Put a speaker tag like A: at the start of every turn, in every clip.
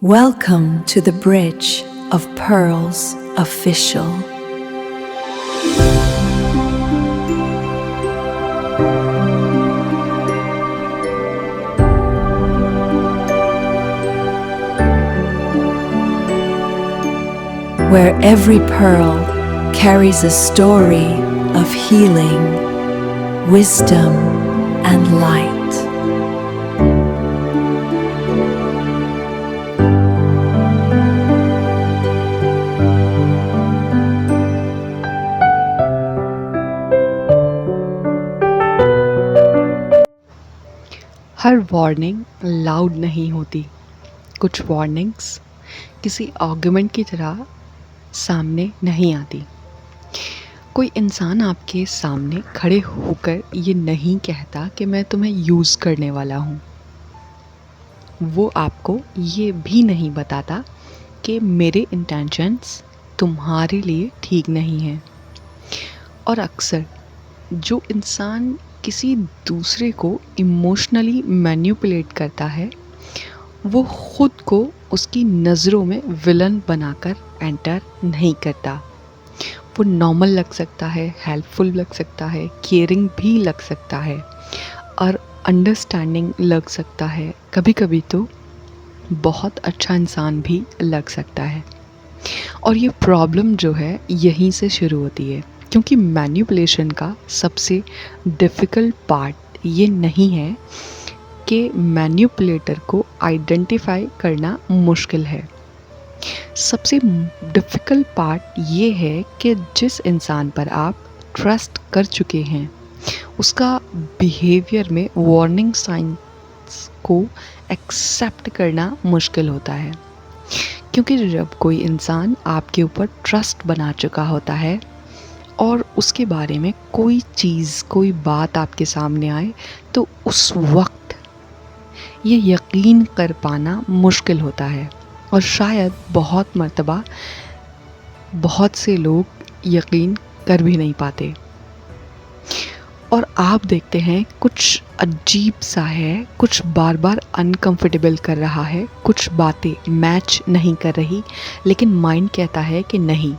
A: Welcome to the Bridge of Pearls Official. Where every pearl carries a story of healing, wisdom, and light.
B: Her warning loud नहीं होती। कुछ warnings किसी argument की तरह सामने नहीं आती। कोई इंसान आपके सामने खड़े होकर ये नहीं कहता कि मैं तुम्हें यूज़ करने वाला हूँ। वो आपको ये भी नहीं बताता कि मेरे इंटेंशंस तुम्हारे लिए ठीक नहीं हैं। और अक्सर जो इंसान किसी दूसरे को इमोशनली मैनिपुलेट करता है वो खुद को उसकी नज़रों में विलन बनाकर एंटर नहीं करता। वो नॉर्मल लग सकता है, हेल्पफुल लग सकता है, केयरिंग भी लग सकता है और अंडरस्टैंडिंग लग सकता है, कभी कभी तो बहुत अच्छा इंसान भी लग सकता है। और ये प्रॉब्लम जो है यहीं से शुरू होती है, क्योंकि मैनिपुलेशन का सबसे डिफ़िकल्ट पार्ट ये नहीं है कि मैनिपुलेटर को आइडेंटिफाई करना मुश्किल है। सबसे डिफ़िकल्ट पार्ट ये है कि जिस इंसान पर आप ट्रस्ट कर चुके हैं उसका बिहेवियर में वार्निंग साइंस को एक्सेप्ट करना मुश्किल होता है। क्योंकि जब कोई इंसान आपके ऊपर ट्रस्ट बना चुका होता है और उसके बारे में कोई चीज़, कोई बात आपके सामने आए तो उस वक्त ये यकीन कर पाना मुश्किल होता है। और शायद बहुत मर्तबा बहुत से लोग यकीन कर भी नहीं पाते। और आप देखते हैं कुछ अजीब सा है, कुछ बार बार अनकंफर्टेबल कर रहा है, कुछ बातें मैच नहीं कर रही, लेकिन माइंड कहता है कि नहीं,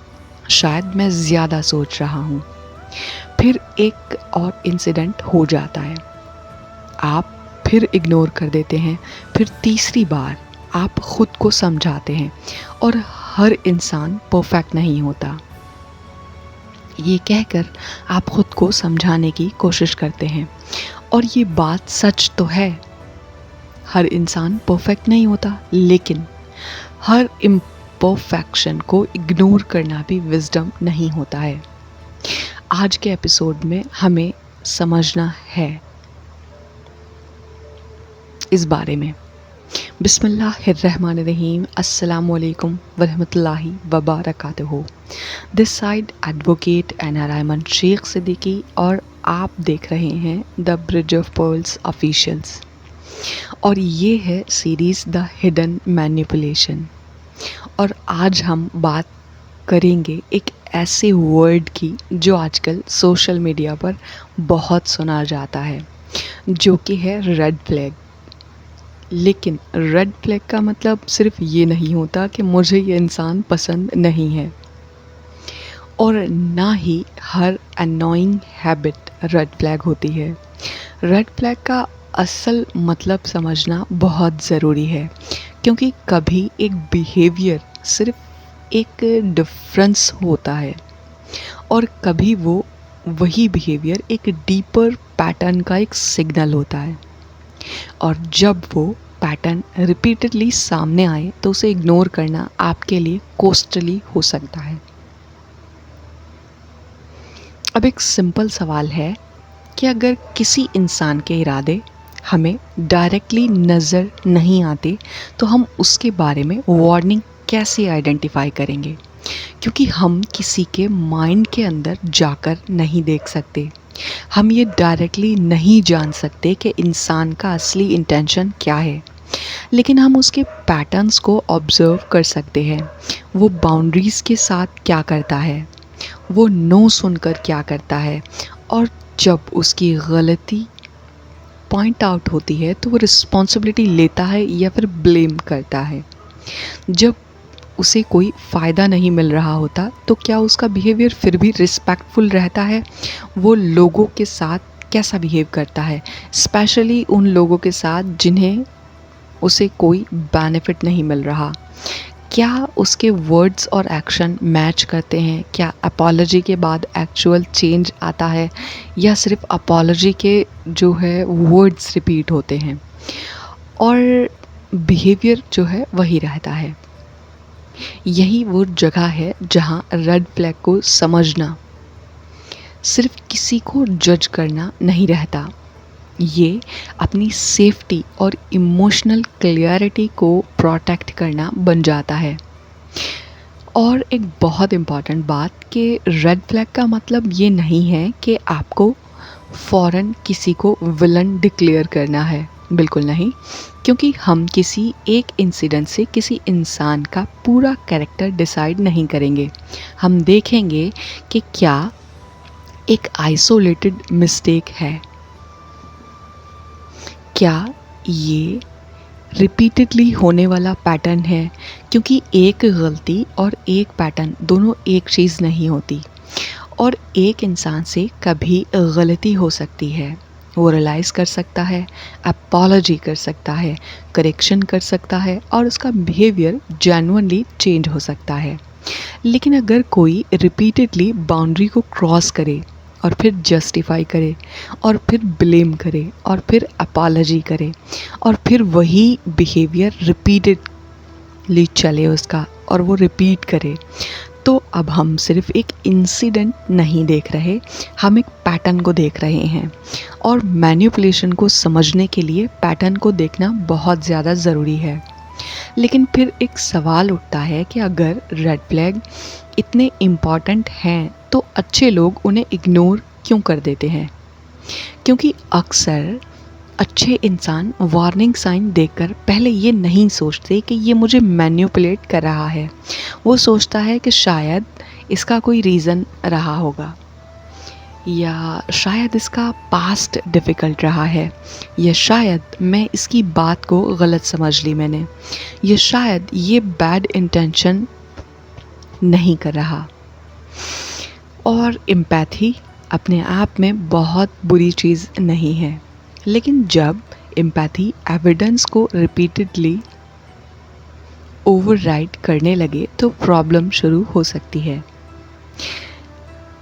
B: शायद मैं ज़्यादा सोच रहा हूँ। फिर एक और इंसिडेंट हो जाता है, आप फिर इग्नोर कर देते हैं, फिर तीसरी बार आप ख़ुद को समझाते हैं। और हर इंसान परफेक्ट नहीं होता, ये कहकर आप ख़ुद को समझाने की कोशिश करते हैं। और ये बात सच तो है, हर इंसान परफेक्ट नहीं होता, लेकिन हर इम्परफेक्शन को इग्नोर करना भी विजडम नहीं होता है। आज के एपिसोड में हमें समझना है इस बारे में। बिस्मिल्लाहिर्रहमानिर्रहीम, अस्सलामुअलैकुम वरहमतुल्लाहि वबरकातुहू। This side advocate Ena Raiman Sheikh Siddiqui और आप देख रहे हैं the bridge of pearls officials. और ये है सीरीज़ द हिडन मैनिपुलेशन। और आज हम बात करेंगे एक ऐसे वर्ड की जो आजकल सोशल मीडिया पर बहुत सुना जाता है, जो कि है रेड फ्लैग। लेकिन रेड फ्लैग का मतलब सिर्फ ये नहीं होता कि मुझे ये इंसान पसंद नहीं है, और ना ही हर अननोइंग हैबिट रेड फ्लैग होती है। रेड फ्लैग का असल मतलब समझना बहुत ज़रूरी है, क्योंकि कभी एक बिहेवियर सिर्फ एक डिफरेंस होता है और कभी वो वही बिहेवियर एक डीपर पैटर्न का एक सिग्नल होता है। और जब वो पैटर्न रिपीटेडली सामने आए तो उसे इग्नोर करना आपके लिए कॉस्टली हो सकता है। अब एक सिंपल सवाल है कि अगर किसी इंसान के इरादे हमें डायरेक्टली नज़र नहीं आते तो हम उसके बारे में वार्निंग कैसे आइडेंटिफाई करेंगे, क्योंकि हम किसी के माइंड के अंदर जाकर नहीं देख सकते। हम ये डायरेक्टली नहीं जान सकते कि इंसान का असली इंटेंशन क्या है, लेकिन हम उसके पैटर्न्स को ऑब्ज़र्व कर सकते हैं। वो बाउंड्रीज़ के साथ क्या करता है, वो नो सुनकर क्या करता है, और जब उसकी गलती पॉइंट आउट होती है तो वो रिस्पॉन्सिबिलिटी लेता है या फिर ब्लेम करता है। जब उसे कोई फ़ायदा नहीं मिल रहा होता तो क्या उसका बिहेवियर फिर भी रिस्पेक्टफुल रहता है? वो लोगों के साथ कैसा बिहेव करता है, स्पेशली उन लोगों के साथ जिन्हें उसे कोई बेनिफिट नहीं मिल रहा? क्या उसके वर्ड्स और एक्शन मैच करते हैं? क्या अपॉलजी के बाद एक्चुअल चेंज आता है या सिर्फ अपॉलजी के जो है वर्ड्स रिपीट होते हैं और बिहेवियर जो है वही रहता है? यही वो जगह है जहाँ रेड फ्लैग को समझना सिर्फ किसी को जज करना नहीं रहता, ये अपनी सेफ्टी और इमोशनल क्लियरिटी को प्रोटेक्ट करना बन जाता है। और एक बहुत इम्पॉर्टेंट बात कि रेड फ्लैग का मतलब ये नहीं है कि आपको फ़ौरन किसी को विलन डिक्लेयर करना है, बिल्कुल नहीं, क्योंकि हम किसी एक इंसिडेंट से किसी इंसान का पूरा कैरेक्टर डिसाइड नहीं करेंगे। हम देखेंगे कि क्या एक आइसोलेटेड मिस्टेक है, क्या ये रिपीटेडली होने वाला पैटर्न है, क्योंकि एक गलती और एक पैटर्न दोनों एक चीज़ नहीं होती और एक इंसान से कभी गलती हो सकती है, वो रियलाइज़ कर सकता है, अपॉलजी कर सकता है, करेक्शन कर सकता है और उसका बिहेवियर जेन्युइनली चेंज हो सकता है। लेकिन अगर कोई रिपीटेडली बाउंड्री को क्रॉस करे और फिर जस्टिफाई करे और फिर ब्लेम करे और फिर अपॉलजी करे और फिर वही बिहेवियर रिपीटेडली चले उसका और वो रिपीट करे, तो अब हम सिर्फ एक इंसिडेंट नहीं देख रहे, हम एक पैटर्न को देख रहे हैं। और मैनिपुलेशन को समझने के लिए पैटर्न को देखना बहुत ज़्यादा ज़रूरी है। लेकिन फिर एक सवाल उठता है कि अगर रेड फ्लैग इतने इम्पॉर्टेंट हैं तो अच्छे लोग उन्हें इग्नोर क्यों कर देते हैं? क्योंकि अक्सर अच्छे इंसान वार्निंग साइन देखकर पहले ये नहीं सोचते कि ये मुझे मैनिपुलेट कर रहा है। वो सोचता है कि शायद इसका कोई रीज़न रहा होगा, या शायद इसका पास्ट डिफ़िकल्ट रहा है, या शायद मैं इसकी बात को गलत समझ ली मैंने, या शायद ये बैड इंटेंशन नहीं कर रहा। और एम्पैथी अपने आप में बहुत बुरी चीज़ नहीं है, लेकिन जब एम्पैथी एविडेंस को रिपीटेडली ओवरराइड करने लगे तो प्रॉब्लम शुरू हो सकती है।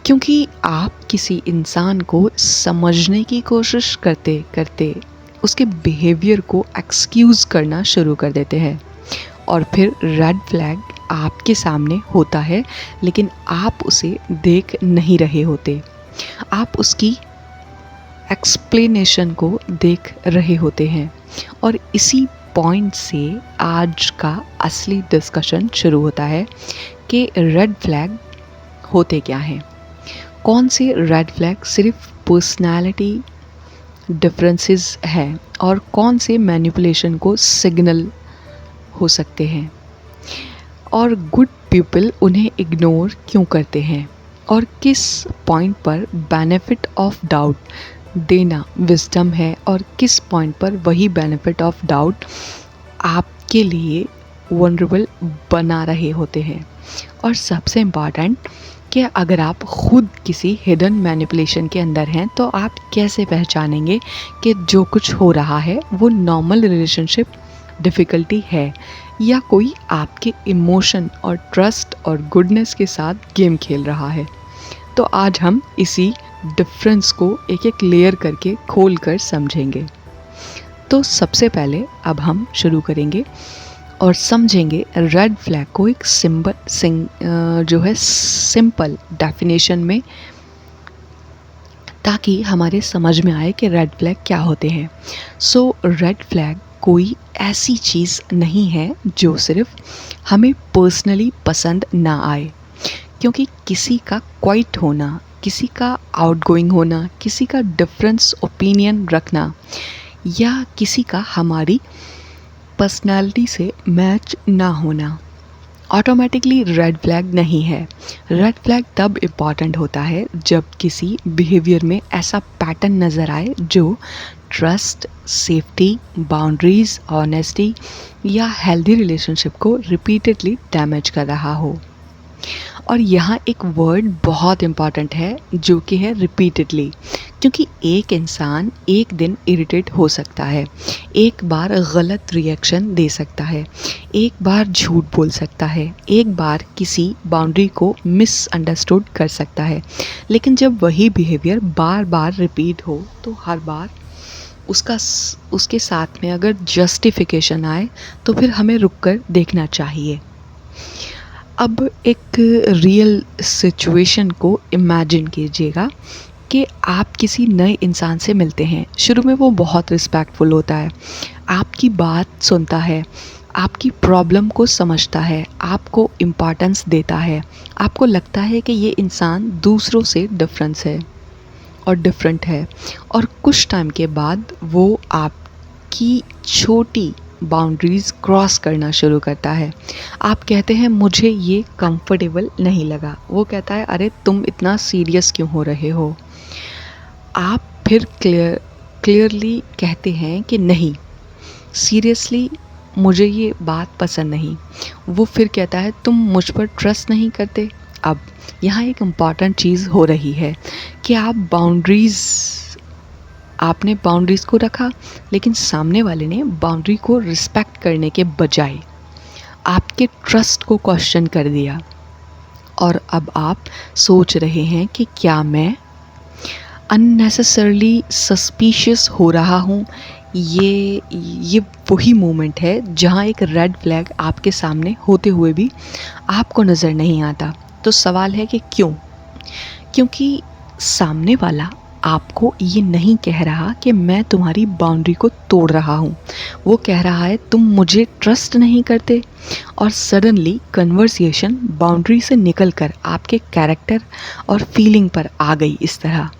B: क्योंकि आप किसी इंसान को समझने की कोशिश करते करते उसके बिहेवियर को एक्सक्यूज़ करना शुरू कर देते हैं और फिर रेड फ्लैग आपके सामने होता है, लेकिन आप उसे देख नहीं रहे होते, आप उसकी एक्सप्लेनेशन को देख रहे होते हैं। और इसी पॉइंट से आज का असली डिस्कशन शुरू होता है कि रेड फ्लैग होते क्या हैं। कौन से रेड फ्लैग सिर्फ पर्सनालिटी डिफरेंसेस हैं और कौन से मैनिपुलेशन को सिग्नल हो सकते हैं, और गुड पीपल उन्हें इग्नोर क्यों करते हैं, और किस पॉइंट पर बेनिफिट ऑफ डाउट देना विजडम है और किस पॉइंट पर वही बेनिफिट ऑफ डाउट आपके लिए वनरेबल बना रहे होते हैं। और सबसे इम्पॉर्टेंट कि अगर आप खुद किसी हिडन मैनिपुलेशन के अंदर हैं तो आप कैसे पहचानेंगे कि जो कुछ हो रहा है वो नॉर्मल रिलेशनशिप डिफ़िकल्टी है या कोई आपके इमोशन और ट्रस्ट और गुडनेस के साथ गेम खेल रहा है। तो आज हम इसी डिफरेंस को एक एक लेयर करके खोल कर समझेंगे। तो सबसे पहले अब हम शुरू करेंगे और समझेंगे रेड फ्लैग को एक जो है सिंपल डेफिनेशन में, ताकि हमारे समझ में आए कि रेड फ्लैग क्या होते हैं। सो रेड फ्लैग कोई ऐसी चीज़ नहीं है जो सिर्फ हमें पर्सनली पसंद ना आए, क्योंकि किसी का क्वाइट होना, किसी का आउटगोइंग होना, किसी का डिफरेंस ओपिनियन रखना या किसी का हमारी पर्सनालिटी से मैच ना होना ऑटोमेटिकली रेड फ्लैग नहीं है। रेड फ्लैग तब इम्पॉर्टेंट होता है जब किसी बिहेवियर में ऐसा पैटर्न नज़र आए जो ट्रस्ट, सेफ्टी, बाउंड्रीज, ऑनेस्टी या हेल्दी रिलेशनशिप को रिपीटेडली डैमेज कर रहा हो। और यहाँ एक वर्ड बहुत इम्पॉर्टेंट है जो कि है रिपीटेडली, क्योंकि एक इंसान एक दिन इरिटेट हो सकता है, एक बार गलत रिएक्शन दे सकता है, एक बार झूठ बोल सकता है, एक बार किसी बाउंड्री को मिसअंडरस्टूड कर सकता है, लेकिन जब वही बिहेवियर बार बार रिपीट हो तो हर बार उसके साथ में अगर जस्टिफिकेशन आए तो फिर हमें रुक कर देखना चाहिए। अब एक रियल सिचुएशन को इमेजिन कीजिएगा कि आप किसी नए इंसान से मिलते हैं। शुरू में वो बहुत रिस्पेक्टफुल होता है, आपकी बात सुनता है, आपकी प्रॉब्लम को समझता है, आपको इम्पोर्टेंस देता है, आपको लगता है कि ये इंसान दूसरों से डिफरेंट है और कुछ टाइम के बाद वो आपकी छोटी बाउंड्रीज़ क्रॉस करना शुरू करता है। आप कहते हैं मुझे ये कंफर्टेबल नहीं लगा, वो कहता है अरे तुम इतना सीरियस क्यों हो रहे हो। आप फिर क्लियरली कहते हैं कि नहीं, सीरियसली मुझे ये बात पसंद नहीं। वो फिर कहता है तुम मुझ पर ट्रस्ट नहीं करते। अब यहाँ एक इम्पॉर्टेंट चीज़ हो रही है कि आपने बाउंड्रीज़ को रखा, लेकिन सामने वाले ने बाउंड्री को रिस्पेक्ट करने के बजाय आपके ट्रस्ट को क्वेश्चन कर दिया। और अब आप सोच रहे हैं कि क्या मैं अननेसेसरली सस्पिशियस हो रहा हूँ। ये वही मोमेंट है जहाँ एक रेड फ्लैग आपके सामने होते हुए भी आपको नज़र नहीं आता। तो सवाल है कि क्यों? क्योंकि सामने वाला आपको ये नहीं कह रहा कि मैं तुम्हारी बाउंड्री को तोड़ रहा हूँ, वो कह रहा है तुम मुझे ट्रस्ट नहीं करते। और सडनली कन्वर्सेशन बाउंड्री से निकलकर आपके कैरेक्टर और फीलिंग पर आ गई। इस तरह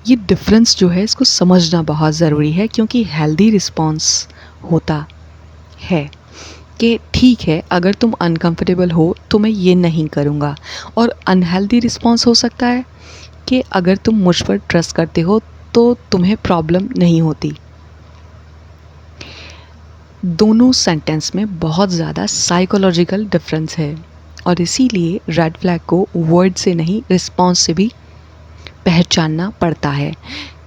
B: ये डिफरेंस जो है इसको समझना बहुत ज़रूरी है, क्योंकि हेल्दी रिस्पॉन्स होता है कि ठीक है अगर तुम अनकंफर्टेबल हो तो मैं ये नहीं करूँगा, और अनहेल्दी रिस्पॉन्स हो सकता है कि अगर तुम मुझ पर ट्रस्ट करते हो तो तुम्हें प्रॉब्लम नहीं होती। दोनों सेंटेंस में बहुत ज़्यादा साइकोलॉजिकल डिफरेंस है, और इसीलिए रेड फ्लैग को वर्ड से नहीं रिस्पॉन्स से भी पहचानना पड़ता है।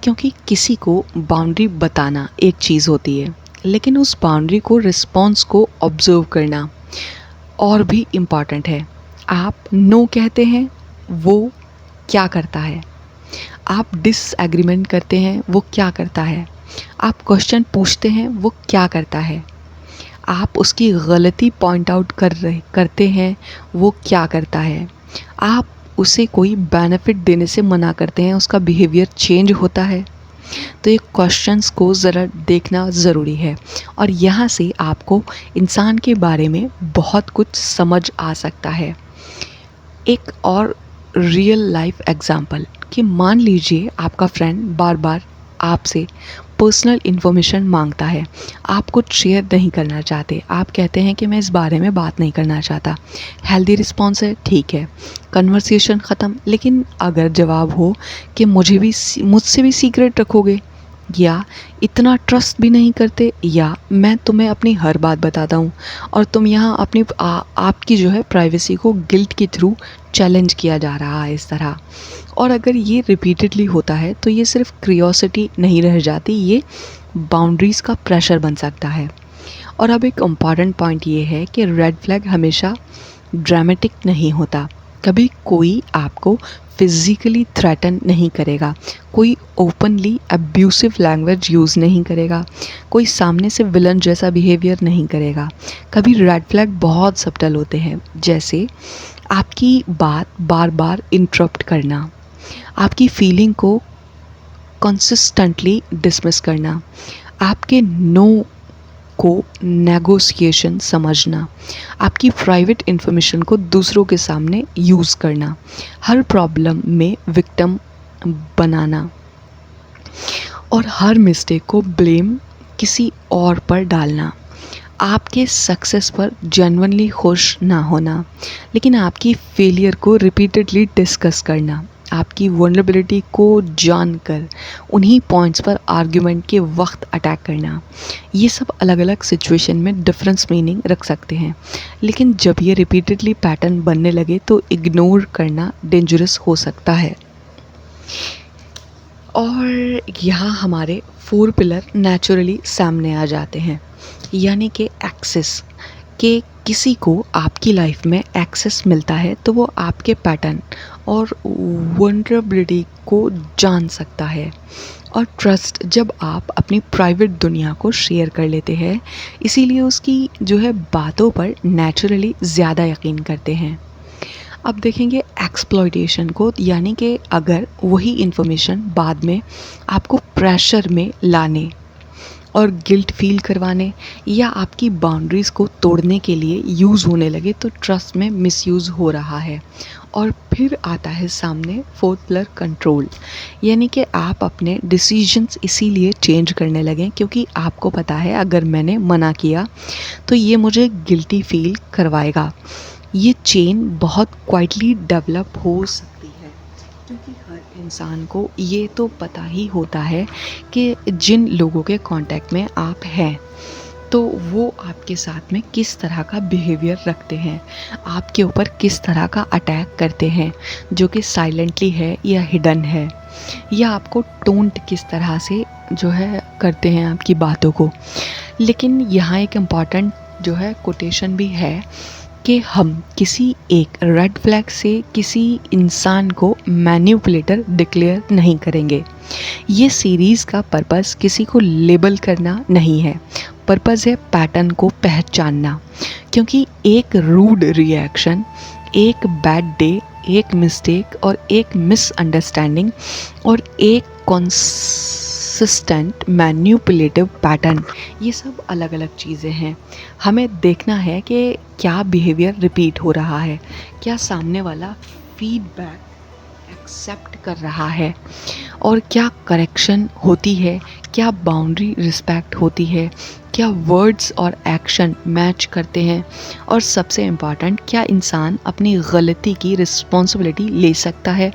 B: क्योंकि किसी को बाउंड्री बताना एक चीज़ होती है, लेकिन उस बाउंड्री को रिस्पॉन्स को ऑब्जर्व करना और भी इम्पॉर्टेंट है। आप नो कहते हैं, वो क्या करता है? आप डिसएग्रीमेंट करते हैं, वो क्या करता है? आप क्वेश्चन पूछते हैं, वो क्या करता है? आप उसकी गलती पॉइंट आउट करते हैं, वो क्या करता है? आप उसे कोई बेनिफिट देने से मना करते हैं, उसका बिहेवियर चेंज होता है। तो ये क्वेश्चंस को ज़रा देखना ज़रूरी है, और यहाँ से आपको इंसान के बारे में बहुत कुछ समझ आ सकता है। एक और रियल लाइफ एग्जाम्पल कि मान लीजिए आपका फ्रेंड बार बार आपसे पर्सनल इन्फॉर्मेशन मांगता है, आप कुछ शेयर नहीं करना चाहते, आप कहते हैं कि मैं इस बारे में बात नहीं करना चाहता। हेल्दी रिस्पॉन्स है, ठीक है, कन्वर्सेशन ख़त्म। लेकिन अगर जवाब हो कि मुझसे भी सीक्रेट रखोगे, या इतना ट्रस्ट भी नहीं करते, या मैं तुम्हें अपनी हर बात बताता हूँ और तुम यहाँ आपकी जो है प्राइवेसी को गिल्ट के थ्रू चैलेंज किया जा रहा है इस तरह। और अगर ये रिपीटेडली होता है तो ये सिर्फ क्यूरियोसिटी नहीं रह जाती, ये बाउंड्रीज़ का प्रेशर बन सकता है। और अब एक इम्पॉर्टेंट पॉइंट ये है कि रेड फ्लैग हमेशा ड्रामेटिक नहीं होता। कभी कोई आपको फिज़िकली थ्रेटन नहीं करेगा, कोई ओपनली अब्यूसिव लैंग्वेज यूज़ नहीं करेगा, कोई सामने से विलन जैसा बिहेवियर नहीं करेगा। कभी रेड फ्लैग बहुत सब्टल होते हैं, जैसे आपकी बात बार बार इंटरप्ट करना, आपकी फीलिंग को कंसिस्टेंटली डिसमिस करना, आपके नो को नेगोशिएशन समझना, आपकी प्राइवेट इन्फॉर्मेशन को दूसरों के सामने यूज़ करना, हर प्रॉब्लम में विक्टिम बनाना, और हर मिस्टेक को ब्लेम किसी और पर डालना, आपके सक्सेस पर जेन्युइनली खुश ना होना, लेकिन आपकी फेलियर को रिपीटेडली डिस्कस करना, आपकी वल्नरेबिलिटी को जानकर उन्हीं पॉइंट्स पर आर्ग्यूमेंट के वक्त अटैक करना, ये सब अलग अलग सिचुएशन में डिफरेंस मीनिंग रख सकते हैं। लेकिन जब ये रिपीटेडली पैटर्न बनने लगे तो इग्नोर करना डेंजरस हो सकता है। और यहाँ हमारे 4 पिलर नेचुरली सामने आ जाते हैं, यानी कि एक्सेस के किसी को आपकी लाइफ में एक्सेस मिलता है तो वो आपके पैटर्न और वल्नरेबिलिटी को जान सकता है। और ट्रस्ट, जब आप अपनी प्राइवेट दुनिया को शेयर कर लेते हैं, इसीलिए उसकी जो है बातों पर नेचुरली ज़्यादा यकीन करते हैं। अब देखेंगे एक्सप्लॉयटेशन को, यानी कि अगर वही इन्फॉर्मेशन बाद में आपको प्रेशर में लाने और गिल्ट फील करवाने या आपकी बाउंड्रीज़ को तोड़ने के लिए यूज़ होने लगे तो ट्रस्ट में मिसयूज़ हो रहा है। और फिर आता है सामने 4th पिलर कंट्रोल, यानी कि आप अपने डिसीजंस इसीलिए चेंज करने लगें क्योंकि आपको पता है अगर मैंने मना किया तो ये मुझे गिल्टी फील करवाएगा। ये चेन बहुत क्वाइटली डेवलप हो सकती है क्योंकि हर इंसान को ये तो पता ही होता है कि जिन लोगों के कांटेक्ट में आप हैं तो वो आपके साथ में किस तरह का बिहेवियर रखते हैं, आपके ऊपर किस तरह का अटैक करते हैं, जो कि साइलेंटली है या हिडन है, या आपको टोंट किस तरह से जो है करते हैं आपकी बातों को। लेकिन यहाँ एक इम्पॉर्टेंट जो है कोटेशन भी है कि हम किसी एक रेड फ्लैग से किसी इंसान को मैनिपुलेटर डिक्लेयर नहीं करेंगे। ये सीरीज़ का पर्पस किसी को लेबल करना नहीं है, पर्पस है पैटर्न को पहचानना। क्योंकि एक रूड रिएक्शन, एक बैड डे, एक मिस्टेक और एक मिसअंडरस्टैंडिंग और एक कंसिस्टेंट मैनिपुलेटिव पैटर्न, ये सब अलग अलग चीज़ें हैं। हमें देखना है कि क्या बिहेवियर रिपीट हो रहा है, क्या सामने वाला फीडबैक एक्सेप्ट कर रहा है और क्या करेक्शन होती है, क्या बाउंड्री रिस्पेक्ट होती है, क्या वर्ड्स और एक्शन मैच करते हैं, और सबसे इम्पॉर्टेंट क्या इंसान अपनी गलती की रिस्पॉन्सिबिलिटी ले सकता है।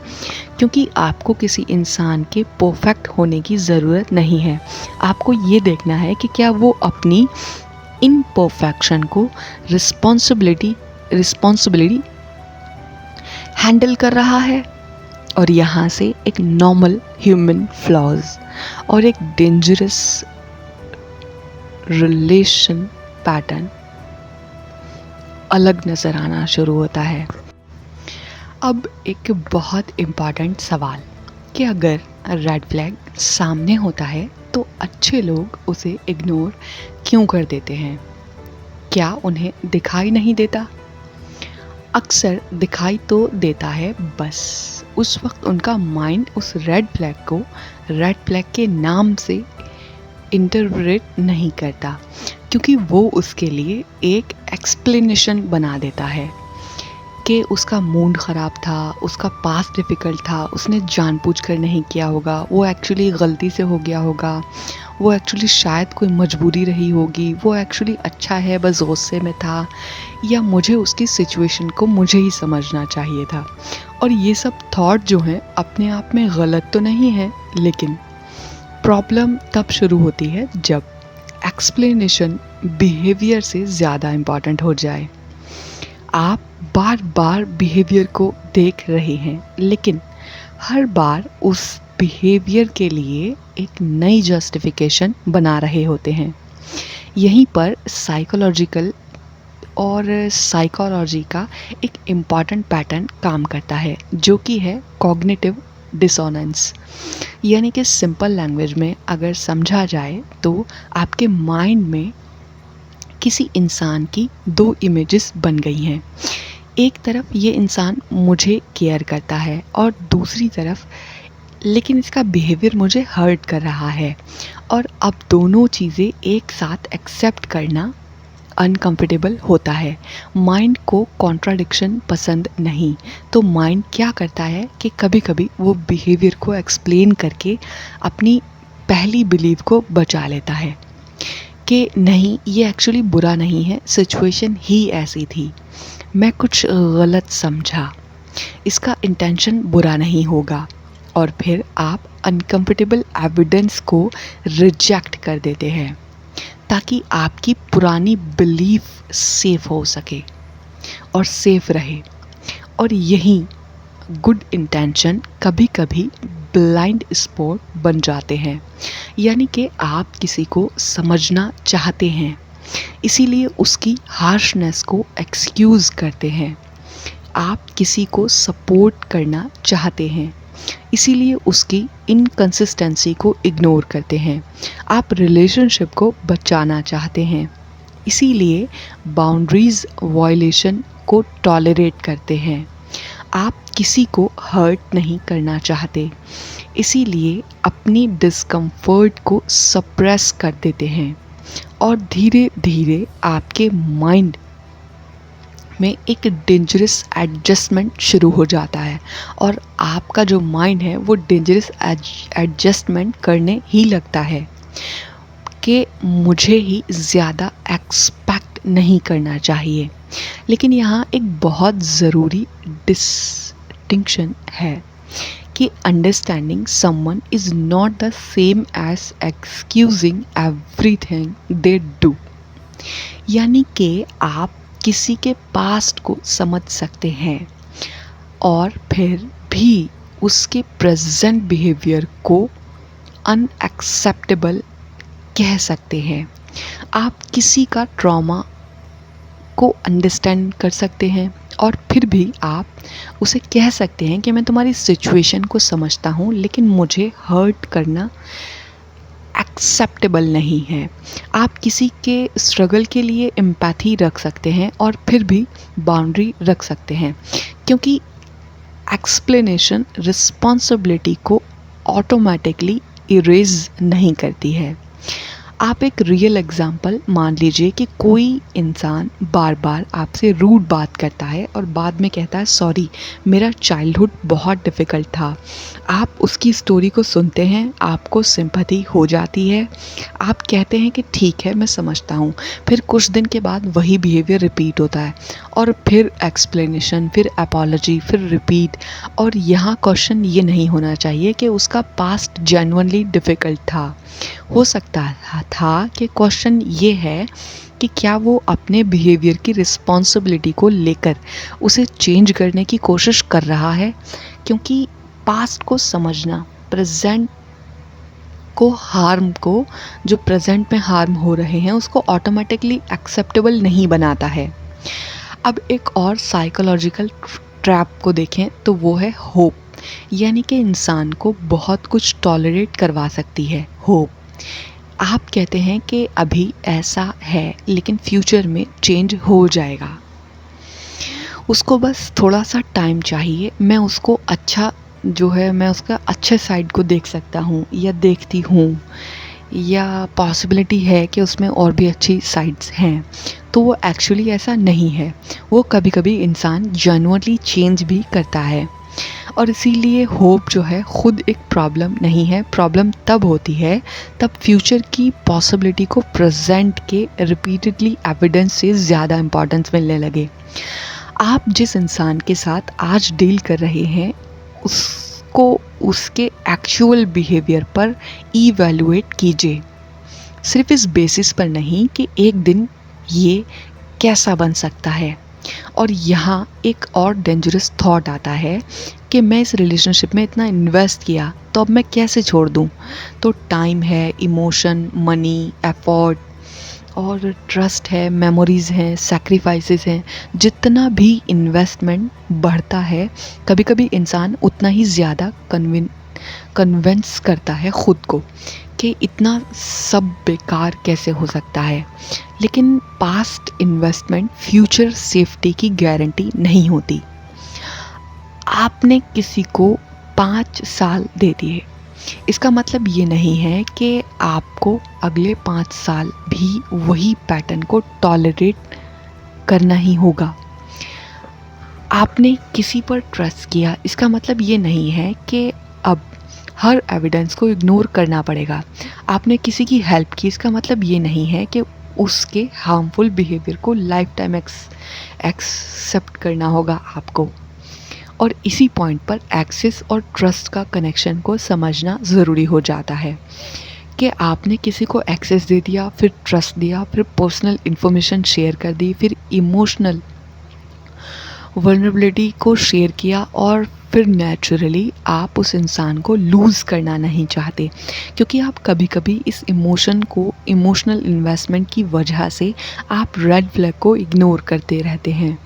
B: क्योंकि आपको किसी इंसान के परफेक्ट होने की ज़रूरत नहीं है, आपको ये देखना है कि क्या वो अपनी इम्परफेक्शन को रिस्पॉन्सिबिलिटी हैंडल कर रहा है। और यहाँ से एक नॉर्मल ह्यूमन फ्लॉज और एक डेंजरस रिलेशन पैटर्न अलग नज़र आना शुरू होता है। अब एक बहुत इम्पॉर्टेंट सवाल कि अगर रेड फ्लैग सामने होता है तो अच्छे लोग उसे इग्नोर क्यों कर देते हैं? क्या उन्हें दिखाई नहीं देता? अक्सर दिखाई तो देता है, बस उस वक्त उनका माइंड उस रेड फ्लैग को रेड फ्लैग के नाम से इंटरप्रेट नहीं करता, क्योंकि वो उसके लिए एक एक्सप्लेनेशन बना देता है कि उसका मूड ख़राब था, उसका पास्ट डिफ़िकल्ट था, उसने जानबूझकर नहीं किया होगा, वो एक्चुअली गलती से हो गया होगा, वो एक्चुअली शायद कोई मजबूरी रही होगी, वो एक्चुअली अच्छा है बस गुस्से में था, या मुझे उसकी सिचुएशन को मुझे ही समझना चाहिए था। और ये सब थॉट जो हैं अपने आप में गलत तो नहीं है, लेकिन प्रॉब्लम तब शुरू होती है जब एक्सप्लेनेशन बिहेवियर से ज़्यादा इम्पॉर्टेंट हो जाए। आप बार बार बिहेवियर को देख रहे हैं, लेकिन हर बार उस बिहेवियर के लिए एक नई जस्टिफिकेशन बना रहे होते हैं। यहीं पर साइकोलॉजिकल और साइकोलॉजी का एक इम्पॉर्टेंट पैटर्न काम करता है, जो कि है कॉग्निटिव डिसोनेंस। यानी कि सिंपल लैंग्वेज में अगर समझा जाए तो आपके माइंड में किसी इंसान की 2 इमेजेस बन गई हैं। एक तरफ ये इंसान मुझे केयर करता है और दूसरी तरफ लेकिन इसका बिहेवियर मुझे हर्ट कर रहा है, और अब दोनों चीज़ें एक साथ एक्सेप्ट करना अनकंफर्टेबल होता है। माइंड को कॉन्ट्राडिक्शन पसंद नहीं, तो माइंड क्या करता है कि कभी कभी वो बिहेवियर को एक्सप्लेन करके अपनी पहली बिलीव को बचा लेता है कि नहीं, ये एक्चुअली बुरा नहीं है, सिचुएशन ही ऐसी थी, मैं कुछ गलत समझा। इसका इंटेंशन बुरा नहीं होगा, और फिर आप अनकंफर्टेबल एविडेंस को रिजेक्ट कर देते हैं ताकि आपकी पुरानी बिलीफ सेफ हो सके और सेफ रहे। और यही गुड इंटेंशन कभी कभी ब्लाइंड स्पॉट बन जाते हैं, यानी कि आप किसी को समझना चाहते हैं इसीलिए उसकी हार्शनेस को एक्सक्यूज़ करते हैं। आप किसी को सपोर्ट करना चाहते हैं इसीलिए उसकी इनकंसिस्टेंसी को इग्नोर करते हैं। आप रिलेशनशिप को बचाना चाहते हैं इसीलिए बाउंड्रीज वायलेशन को टॉलरेट करते हैं। आप किसी को हर्ट नहीं करना चाहते इसीलिए अपनी डिस्कम्फर्ट को सप्रेस कर देते हैं, और धीरे धीरे आपके माइंड में एक डेंजरस एडजस्टमेंट शुरू हो जाता है, और आपका जो माइंड है वो डेंजरस एडजस्टमेंट करने ही लगता है कि मुझे ही ज़्यादा एक्सपेक्ट नहीं करना चाहिए। लेकिन यहाँ एक बहुत ज़रूरी डिस्टिंक्शन है कि understanding someone is not the same as excusing everything they do. यानी कि आप किसी के पास्ट को समझ सकते हैं और फिर भी उसके प्रेजेंट बिहेवियर को अनएक्सेप्टेबल कह सकते हैं। आप किसी का ट्रॉमा को अंडरस्टैंड कर सकते हैं और फिर भी आप उसे कह सकते हैं कि मैं तुम्हारी सिचुएशन को समझता हूँ लेकिन मुझे हर्ट करना एक्सेप्टेबल नहीं है। आप किसी के स्ट्रगल के लिए एम्पैथी रख सकते हैं और फिर भी बाउंड्री रख सकते हैं, क्योंकि एक्सप्लेनेशन रिस्पॉन्सिबिलिटी को ऑटोमेटिकली इरेज नहीं करती है। आप एक रियल एग्जाम्पल मान लीजिए कि कोई इंसान बार बार आपसे रूड बात करता है और बाद में कहता है सॉरी मेरा चाइल्डहुड बहुत डिफ़िकल्ट था। आप उसकी स्टोरी को सुनते हैं, आपको सिंपैथी हो जाती है, आप कहते हैं कि ठीक है मैं समझता हूँ। फिर कुछ दिन के बाद वही बिहेवियर रिपीट होता है और फिर एक्सप्लेनेशन, फिर अपॉलजी, फिर रिपीट। और यहाँ क्वेश्चन ये नहीं होना चाहिए कि उसका पास्ट जेन्युइनली डिफ़िकल्ट था। हो सकता था कि क्वेश्चन ये है कि क्या वो अपने बिहेवियर की रिस्पॉन्सिबिलिटी को लेकर उसे चेंज करने की कोशिश कर रहा है, क्योंकि पास्ट को समझना प्रेजेंट को जो प्रेजेंट में हार्म हो रहे हैं उसको ऑटोमेटिकली एक्सेप्टेबल नहीं बनाता है। अब एक और साइकोलॉजिकल ट्रैप को देखें तो वो है होप, यानी कि इंसान को बहुत कुछ टॉलरेट करवा सकती है होप। आप कहते हैं कि अभी ऐसा है लेकिन फ्यूचर में चेंज हो जाएगा, उसको बस थोड़ा सा टाइम चाहिए, मैं उसको अच्छा जो है मैं उसका अच्छे साइड को देख सकता हूँ या देखती हूँ, या पॉसिबिलिटी है कि उसमें और भी अच्छी साइड्स हैं। तो वो एक्चुअली ऐसा नहीं है। वो कभी कभी इंसान जेन्युइनली चेंज भी करता है, और इसीलिए होप जो है ख़ुद एक प्रॉब्लम नहीं है। प्रॉब्लम तब होती है तब फ्यूचर की पॉसिबिलिटी को प्रेजेंट के रिपीटेडली एविडेंस से ज़्यादा इम्पॉर्टेंस मिलने लगे। आप जिस इंसान के साथ आज डील कर रहे हैं उसको उसके एक्चुअल बिहेवियर पर इवैल्यूएट कीजिए, सिर्फ इस बेसिस पर नहीं कि एक दिन ये कैसा बन सकता है। और यहाँ एक और डेंजरस थॉट आता है कि मैं इस रिलेशनशिप में इतना इन्वेस्ट किया तो अब मैं कैसे छोड़ दूँ। तो टाइम है, इमोशन, मनी, एफर्ट और ट्रस्ट है, मेमोरीज़ हैं, सैक्रिफाइसेस हैं। जितना भी इन्वेस्टमेंट बढ़ता है कभी कभी इंसान उतना ही ज़्यादा कन्विंस करता है ख़ुद को कि इतना सब बेकार कैसे हो सकता है। लेकिन पास्ट इन्वेस्टमेंट फ्यूचर सेफ्टी की गारंटी नहीं होती। आपने किसी को 5 साल दे दिए, इसका मतलब ये नहीं है कि आपको अगले 5 साल भी वही पैटर्न को टॉलरेट करना ही होगा। आपने किसी पर ट्रस्ट किया, इसका मतलब ये नहीं है कि अब हर एविडेंस को इग्नोर करना पड़ेगा। आपने किसी की हेल्प की, इसका मतलब ये नहीं है कि उसके हार्मफुल बिहेवियर को लाइफ टाइम एक्सेप्ट करना होगा आपको। और इसी पॉइंट पर एक्सेस और ट्रस्ट का कनेक्शन को समझना ज़रूरी हो जाता है कि आपने किसी को एक्सेस दे दिया, फिर ट्रस्ट दिया, फिर पर्सनल इन्फॉर्मेशन शेयर कर दी, फिर इमोशनल वल्नरेबिलिटी को शेयर किया और फिर नेचुरली आप उस इंसान को लूज़ करना नहीं चाहते, क्योंकि आप कभी कभी इस इमोशन को, इमोशनल इन्वेस्टमेंट की वजह से आप रेड फ्लैग को इग्नोर करते रहते हैं।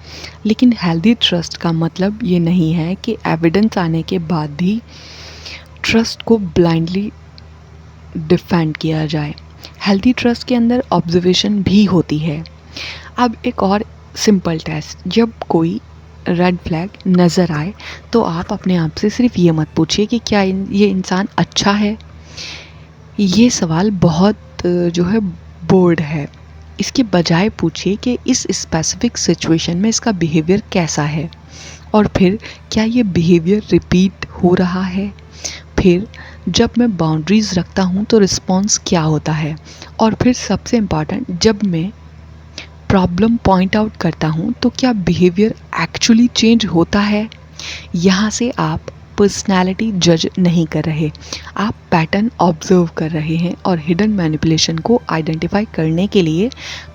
B: लेकिन हेल्दी ट्रस्ट का मतलब ये नहीं है कि एविडेंस आने के बाद भी ट्रस्ट को ब्लाइंडली डिफेंड किया जाए। हेल्दी ट्रस्ट के अंदर ऑब्जर्वेशन भी होती है। अब एक और सिंपल टेस्ट, जब कोई रेड फ्लैग नज़र आए तो आप अपने आप से सिर्फ ये मत पूछिए कि क्या ये इंसान अच्छा है। ये सवाल बहुत जो है बोर्ड है। इसके बजाय पूछिए कि इस स्पेसिफिक सिचुएशन में इसका बिहेवियर कैसा है, और फिर क्या ये बिहेवियर रिपीट हो रहा है। फिर जब मैं बाउंड्रीज़ रखता हूँ तो रिस्पॉन्स क्या होता है, और फिर सबसे इम्पॉर्टेंट, जब मैं प्रॉब्लम पॉइंट आउट करता हूँ तो क्या बिहेवियर एक्चुअली चेंज होता है। यहाँ से आप पर्सनैलिटी जज नहीं कर रहे, आप पैटर्न ऑब्जर्व कर रहे हैं, और हिडन मैनिपुलेशन को आइडेंटिफाई करने के लिए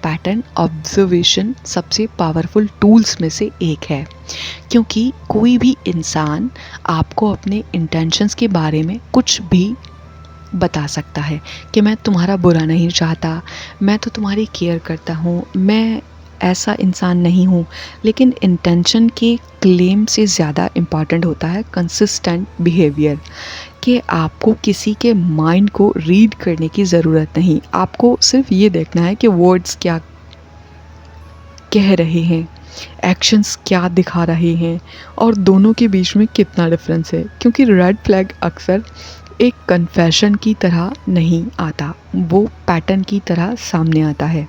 B: पैटर्न ऑब्जर्वेशन सबसे पावरफुल टूल्स में से एक है। क्योंकि कोई भी इंसान आपको अपने इंटेंशंस के बारे में कुछ भी बता सकता है कि मैं तुम्हारा बुरा नहीं चाहता, मैं तो तुम्हारी केयर करता हूँ, मैं ऐसा इंसान नहीं हूँ। लेकिन इंटेंशन के क्लेम से ज़्यादा इम्पॉर्टेंट होता है कंसिस्टेंट बिहेवियर, कि आपको किसी के माइंड को रीड करने की ज़रूरत नहीं। आपको सिर्फ ये देखना है कि वर्ड्स क्या कह रहे हैं, एक्शंस क्या दिखा रहे हैं, और दोनों के बीच में कितना डिफरेंस है। क्योंकि रेड फ्लैग अक्सर एक कन्फेशन की तरह नहीं आता, वो पैटर्न की तरह सामने आता है।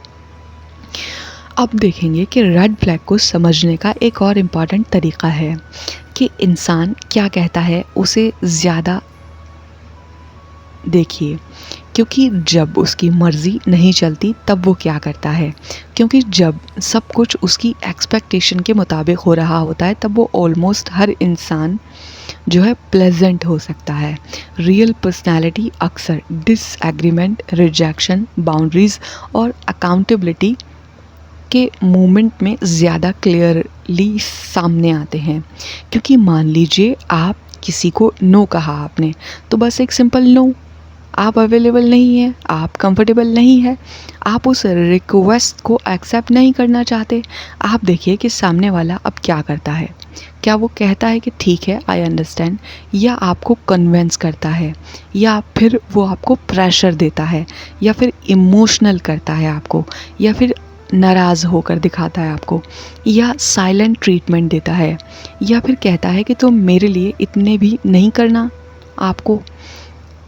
B: अब देखेंगे कि रेड फ्लैग को समझने का एक और इम्पॉर्टेंट तरीका है कि इंसान क्या कहता है उसे ज़्यादा देखिए, क्योंकि जब उसकी मर्ज़ी नहीं चलती तब वो क्या करता है। क्योंकि जब सब कुछ उसकी एक्सपेक्टेशन के मुताबिक हो रहा होता है तब वो ऑलमोस्ट हर इंसान जो है प्लेजेंट हो सकता है। रियल पर्सनैलिटी अक्सर डिसएग्रीमेंट, रिजेक्शन, बाउंड्रीज़ और अकाउंटेबिलिटी के मोमेंट में ज़्यादा क्लियरली सामने आते हैं। क्योंकि मान लीजिए आप किसी को नो कहा आपने, तो बस एक सिंपल नो, आप अवेलेबल नहीं हैं, आप कंफर्टेबल नहीं है, आप उस रिक्वेस्ट को एक्सेप्ट नहीं करना चाहते। आप देखिए कि सामने वाला अब क्या करता है। क्या वो कहता है कि ठीक है, आई अंडरस्टैंड, या आपको कन्विंस करता है, या फिर वो आपको प्रेशर देता है, या फिर इमोशनल करता है आपको, या फिर नाराज़ होकर दिखाता है आपको, या साइलेंट ट्रीटमेंट देता है, या फिर कहता है कि तुम मेरे लिए इतने भी नहीं करना आपको।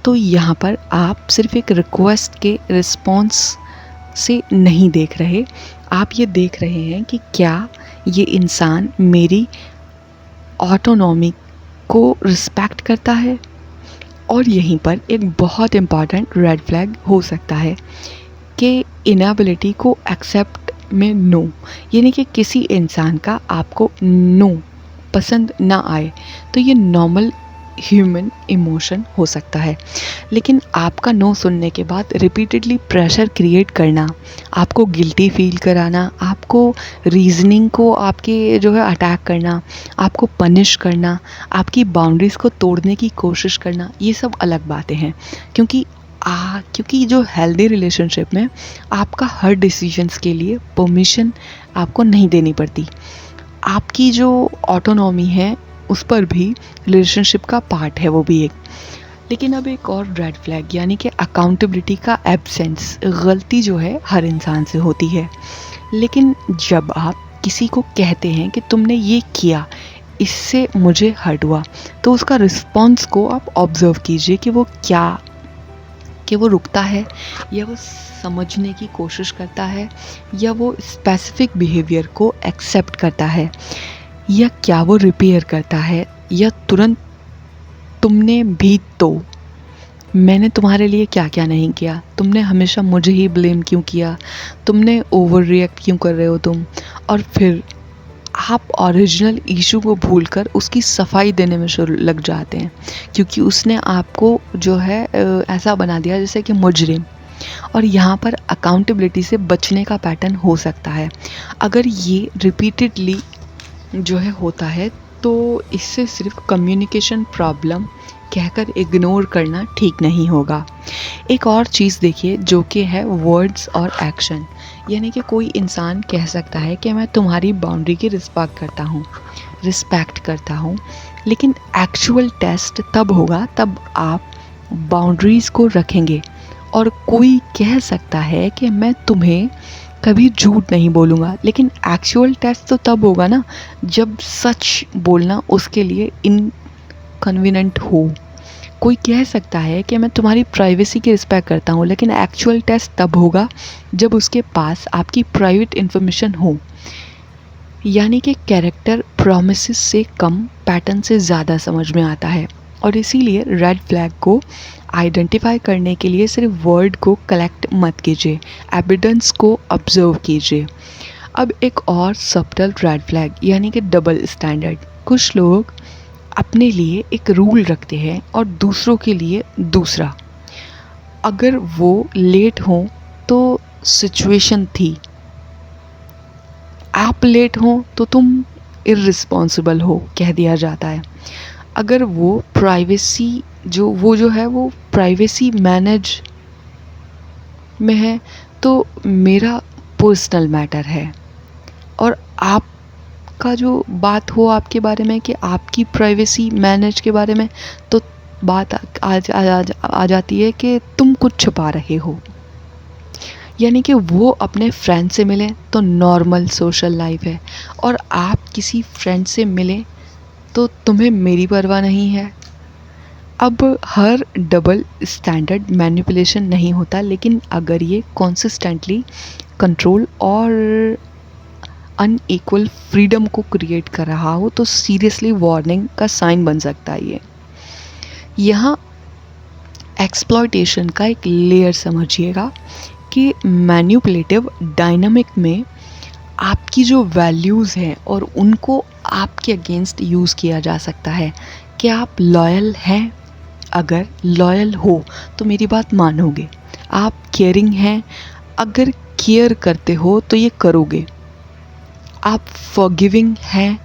B: तो यहाँ पर आप सिर्फ एक रिक्वेस्ट के रिस्पॉन्स से नहीं देख रहे, आप ये देख रहे हैं कि क्या ये इंसान मेरी ऑटोनॉमी को रिस्पेक्ट करता है। और यहीं पर एक बहुत इम्पॉर्टेंट रेड फ्लैग हो सकता है कि इनएबिलिटी को एक्सेप्ट में नो, यानी कि किसी इंसान का आपको नो पसंद ना आए तो ये नॉर्मल ह्यूमन इमोशन हो सकता है। लेकिन आपका नो सुनने के बाद रिपीटेडली प्रेशर क्रिएट करना, आपको गिल्टी फील कराना, आपको रीजनिंग को आपके जो है अटैक करना, आपको पनिश करना, आपकी बाउंड्रीज़ को तोड़ने की कोशिश करना, ये सब अलग बातें हैं। क्योंकि जो हेल्दी रिलेशनशिप में आपका हर डिसीजंस के लिए परमिशन आपको नहीं देनी पड़ती। आपकी जो ऑटोनॉमी है उस पर भी रिलेशनशिप का पार्ट है, वो भी एक। लेकिन अब एक और रेड फ्लैग, यानी कि अकाउंटेबिलिटी का एब्सेंस। गलती जो है हर इंसान से होती है, लेकिन जब आप किसी को कहते हैं कि तुमने ये किया, इससे मुझे हर्ट हुआ, तो उसका रिस्पॉन्स को आप ऑब्जर्व कीजिए कि वो रुकता है, या वो समझने की कोशिश करता है, या वो स्पेसिफिक बिहेवियर को एक्सेप्ट करता है, या क्या वो रिपेयर करता है, या तुरंत तुमने भी तो, मैंने तुम्हारे लिए क्या क्या नहीं किया, तुमने हमेशा मुझे ही ब्लेम क्यों किया, तुमने ओवर रिएक्ट क्यों कर रहे हो तुम। और फिर आप ओरिजिनल इशू को भूलकर उसकी सफाई देने में शुरू लग जाते हैं, क्योंकि उसने आपको जो है ऐसा बना दिया जैसे कि मुजरिम। और यहाँ पर अकाउंटेबिलिटी से बचने का पैटर्न हो सकता है। अगर ये रिपीटेडली जो है होता है तो इससे सिर्फ कम्युनिकेशन प्रॉब्लम कहकर इग्नोर करना ठीक नहीं होगा। एक और चीज़ देखिए जो कि है वर्ड्स और एक्शन। यानी कि कोई इंसान कह सकता है कि मैं तुम्हारी बाउंड्री की रिस्पेक्ट करता हूँ, लेकिन एक्चुअल टेस्ट तब होगा तब आप बाउंड्रीज़ को रखेंगे। और कोई कह सकता है कि मैं तुम्हें कभी झूठ नहीं बोलूँगा, लेकिन एक्चुअल टेस्ट तो तब होगा ना जब सच बोलना उसके लिए इनकन्वीनियंट हो। कोई कह सकता है कि मैं तुम्हारी प्राइवेसी की रिस्पेक्ट करता हूँ, लेकिन एक्चुअल टेस्ट तब होगा जब उसके पास आपकी प्राइवेट इन्फॉर्मेशन हो। यानी कि कैरेक्टर प्रॉमिसेस से कम पैटर्न से ज़्यादा समझ में आता है। और इसीलिए रेड फ्लैग को आइडेंटिफाई करने के लिए सिर्फ वर्ड को कलेक्ट मत कीजिए, एविडेंस को ऑब्जर्व कीजिए। अब एक और सब्टल रेड फ्लैग यानी कि डबल स्टैंडर्ड। कुछ लोग अपने लिए एक रूल रखते हैं और दूसरों के लिए दूसरा। अगर वो लेट हों तो सिचुएशन थी, आप लेट हो तो तुम इर्रिस्पॉन्सिबल हो कह दिया जाता है। अगर वो प्राइवेसी मैनेज में है तो मेरा पर्सनल मैटर है। और आपका जो बात हो आपके बारे में कि आपकी प्राइवेसी मैनेज के बारे में, तो बात आ जाती है कि तुम कुछ छुपा रहे हो। यानी कि वो अपने फ्रेंड से मिलें तो नॉर्मल सोशल लाइफ है, और आप किसी फ्रेंड से मिलें तो तुम्हें मेरी परवाह नहीं है। अब हर डबल स्टैंडर्ड मैनिपुलेशन नहीं होता, लेकिन अगर ये कॉन्सिस्टेंटली कंट्रोल और अनइक्वल फ्रीडम को क्रिएट कर रहा हो तो सीरियसली वार्निंग का साइन बन सकता है ये। यहाँ एक्सप्लॉयटेशन का एक लेयर समझिएगा कि मैनिपुलेटिव डायनामिक में आपकी जो वैल्यूज़ हैं और उनको आपके अगेंस्ट यूज़ किया जा सकता है कि आप लॉयल हैं। अगर लॉयल हो तो मेरी बात मानोगे। आप केयरिंग हैं, अगर केयर करते हो तो ये करोगे। आप फॉरगिविंग हैं,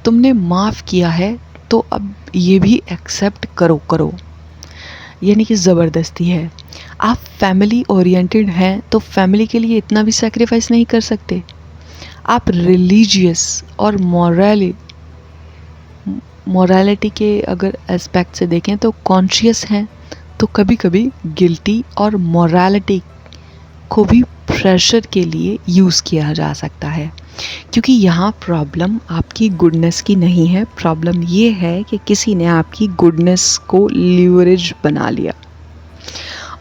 B: तुमने माफ़ किया है तो अब ये भी एक्सेप्ट करो। यानी कि ज़बरदस्ती है। आप फैमिली ओरिएंटेड हैं तो फैमिली के लिए इतना भी सैक्रिफाइस नहीं कर सकते। आप रिलीजियस और मोरालिटी के अगर एस्पेक्ट से देखें तो कॉन्शियस हैं, तो कभी कभी गिल्टी और मोरालिटी को भी प्रेशर के लिए यूज़ किया जा सकता है। क्योंकि यहाँ प्रॉब्लम आपकी गुडनेस की नहीं है, प्रॉब्लम ये है कि किसी ने आपकी गुडनेस को लीवरेज बना लिया।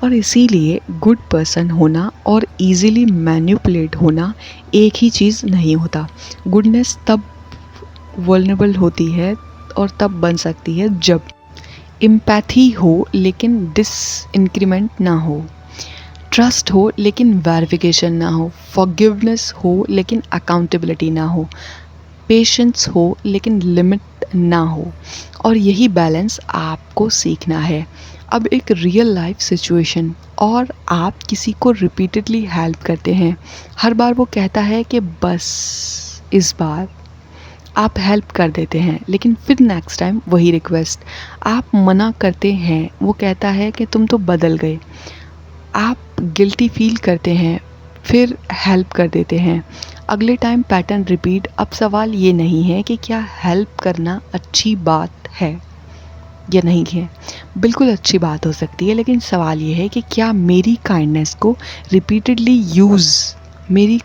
B: और इसीलिए गुड पर्सन होना और इजीली मैनिपुलेट होना एक ही चीज़ नहीं होता। गुडनेस तब वल्नरेबल होती है और तब बन सकती है जब एम्पैथी हो लेकिन डिसइंक्रीमेंट ना हो, ट्रस्ट हो लेकिन वेरिफिकेशन ना हो, फॉरगिवनेस हो लेकिन अकाउंटेबिलिटी ना हो, पेशेंस हो लेकिन लिमिट ना हो। और यही बैलेंस आपको सीखना है। अब एक रियल लाइफ सिचुएशन और आप किसी को रिपीटेडली हेल्प करते हैं, हर बार वो कहता है कि बस इस बार आप हेल्प कर देते हैं, लेकिन फिर नेक्स्ट टाइम वही रिक्वेस्ट। आप मना करते हैं, वो कहता है कि तुम तो बदल गए। आप गिल्टी फील करते हैं, फिर हेल्प कर देते हैं, अगले टाइम पैटर्न रिपीट। अब सवाल ये नहीं है कि क्या हेल्प करना अच्छी बात है या नहीं है, बिल्कुल अच्छी बात हो सकती है, लेकिन सवाल ये है कि क्या मेरी काइंडनेस को रिपीटेडली यूज़ मेरी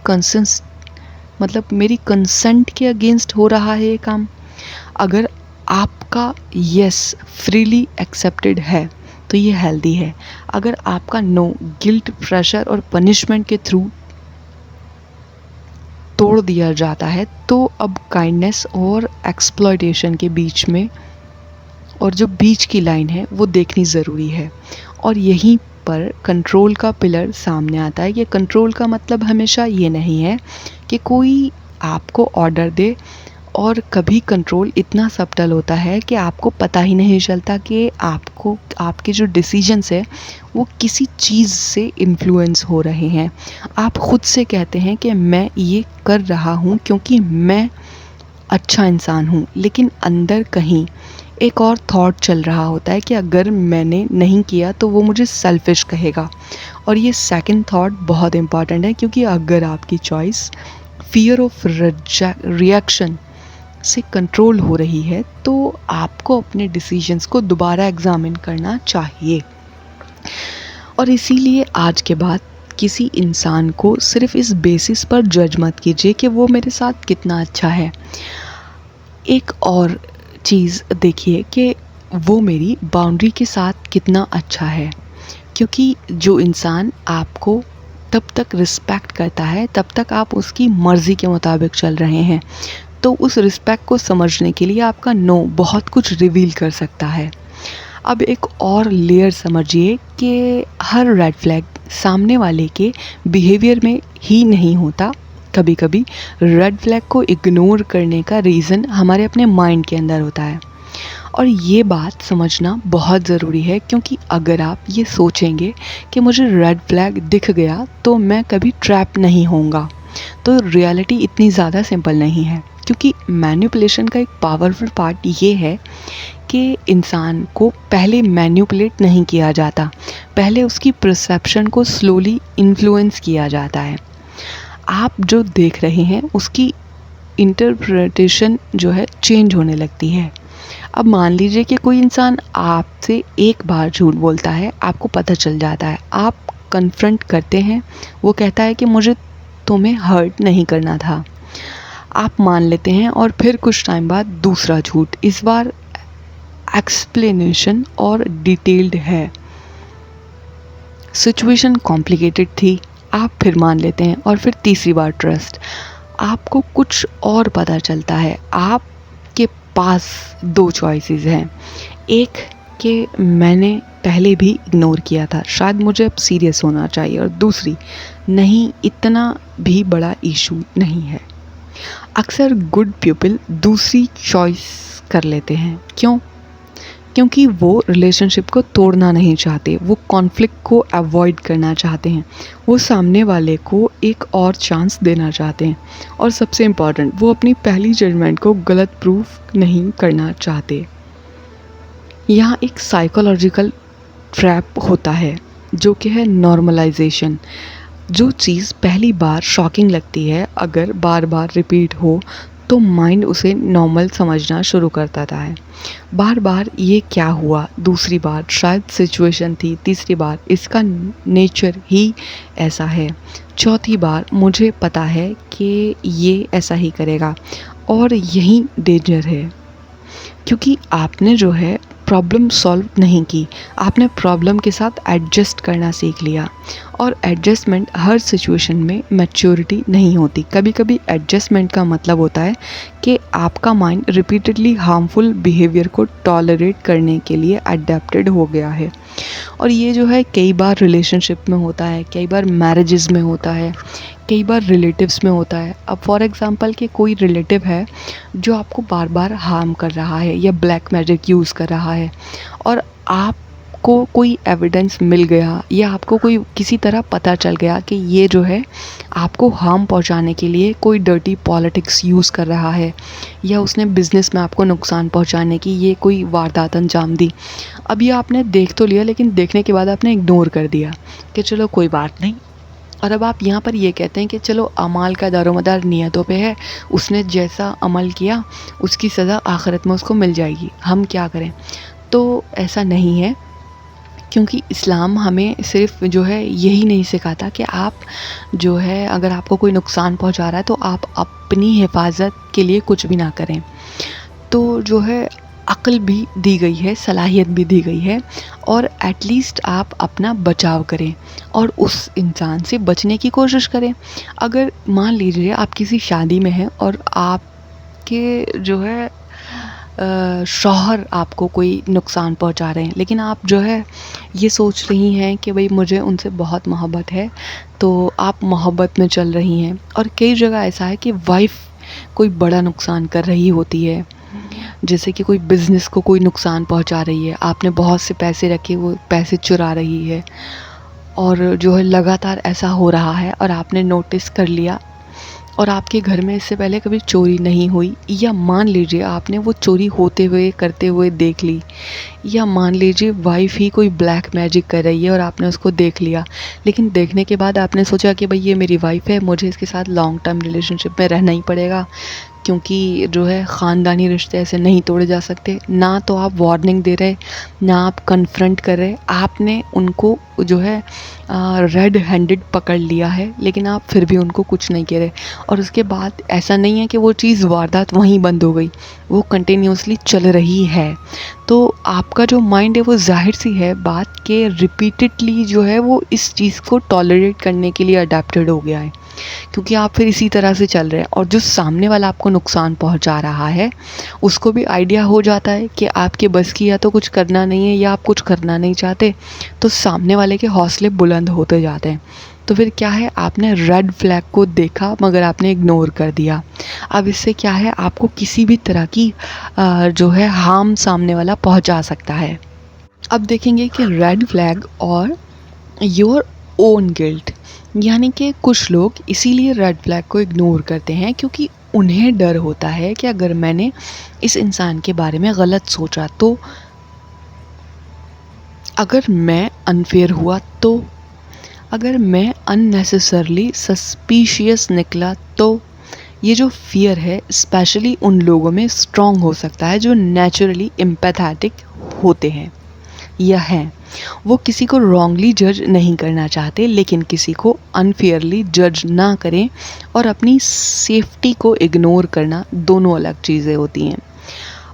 B: कंसेंट के अगेंस्ट हो रहा है ये काम। अगर आपका यस फ्रीली एक्सेप्टेड है तो ये हेल्दी है। अगर आपका नो गिल्ट, प्रेशर और पनिशमेंट के थ्रू तोड़ दिया जाता है, तो अब काइंडनेस और एक्सप्लॉयटेशन के बीच में और जो बीच की लाइन है वो देखनी ज़रूरी है। और यहीं पर कंट्रोल का पिलर सामने आता है। ये कंट्रोल का मतलब हमेशा ये नहीं है कि कोई आपको ऑर्डर दे और कभी कंट्रोल इतना सब्टल होता है कि आपको पता ही नहीं चलता कि आपको आपके जो डिसीजंस है वो किसी चीज़ से इन्फ्लुएंस हो रहे हैं। आप खुद से कहते हैं कि मैं ये कर रहा हूँ क्योंकि मैं अच्छा इंसान हूँ, लेकिन अंदर कहीं एक और थॉट चल रहा होता है कि अगर मैंने नहीं किया तो वो मुझे सेल्फिश कहेगा। और ये सेकंड थॉट बहुत इम्पॉर्टेंट है, क्योंकि अगर आपकी चॉइस फियर ऑफ रिएक्शन से कंट्रोल हो रही है तो आपको अपने डिसीजंस को दोबारा एग्जामिन करना चाहिए। और इसीलिए आज के बाद किसी इंसान को सिर्फ इस बेसिस पर जज मत कीजिए कि वो मेरे साथ कितना अच्छा है। एक और चीज़ देखिए कि वो मेरी बाउंड्री के साथ कितना अच्छा है, क्योंकि जो इंसान आपको तब तक रिस्पेक्ट करता है तब तक आप उसकी मर्ज़ी के मुताबिक चल रहे हैं। तो उस रिस्पेक्ट को समझने के लिए आपका नो बहुत कुछ रिवील कर सकता है। अब एक और लेयर समझिए कि हर रेड फ्लैग सामने वाले के बिहेवियर में ही नहीं होता। कभी कभी रेड फ्लैग को इग्नोर करने का रीज़न हमारे अपने माइंड के अंदर होता है। और ये बात समझना बहुत ज़रूरी है, क्योंकि अगर आप ये सोचेंगे कि मुझे रेड फ्लैग दिख गया तो मैं कभी ट्रैप नहीं होऊंगा, तो रियलिटी इतनी ज़्यादा सिंपल नहीं है। क्योंकि मैनिपुलेशन का एक पावरफुल पार्ट ये है कि इंसान को पहले मैनिपुलेट नहीं किया जाता, पहले उसकी परसेप्शन को स्लोली इन्फ्लुएंस किया जाता है। आप जो देख रहे हैं उसकी इंटरप्रिटेशन जो है चेंज होने लगती है। अब मान लीजिए कि कोई इंसान आपसे एक बार झूठ बोलता है, आपको पता चल जाता है, आप कन्फ्रंट करते हैं, वो कहता है कि मुझे तुम्हें हर्ट नहीं करना था, आप मान लेते हैं और फिर कुछ टाइम बाद दूसरा झूठ, इस बार एक्सप्लेनेशन और डिटेल्ड है, सिचुएशन कॉम्प्लिकेटेड थी, आप फिर मान लेते हैं और फिर तीसरी बार ट्रस्ट, आपको कुछ और पता चलता है। आपके पास दो चॉइसेस हैं, एक कि मैंने पहले भी इग्नोर किया था, शायद मुझे अब सीरियस होना चाहिए, और दूसरी, नहीं इतना भी बड़ा इशू नहीं है। अक्सर गुड पीपल दूसरी चॉइस कर लेते हैं। क्यों? क्योंकि वो रिलेशनशिप को तोड़ना नहीं चाहते, वो कॉन्फ्लिक्ट को अवॉइड करना चाहते हैं, वो सामने वाले को एक और चांस देना चाहते हैं, और सबसे इम्पॉर्टेंट, वो अपनी पहली जजमेंट को गलत प्रूफ नहीं करना चाहते। यहाँ एक साइकोलॉजिकल ट्रैप होता है जो कि है नॉर्मलाइजेशन। जो चीज़ पहली बार शॉकिंग लगती है, अगर बार बार रिपीट हो तो माइंड उसे नॉर्मल समझना शुरू करता है। बार बार ये क्या हुआ, दूसरी बार शायद सिचुएशन थी, तीसरी बार इसका नेचर ही ऐसा है, चौथी बार मुझे पता है कि ये ऐसा ही करेगा, और यही डेंजर है। क्योंकि आपने जो है प्रॉब्लम सॉल्व नहीं की, आपने प्रॉब्लम के साथ एडजस्ट करना सीख लिया, और एडजस्टमेंट हर सिचुएशन में मैच्योरिटी नहीं होती। कभी कभी एडजस्टमेंट का मतलब होता है कि आपका माइंड रिपीटेडली हार्मफुल बिहेवियर को टॉलरेट करने के लिए अडेप्टेड हो गया है। और ये जो है कई बार रिलेशनशिप में होता है, कई बार मैरिजेस में होता है, कई बार रिलेटिव्स में होता है। अब फॉर एग्जांपल कि कोई रिलेटिव है जो आपको बार बार हार्म कर रहा है या ब्लैक मैजिक यूज़ कर रहा है, और आपको कोई एविडेंस मिल गया या आपको कोई किसी तरह पता चल गया कि ये जो है आपको हार्म पहुंचाने के लिए कोई डर्टी पॉलिटिक्स यूज़ कर रहा है, या उसने बिज़नेस में आपको नुकसान पहुंचाने की ये कोई वारदात अंजाम दी। अब ये आपने देख तो लिया, लेकिन देखने के बाद आपने इग्नोर कर दिया कि चलो कोई बात नहीं, और अब आप यहाँ पर ये कहते हैं कि चलो अमाल का दारोमदार नियतों पे है, उसने जैसा अमल किया उसकी सज़ा आखिरत में उसको मिल जाएगी, हम क्या करें। तो ऐसा नहीं है, क्योंकि इस्लाम हमें सिर्फ जो है यही नहीं सिखाता कि आप जो है अगर आपको कोई नुकसान पहुँचा रहा है तो आप अपनी हिफाजत के लिए कुछ भी ना करें। तो जो है अक्ल भी दी गई है, सलाहियत भी दी गई है, और एटलीस्ट आप अपना बचाव करें और उस इंसान से बचने की कोशिश करें। अगर मान लीजिए आप किसी शादी में हैं और आपके जो है शौहर आपको कोई नुकसान पहुंचा रहे हैं, लेकिन आप जो है ये सोच रही हैं कि भाई मुझे उनसे बहुत मोहब्बत है, तो आप मोहब्बत में चल रही हैं। और कई जगह ऐसा है कि वाइफ कोई बड़ा नुकसान कर रही होती है, जैसे कि कोई बिज़नेस को कोई नुकसान पहुंचा रही है, आपने बहुत से पैसे रखे, वो पैसे चुरा रही है, और जो है लगातार ऐसा हो रहा है और आपने नोटिस कर लिया, और आपके घर में इससे पहले कभी चोरी नहीं हुई, या मान लीजिए आपने वो चोरी होते हुए करते हुए देख ली, या मान लीजिए वाइफ ही कोई ब्लैक मैजिक कर रही है और आपने उसको देख लिया, लेकिन देखने के बाद आपने सोचा कि भाई ये मेरी वाइफ है, मुझे इसके साथ लॉन्ग टर्म रिलेशनशिप में रहना ही पड़ेगा, क्योंकि जो है ख़ानदानी रिश्ते ऐसे नहीं तोड़े जा सकते। ना तो आप वार्निंग दे रहे, ना आप कन्फ्रंट कर रहे, आपने उनको जो है रेड हैंडेड पकड़ लिया है, लेकिन आप फिर भी उनको कुछ नहीं कह रहे। और उसके बाद ऐसा नहीं है कि वो चीज़ वारदात वहीं बंद हो गई, वो कंटिन्यूसली चल रही है। तो आपका जो माइंड है वो जाहिर सी है बात के रिपीटेडली जो है वो इस चीज़ को टॉलरेट करने के लिए अडेप्टेड हो गया है, क्योंकि आप फिर इसी तरह से चल रहे हैं। और जो सामने वाला आपको नुकसान पहुंचा रहा है उसको भी आइडिया हो जाता है कि आपके बस की या तो कुछ करना नहीं है या आप कुछ करना नहीं चाहते, तो सामने वाले के हौसले बुलंद होते जाते हैं। तो फिर क्या है, आपने रेड फ्लैग को देखा मगर आपने इग्नोर कर दिया। अब इससे क्या है, आपको किसी भी तरह की जो है हार्म सामने वाला पहुंचा सकता है। अब देखेंगे कि रेड फ्लैग और योर ओन गिल्ट, यानी कि कुछ लोग इसीलिए रेड फ्लैग को इग्नोर करते हैं क्योंकि उन्हें डर होता है कि अगर मैंने इस इंसान के बारे में गलत सोचा तो, अगर मैं अनफेयर हुआ तो, अगर मैं अननेसेसरली सस्पिशियस निकला तो। ये जो फियर है स्पेशली उन लोगों में स्ट्रॉन्ग हो सकता है जो नेचुरली एम्पैथेटिक होते हैं या हैं। वो किसी को रॉन्गली जज नहीं करना चाहते, लेकिन किसी को अनफेयरली जज ना करें और अपनी सेफ्टी को इग्नोर करना दोनों अलग चीज़ें होती हैं।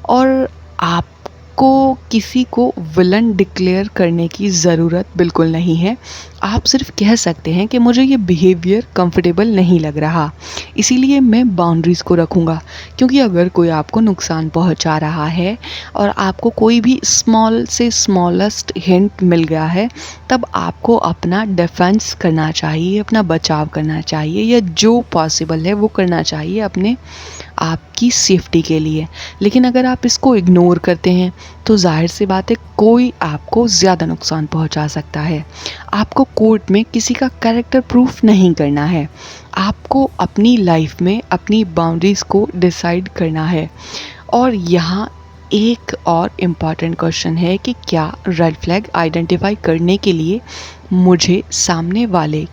B: और आपको किसी को विलन डिक्लेयर करने की ज़रूरत बिल्कुल नहीं है। आप सिर्फ कह सकते हैं कि मुझे ये बिहेवियर कंफर्टेबल नहीं लग रहा, इसीलिए मैं बाउंड्रीज़ को रखूँगा। क्योंकि अगर कोई आपको नुकसान पहुंचा रहा है और आपको कोई भी स्मॉल से स्मॉलेस्ट हिंट मिल गया है, तब आपको अपना डिफेंस करना चाहिए, अपना बचाव करना चाहिए, या जो पॉसिबल है वो करना चाहिए अपने आपकी सेफ्टी के लिए। लेकिन अगर आप इसको इग्नोर करते हैं तो जाहिर सी बात है कोई आपको ज़्यादा नुकसान पहुंचा सकता है। आपको कोर्ट में किसी का कैरेक्टर प्रूफ नहीं करना है, आपको अपनी लाइफ में अपनी बाउंड्रीज़ को डिसाइड करना है। और यहाँ एक और इम्पॉर्टेंट क्वेश्चन है कि क्या रेड फ्लैग आइडेंटिफाई करने के लिए मुझे सामने वाले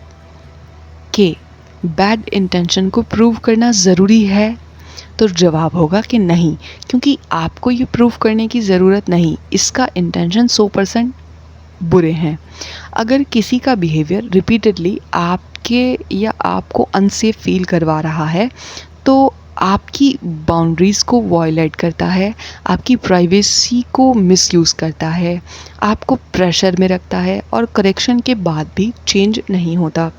B: के बैड इंटेंशन को प्रूव करना ज़रूरी है? तो जवाब होगा कि नहीं, क्योंकि आपको ये प्रूव करने की ज़रूरत नहीं, इसका इंटेंशन 100% बुरे हैं। अगर किसी का बिहेवियर रिपीटेडली आपके या आपको अनसेफ फील करवा रहा है तो आपकी बाउंड्रीज़ को वायलेट करता है, आपकी प्राइवेसी को मिसयूज़ करता है, आपको प्रेशर में रखता है और करेक्शन के बाद भी चेंज नहीं होता।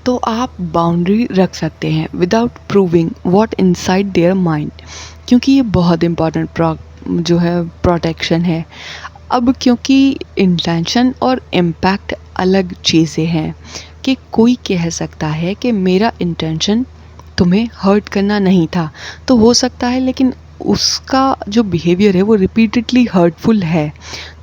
B: तो आप बाउंड्री रख सकते हैं without proving what inside their mind, क्योंकि ये बहुत इम्पॉर्टेंट जो है प्रोटेक्शन है। अब क्योंकि इंटेंशन और इम्पैक्ट अलग चीज़ें हैं, कि कोई कह सकता है कि मेरा इंटेंशन तुम्हें हर्ट करना नहीं था, तो हो सकता है, लेकिन उसका जो बिहेवियर है वो रिपीटेडली हर्टफुल है,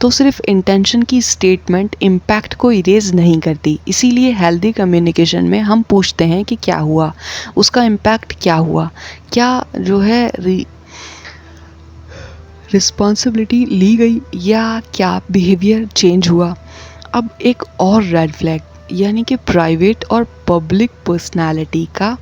B: तो सिर्फ इंटेंशन की स्टेटमेंट इम्पैक्ट को इरेज नहीं करती। इसीलिए हेल्दी कम्युनिकेशन में हम पूछते हैं कि क्या हुआ, उसका इम्पैक्ट क्या हुआ, क्या जो है रिस्पॉन्सिबिलिटी ली गई, या क्या बिहेवियर चेंज हुआ। अब एक और रेड फ्लैग, यानी कि प्राइवेट और पब्लिक पर्सनालिटी का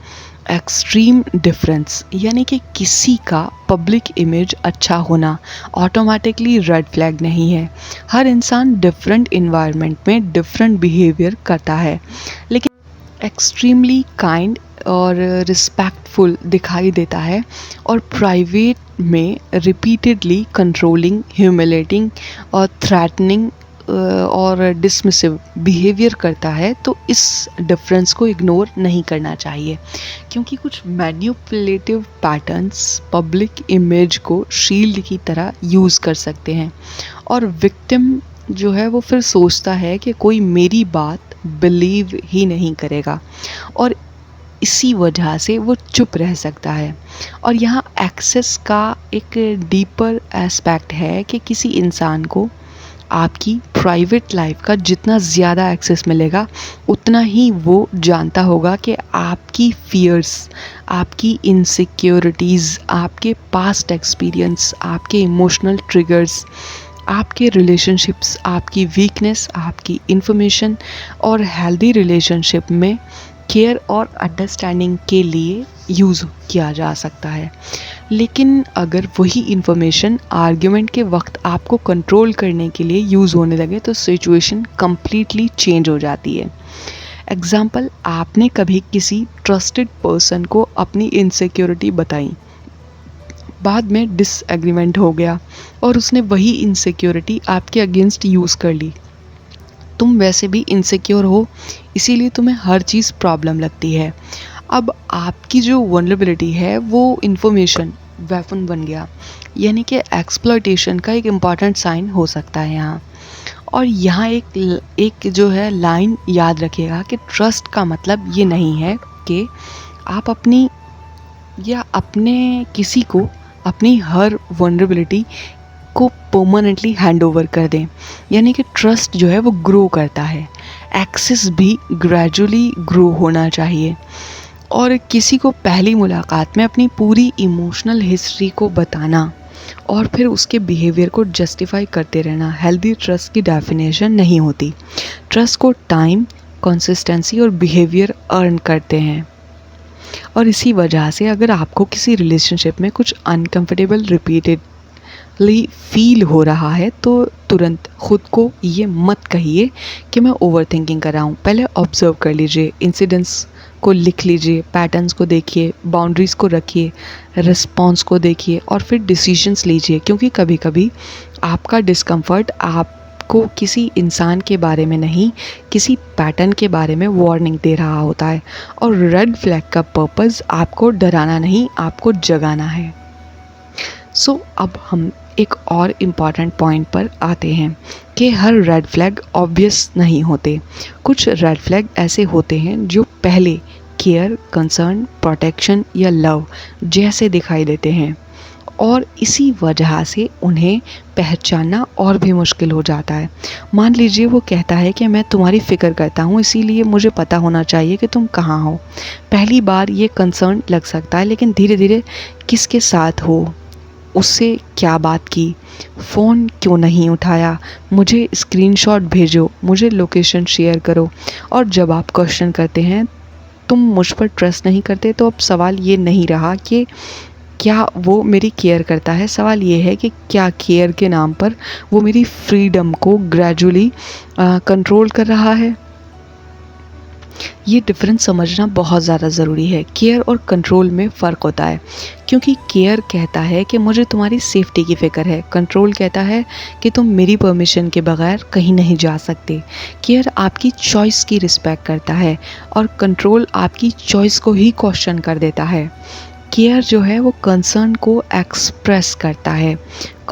B: एक्सट्रीम डिफरेंस, यानी कि किसी का पब्लिक इमेज अच्छा होना ऑटोमेटिकली रेड फ्लैग नहीं है। हर इंसान डिफरेंट इन्वायरमेंट में डिफरेंट बिहेवियर करता है, लेकिन एक्सट्रीमली काइंड और रिस्पेक्टफुल दिखाई देता है, और प्राइवेट में रिपीटेडली कंट्रोलिंग, ह्यूमिलेटिंग और थ्रेटनिंग और डिसमिसिव बिहेवियर करता है। तो इस डिफरेंस को इग्नोर नहीं करना चाहिए, क्योंकि कुछ मैनिपुलेटिव पैटर्न्स पब्लिक इमेज को शील्ड की तरह यूज़ कर सकते हैं, और विक्टिम जो है वो फिर सोचता है कि कोई मेरी बात बिलीव ही नहीं करेगा, और इसी वजह से वो चुप रह सकता है। और यहाँ एक्सेस का एक डीपर एस्पेक्ट है कि किसी इंसान को आपकी प्राइवेट लाइफ का जितना ज़्यादा एक्सेस मिलेगा उतना ही वो जानता होगा कि आपकी फियर्स, आपकी इनसिक्योरिटीज़, आपके पास्ट एक्सपीरियंस, आपके इमोशनल ट्रिगर्स, आपके रिलेशनशिप्स, आपकी वीकनेस, आपकी इंफॉर्मेशन और हेल्दी रिलेशनशिप में केयर और अंडरस्टैंडिंग के लिए यूज़ किया जा सकता है। लेकिन अगर वही इन्फॉर्मेशन आर्ग्यूमेंट के वक्त आपको कंट्रोल करने के लिए यूज़ होने लगे तो सिचुएशन कम्प्लीटली चेंज हो जाती है। एग्ज़ाम्पल, आपने कभी किसी ट्रस्टेड पर्सन को अपनी इनसिक्योरिटी बताई, बाद में डिसएग्रीमेंट हो गया और उसने वही इनसिक्योरिटी आपके अगेंस्ट यूज़ कर ली। तुम वैसे भी इनसिक्योर हो, इसीलिए तुम्हें हर चीज़ प्रॉब्लम लगती है। अब आपकी जो वल्नरेबिलिटी है वो इन्फॉर्मेशन वेपन बन गया, यानी कि एक्सप्लॉयटेशन का एक इम्पॉर्टेंट साइन हो सकता है यहाँ। और यहाँ एक जो है लाइन याद रखिएगा कि ट्रस्ट का मतलब ये नहीं है कि आप अपनी या अपने किसी को अपनी हर वल्नरेबिलिटी को परमानेंटली हैंड ओवर कर दें। यानी कि ट्रस्ट जो है वो ग्रो करता है, एक्सेस भी ग्रेजुअली ग्रो होना चाहिए। और किसी को पहली मुलाकात में अपनी पूरी इमोशनल हिस्ट्री को बताना और फिर उसके बिहेवियर को जस्टिफाई करते रहना हेल्दी ट्रस्ट की डेफिनेशन नहीं होती। ट्रस्ट को टाइम, कंसिस्टेंसी और बिहेवियर अर्न करते हैं। और इसी वजह से अगर आपको किसी रिलेशनशिप में कुछ अनकंफर्टेबल रिपीटेडली फील हो रहा है तो तुरंत खुद को ये मत कहिए कि मैं ओवर थिंकिंग कर रहा हूँ। पहले ऑब्जर्व कर लीजिए, इंसिडेंट्स को लिख लीजिए, पैटर्न्स को देखिए, बाउंड्रीज़ को रखिए, रिस्पॉन्स को देखिए और फिर डिसीजंस लीजिए। क्योंकि कभी कभी आपका डिस्कम्फर्ट आपको किसी इंसान के बारे में नहीं, किसी पैटर्न के बारे में वार्निंग दे रहा होता है। और रेड फ्लैग का पर्पस आपको डराना नहीं, आपको जगाना है। सो अब हम एक और इम्पॉर्टेंट पॉइंट पर आते हैं कि हर रेड फ्लैग ऑब्वियस नहीं होते। कुछ रेड फ्लैग ऐसे होते हैं जो पहले केयर, कंसर्न, प्रोटेक्शन या लव जैसे दिखाई देते हैं और इसी वजह से उन्हें पहचानना और भी मुश्किल हो जाता है। मान लीजिए वो कहता है कि मैं तुम्हारी फ़िक्र करता हूँ, इसीलिए मुझे पता होना चाहिए कि तुम कहाँ हो। पहली बार ये कंसर्न लग सकता है, लेकिन धीरे धीरे किसके साथ हो, उससे क्या बात की, फ़ोन क्यों नहीं उठाया, मुझे स्क्रीनशॉट भेजो, मुझे लोकेशन शेयर करो। और जब आप क्वेश्चन करते हैं तुम मुझ पर ट्रस्ट नहीं करते, तो अब सवाल ये नहीं रहा कि क्या वो मेरी केयर करता है, सवाल ये है कि क्या केयर के नाम पर वो मेरी फ्रीडम को ग्रेजुअली कंट्रोल कर रहा है। ये डिफरेंस समझना बहुत ज़्यादा ज़रूरी है। केयर और कंट्रोल में फ़र्क होता है, क्योंकि केयर कहता है कि मुझे तुम्हारी सेफ्टी की फ़िक्र है, कंट्रोल कहता है कि तुम मेरी परमिशन के बगैर कहीं नहीं जा सकते। केयर आपकी चॉइस की रिस्पेक्ट करता है और कंट्रोल आपकी चॉइस को ही क्वेश्चन कर देता है। केयर जो है वो कंसर्न को एक्सप्रेस करता है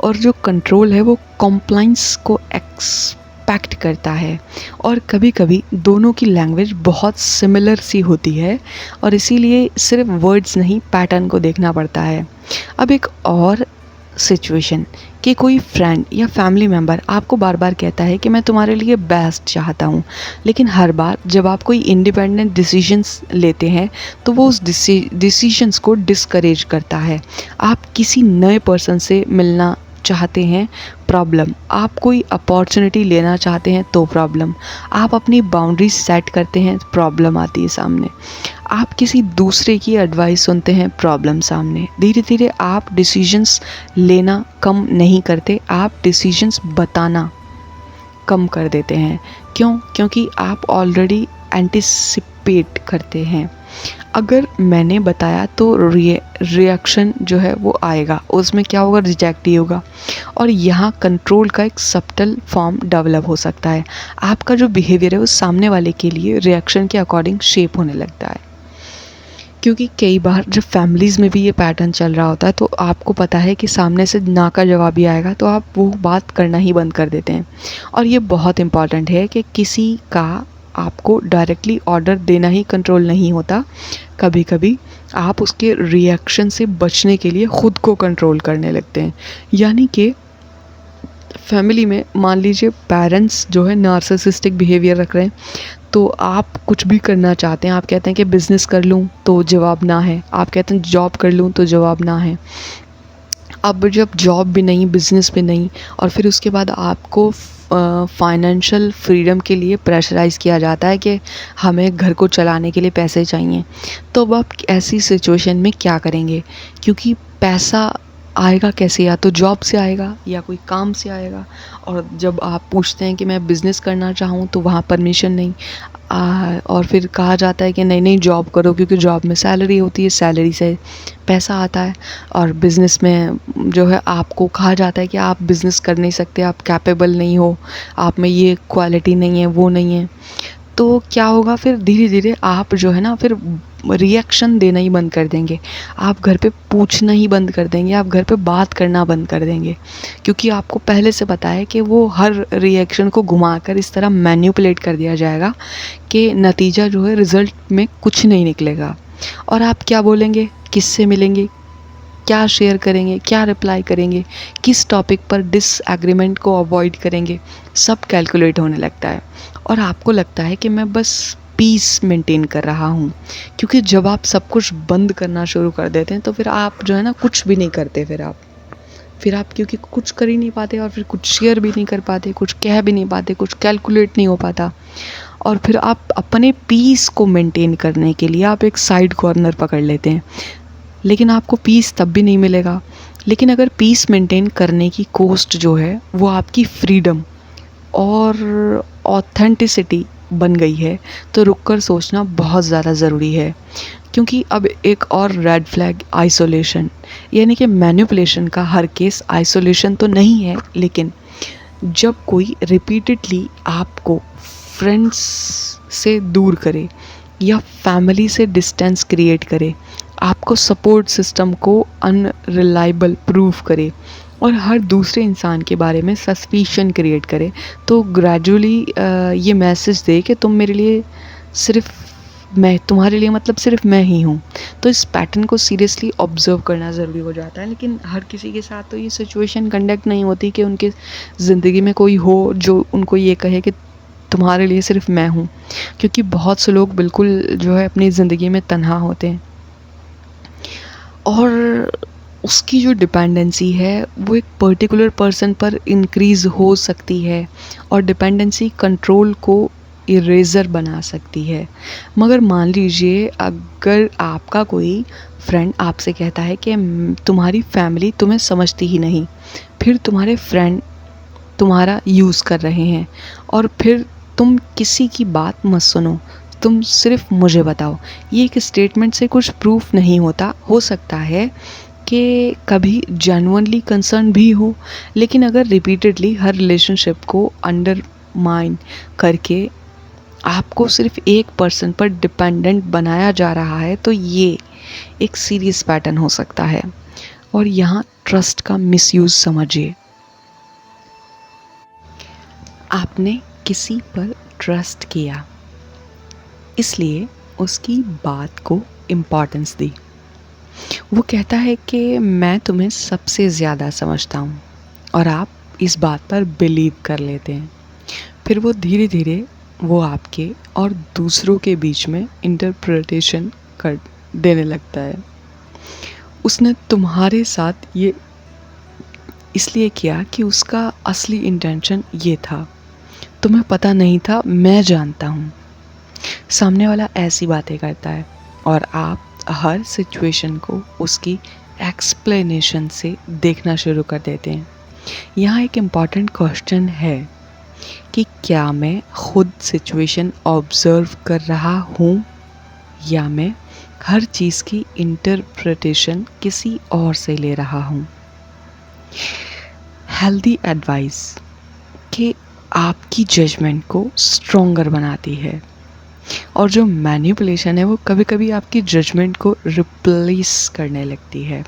B: और जो कंट्रोल है वो कॉम्प्लाइंस को एक्सपेक्ट करता है। और कभी कभी दोनों की लैंग्वेज बहुत सिमिलर सी होती है और इसीलिए सिर्फ वर्ड्स नहीं, पैटर्न को देखना पड़ता है। अब एक और सिचुएशन कि कोई फ्रेंड या फैमिली मेम्बर आपको बार बार कहता है कि मैं तुम्हारे लिए बेस्ट चाहता हूँ, लेकिन हर बार जब आप कोई इंडिपेंडेंट डिसीजंस लेते हैं तो वो उस डिसीजंस को डिस्करेज करता है। आप किसी नए पर्सन से मिलना चाहते हैं, प्रॉब्लम। आप कोई अपॉर्चुनिटी लेना चाहते हैं तो प्रॉब्लम। आप अपनी बाउंड्री सेट करते हैं, प्रॉब्लम आती है सामने। आप किसी दूसरे की एडवाइस सुनते हैं, प्रॉब्लम सामने। धीरे धीरे आप डिसीजंस लेना कम नहीं करते, आप डिसीजंस बताना कम कर देते हैं। क्यों? क्योंकि आप ऑलरेडी एंटिसिपेट करते हैं। अगर मैंने बताया तो रिएक्शन जो है वो आएगा, उसमें क्या होगा, रिजेक्ट ही होगा। और यहाँ कंट्रोल का एक सब्टल फॉर्म डेवलप हो सकता है। आपका जो बिहेवियर है वो सामने वाले के लिए रिएक्शन के अकॉर्डिंग शेप होने लगता है। क्योंकि कई बार जब फैमिलीज़ में भी ये पैटर्न चल रहा होता है तो आपको पता है कि सामने से ना का जवाब ही आएगा, तो आप वो बात करना ही बंद कर देते हैं। और ये बहुत इम्पॉर्टेंट है कि किसी का आपको डायरेक्टली ऑर्डर देना ही कंट्रोल नहीं होता, कभी कभी आप उसके रिएक्शन से बचने के लिए ख़ुद को कंट्रोल करने लगते हैं। यानी कि फैमिली में मान लीजिए पेरेंट्स जो है नार्सिसिस्टिक बिहेवियर रख रहे हैं, तो आप कुछ भी करना चाहते हैं, आप कहते हैं कि बिज़नेस कर लूँ तो जवाब ना है, आप कहते हैं जॉब कर लूँ तो जवाब ना है। अब जब जॉब भी नहीं, बिज़नेस भी नहीं, और फिर उसके बाद आपको फाइनेंशियल फ्रीडम के लिए प्रेशराइज़ किया जाता है कि हमें घर को चलाने के लिए पैसे चाहिए, तो अब आप ऐसी सिचुएशन में क्या करेंगे? क्योंकि पैसा आएगा कैसे? या तो जॉब से आएगा या कोई काम से आएगा, और जब आप पूछते हैं कि मैं बिज़नेस करना चाहूँ तो वहाँ परमिशन नहीं, और फिर कहा जाता है कि नहीं नहीं जॉब करो, क्योंकि जॉब में सैलरी होती है, सैलरी से पैसा आता है। और बिज़नेस में जो है आपको कहा जाता है कि आप बिज़नेस कर नहीं सकते, आप कैपेबल नहीं हो, आप में ये क्वालिटी नहीं है, वो नहीं है। तो क्या होगा फिर? धीरे धीरे आप जो है ना फिर रिएक्शन देना ही बंद कर देंगे, आप घर पे पूछना ही बंद कर देंगे, आप घर पे बात करना बंद कर देंगे, क्योंकि आपको पहले से पता है कि वो हर रिएक्शन को घुमाकर इस तरह मैनिपुलेट कर दिया जाएगा कि नतीजा जो है, रिज़ल्ट में कुछ नहीं निकलेगा। और आप क्या बोलेंगे, किससे मिलेंगे, क्या शेयर करेंगे, क्या रिप्लाई करेंगे, किस टॉपिक पर डिसएग्रीमेंट को अवॉइड करेंगे, सब कैलकुलेट होने लगता है। और आपको लगता है कि मैं बस पीस मेंटेन कर रहा हूँ, क्योंकि जब आप सब कुछ बंद करना शुरू कर देते हैं तो फिर आप जो है ना कुछ भी नहीं करते, फिर आप क्योंकि कुछ कर ही नहीं पाते, और फिर कुछ शेयर भी नहीं कर पाते, कुछ कह भी नहीं पाते, कुछ कैलकुलेट नहीं हो पाता, और फिर आप अपने पीस को मेंटेन करने के लिए आप एक साइड कॉर्नर पकड़ लेते हैं। लेकिन आपको पीस तब भी नहीं मिलेगा। लेकिन अगर पीस मेंटेन करने की कॉस्ट जो है वो आपकी फ्रीडम और ऑथेंटिसिटी बन गई है, तो रुक कर सोचना बहुत ज़्यादा ज़रूरी है। क्योंकि अब एक और रेड फ्लैग, आइसोलेशन, यानी कि मैनिपुलेशन का हर केस आइसोलेशन तो नहीं है, लेकिन जब कोई रिपीटेडली आपको फ्रेंड्स से दूर करे या फैमिली से डिस्टेंस क्रिएट करे, आपको सपोर्ट सिस्टम को अनरिलायबल प्रूव करे और हर दूसरे इंसान के बारे में सस्पिशन क्रिएट करे, तो ग्रेजुअली ये मैसेज दे कि तुम मेरे लिए सिर्फ मैं, तुम्हारे लिए मतलब सिर्फ मैं ही हूँ। तो इस पैटर्न को सीरियसली ऑब्जर्व करना ज़रूरी हो जाता है। लेकिन हर किसी के साथ तो ये सिचुएशन कंडक्ट नहीं होती कि उनके ज़िंदगी में कोई हो जो उनको ये कहे कि तुम्हारे लिए सिर्फ मैं हूँ, क्योंकि बहुत से लोग बिल्कुल जो है अपनी ज़िंदगी में तन्हा होते हैं, और उसकी जो डिपेंडेंसी है वो एक पर्टिकुलर पर्सन पर इंक्रीज़ हो सकती है, और डिपेंडेंसी कंट्रोल को इरेज़र बना सकती है। मगर मान लीजिए अगर आपका कोई फ्रेंड आपसे कहता है कि तुम्हारी फैमिली तुम्हें समझती ही नहीं, फिर तुम्हारे फ्रेंड तुम्हारा यूज़ कर रहे हैं, और फिर तुम किसी की बात मत सुनो, तुम सिर्फ मुझे बताओ। ये एक स्टेटमेंट से कुछ प्रूफ नहीं होता, हो सकता है कि कभी जेन्युइनली कंसर्न भी हो, लेकिन अगर रिपीटेडली हर रिलेशनशिप को अंडरमाइन करके आपको सिर्फ एक पर्सन पर डिपेंडेंट बनाया जा रहा है, तो ये एक सीरियस पैटर्न हो सकता है। और यहाँ ट्रस्ट का मिसयूज़ समझिए। आपने किसी पर ट्रस्ट किया, इसलिए उसकी बात को इम्पोर्टेंस दी। वो कहता है कि मैं तुम्हें सबसे ज़्यादा समझता हूँ, और आप इस बात पर बिलीव कर लेते हैं। फिर वो धीरे धीरे वो आपके और दूसरों के बीच में इंटरप्रिटेशन कर देने लगता है। उसने तुम्हारे साथ ये इसलिए किया कि उसका असली इंटेंशन ये था, तुम्हें पता नहीं था, मैं जानता हूँ। सामने वाला ऐसी बातें करता है और आप हर सिचुएशन को उसकी एक्सप्लेनेशन से देखना शुरू कर देते हैं। यहाँ एक इम्पॉर्टेंट क्वेश्चन है कि क्या मैं खुद सिचुएशन ऑब्ज़र्व कर रहा हूँ, या मैं हर चीज़ की इंटरप्रिटेशन किसी और से ले रहा हूँ। हेल्दी एडवाइस कि आपकी जजमेंट को स्ट्रॉन्गर बनाती है, और जो मैनिपुलेशन है वो कभी कभी आपकी जजमेंट को रिप्लेस करने लगती है,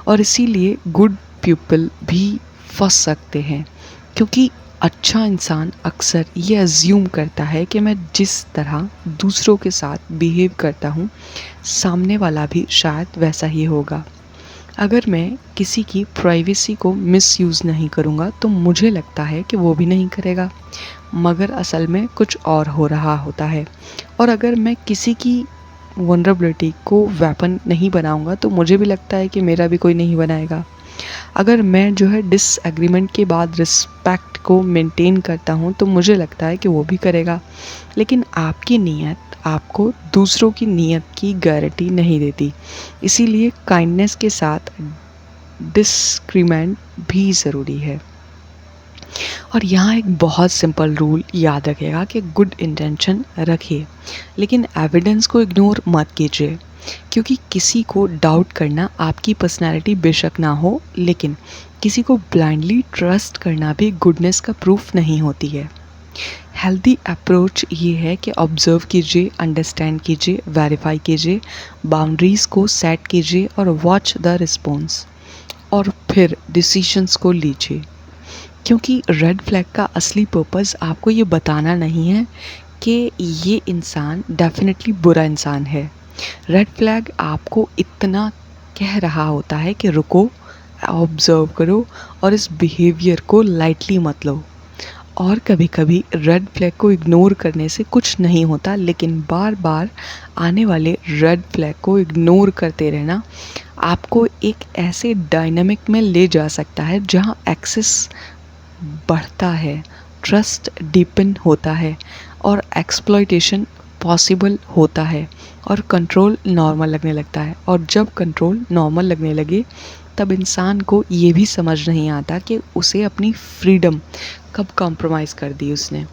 B: और इसीलिए गुड पीपल भी फंस सकते हैं, क्योंकि अच्छा इंसान अक्सर ये अज्यूम करता है कि मैं जिस तरह दूसरों के साथ बिहेव करता हूँ, सामने वाला भी शायद वैसा ही होगा। अगर मैं किसी की प्राइवेसी को मिसयूज़ नहीं करूँगा तो मुझे लगता है कि वो भी नहीं करेगा, मगर असल में कुछ और हो रहा होता है। और अगर मैं किसी की वल्नरेबिलिटी को वेपन नहीं बनाऊँगा तो मुझे भी लगता है कि मेरा भी कोई नहीं बनाएगा। अगर मैं जो है डिसएग्रीमेंट के बाद रिस्पेक्ट को मेंटेन करता हूँ तो मुझे लगता है कि वो भी करेगा। लेकिन आपकी नीयत आपको दूसरों की नीयत की गारंटी नहीं देती, इसीलिए काइंडनेस के साथ डिस्क्रिमेंट भी ज़रूरी है। और यहाँ एक बहुत सिंपल रूल याद रखिएगा कि गुड इंटेंशन रखिए, लेकिन एविडेंस को इग्नोर मत कीजिए, क्योंकि किसी को डाउट करना आपकी पर्सनैलिटी बेशक ना हो, लेकिन किसी को ब्लाइंडली ट्रस्ट करना भी गुडनेस का प्रूफ नहीं होती है। हेल्दी अप्रोच ये है कि ऑब्ज़र्व कीजिए, अंडरस्टैंड कीजिए, वेरीफाई कीजिए, बाउंड्रीज़ को सेट कीजिए और वॉच द रिस्पॉन्स, और फिर डिसीजंस को लीजिए। क्योंकि रेड फ्लैग का असली पर्पस आपको ये बताना नहीं है कि ये इंसान डेफिनेटली बुरा इंसान है। रेड फ्लैग आपको इतना कह रहा होता है कि रुको, ऑब्ज़र्व करो और इस बिहेवियर को लाइटली मत लो। और कभी कभी रेड फ्लैग को इग्नोर करने से कुछ नहीं होता, लेकिन बार बार आने वाले रेड फ्लैग को इग्नोर करते रहना आपको एक ऐसे डायनामिक में ले जा सकता है जहां एक्सेस बढ़ता है, ट्रस्ट डीपन होता है और एक्सप्लॉयटेशन पॉसिबल होता है और कंट्रोल नॉर्मल लगने लगता है। और जब कंट्रोल नॉर्मल लगने लगे तब इंसान को ये भी समझ नहीं आता कि उसे अपनी फ्रीडम कब कॉम्प्रोमाइज़ कर दी उसने।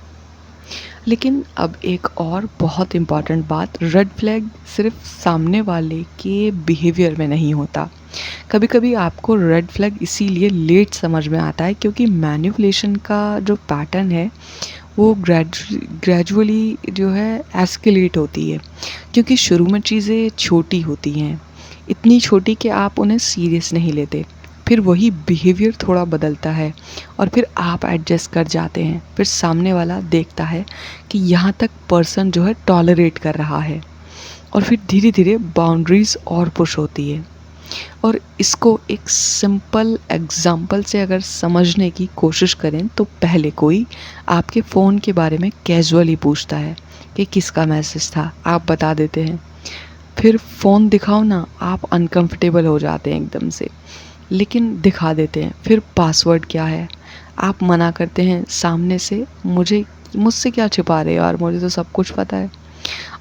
B: लेकिन अब एक और बहुत इम्पॉर्टेंट बात, रेड फ्लैग सिर्फ सामने वाले के बिहेवियर में नहीं होता। कभी कभी आपको रेड फ्लैग इसीलिए लेट समझ में आता है क्योंकि मैनिपुलेशन का जो पैटर्न है वो ग्रेजुअली जो है एस्केलेट होती है, क्योंकि शुरू में चीज़ें छोटी होती हैं, इतनी छोटी कि आप उन्हें सीरियस नहीं लेते। फिर वही बिहेवियर थोड़ा बदलता है और फिर आप एडजस्ट कर जाते हैं। फिर सामने वाला देखता है कि यहाँ तक पर्सन जो है टॉलरेट कर रहा है, और फिर धीरे धीरे बाउंड्रीज़ और पुश होती है। और इसको एक सिंपल एग्जाम्पल से अगर समझने की कोशिश करें तो पहले कोई आपके फ़ोन के बारे में कैजुअली पूछता है कि किसका मैसेज था, आप बता देते हैं। फिर फ़ोन दिखाओ ना, आप अनकंफर्टेबल हो जाते हैं एकदम से, लेकिन दिखा देते हैं। फिर पासवर्ड क्या है, आप मना करते हैं सामने से, मुझसे क्या छिपा रहे हो यार, मुझे तो सब कुछ पता है।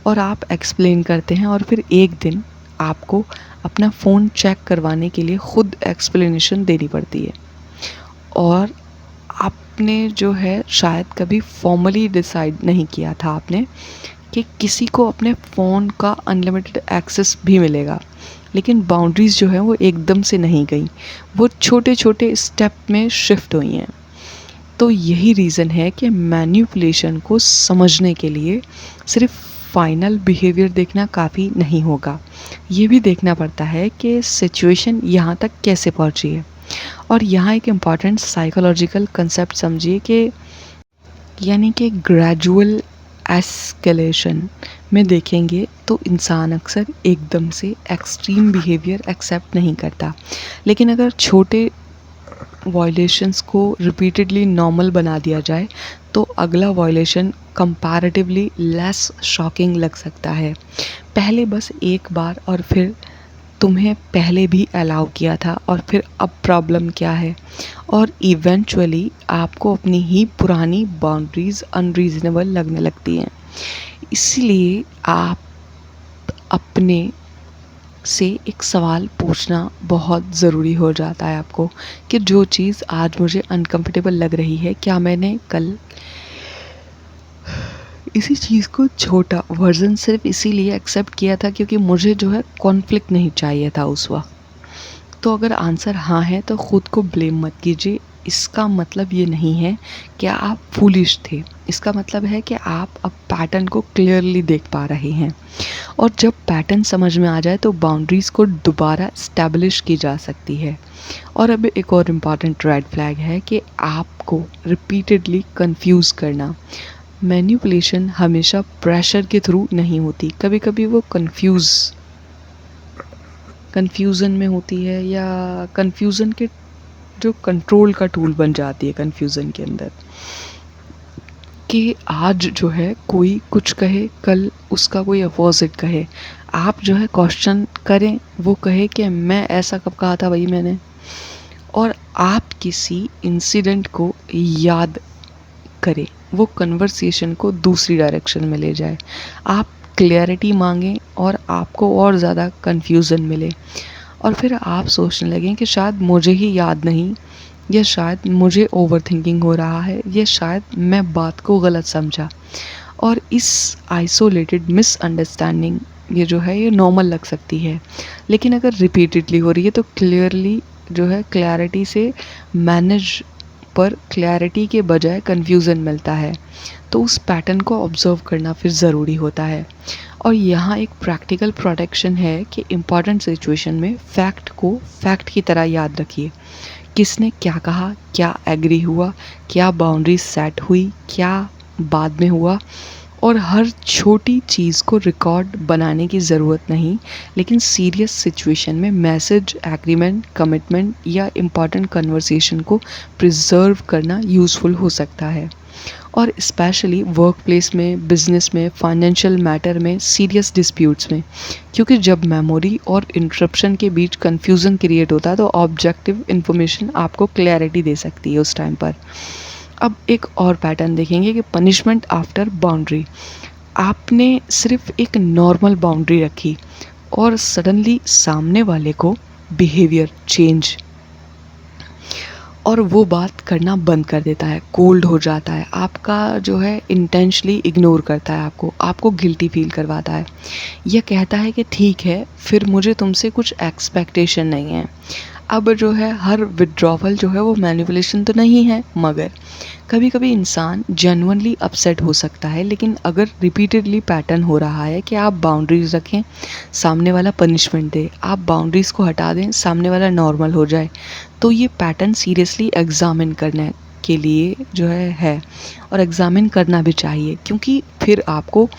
B: और आप एक्सप्लेन करते हैं और फिर एक दिन आपको अपना फ़ोन चेक करवाने के लिए ख़ुद एक्सप्लेनेशन देनी पड़ती है। और आपने जो है शायद कभी फॉर्मली डिसाइड नहीं किया था आपने कि किसी को अपने फ़ोन का अनलिमिटेड एक्सेस भी मिलेगा, लेकिन बाउंड्रीज़ जो है वो एकदम से नहीं गई, वो छोटे छोटे स्टेप में शिफ्ट हुई हैं। तो यही रीज़न है कि मैनिपुलेशन को समझने के लिए सिर्फ फाइनल बिहेवियर देखना काफ़ी नहीं होगा, ये भी देखना पड़ता है कि सिचुएशन यहाँ तक कैसे पहुँची है। और यहाँ एक इम्पॉर्टेंट साइकोलॉजिकल कंसेप्ट समझिए कि यानी कि ग्रेजुअल एस्केलेशन में देखेंगे तो इंसान अक्सर एकदम से एक्सट्रीम बिहेवियर एक्सेप्ट नहीं करता, लेकिन अगर छोटे वायलेशंस को रिपीटेडली नॉर्मल बना दिया जाए तो अगला वायलेशन कंपैरेटिवली लेस शॉकिंग लग सकता है। पहले बस एक बार और फिर तुम्हें पहले भी अलाउ किया था और फिर अब प्रॉब्लम क्या है, और इवेंचुअली आपको अपनी ही पुरानी बाउंड्रीज़ अनरीजनेबल लगने लगती हैं। इसलिए आप अपने से एक सवाल पूछना बहुत ज़रूरी हो जाता है आपको कि जो चीज़ आज मुझे अनकंफर्टेबल लग रही है, क्या मैंने कल इसी चीज़ को छोटा वर्जन सिर्फ इसीलिए एक्सेप्ट किया था क्योंकि मुझे जो है कॉन्फ्लिक्ट नहीं चाहिए था उस वक्त। तो अगर आंसर हाँ है तो ख़ुद को ब्लेम मत कीजिए, इसका मतलब ये नहीं है कि आप फूलिश थे। इसका मतलब है कि आप अब पैटर्न को क्लियरली देख पा रहे हैं, और जब पैटर्न समझ में आ जाए तो बाउंड्रीज़ को दोबारा इस्टेब्लिश की जा सकती है। और अब एक और इम्पॉर्टेंट रेड फ्लैग है कि आपको रिपीटेडली कंफ्यूज करना। मैनिपुलेशन हमेशा प्रेशर के थ्रू नहीं होती, कभी कभी वो कन्फ्यूज़न में होती है, या कन्फ्यूज़न के जो कंट्रोल का टूल बन जाती है कन्फ्यूज़न के अंदर, कि आज जो है कोई कुछ कहे, कल उसका कोई अपोजिट कहे। आप जो है क्वेश्चन करें, वो कहे कि मैं ऐसा कब कहा था भाई मैंने, और आप किसी इंसिडेंट को याद करें, वो कन्वर्सेशन को दूसरी डायरेक्शन में ले जाए। आप क्लैरिटी मांगें और आपको और ज़्यादा कन्फ्यूज़न मिले, और फिर आप सोचने लगें कि शायद मुझे ही याद नहीं, या शायद मुझे ओवर थिंकिंग हो रहा है, या शायद मैं बात को गलत समझा। और इस आइसोलेटेड मिसअंडरस्टैंडिंग ये जो है ये नॉर्मल लग सकती है, लेकिन अगर रिपीटेडली हो रही है तो क्लियरली जो है क्लैरिटी से मैनेज पर क्लैरिटी के बजाय कन्फ्यूज़न मिलता है। तो उस पैटर्न को ऑब्ज़र्व करना फिर ज़रूरी होता है। और यहाँ एक प्रैक्टिकल प्रोटेक्शन है कि इम्पॉर्टेंट सिचुएशन में फैक्ट को फैक्ट की तरह याद रखिए। किसने क्या कहा, क्या एग्री हुआ, क्या बाउंड्री सेट हुई, क्या बाद में हुआ। और हर छोटी चीज़ को रिकॉर्ड बनाने की ज़रूरत नहीं, लेकिन सीरियस सिचुएशन में मैसेज, एग्रीमेंट, कमिटमेंट या इम्पॉर्टेंट कन्वर्सेशन को प्रिजर्व करना यूज़फुल हो सकता है। और स्पेशली वर्क प्लेस में, बिजनेस में, फाइनेंशियल मैटर में, सीरियस डिस्प्यूट्स में, क्योंकि जब मेमोरी और इंटरप्शन के बीच कन्फ्यूज़न क्रिएट होता है तो ऑब्जेक्टिव इन्फॉर्मेशन आपको क्लैरिटी दे सकती है उस टाइम पर। अब एक और पैटर्न देखेंगे कि पनिशमेंट आफ्टर बाउंड्री। आपने सिर्फ एक नॉर्मल बाउंड्री रखी और सडनली सामने वाले को बिहेवियर चेंज, और वो बात करना बंद कर देता है, कोल्ड हो जाता है, आपका जो है इंटेंशनली इग्नोर करता है, आपको गिल्टी फील करवाता है, यह कहता है कि ठीक है फिर मुझे तुमसे कुछ एक्सपेक्टेशन नहीं है। अब जो है हर विड्रॉवल जो है वो मैनिपुलेशन तो नहीं है, मगर कभी कभी इंसान जेन्युइनली अपसेट हो सकता है। लेकिन अगर रिपीटेडली पैटर्न हो रहा है कि आप बाउंड्रीज रखें, सामने वाला पनिशमेंट दे, आप बाउंड्रीज़ को हटा दें, सामने वाला नॉर्मल हो जाए, तो ये पैटर्न सीरियसली एग्जामिन करने के लिए जो है और एग्जामिन करना भी चाहिए, क्योंकि फिर आपको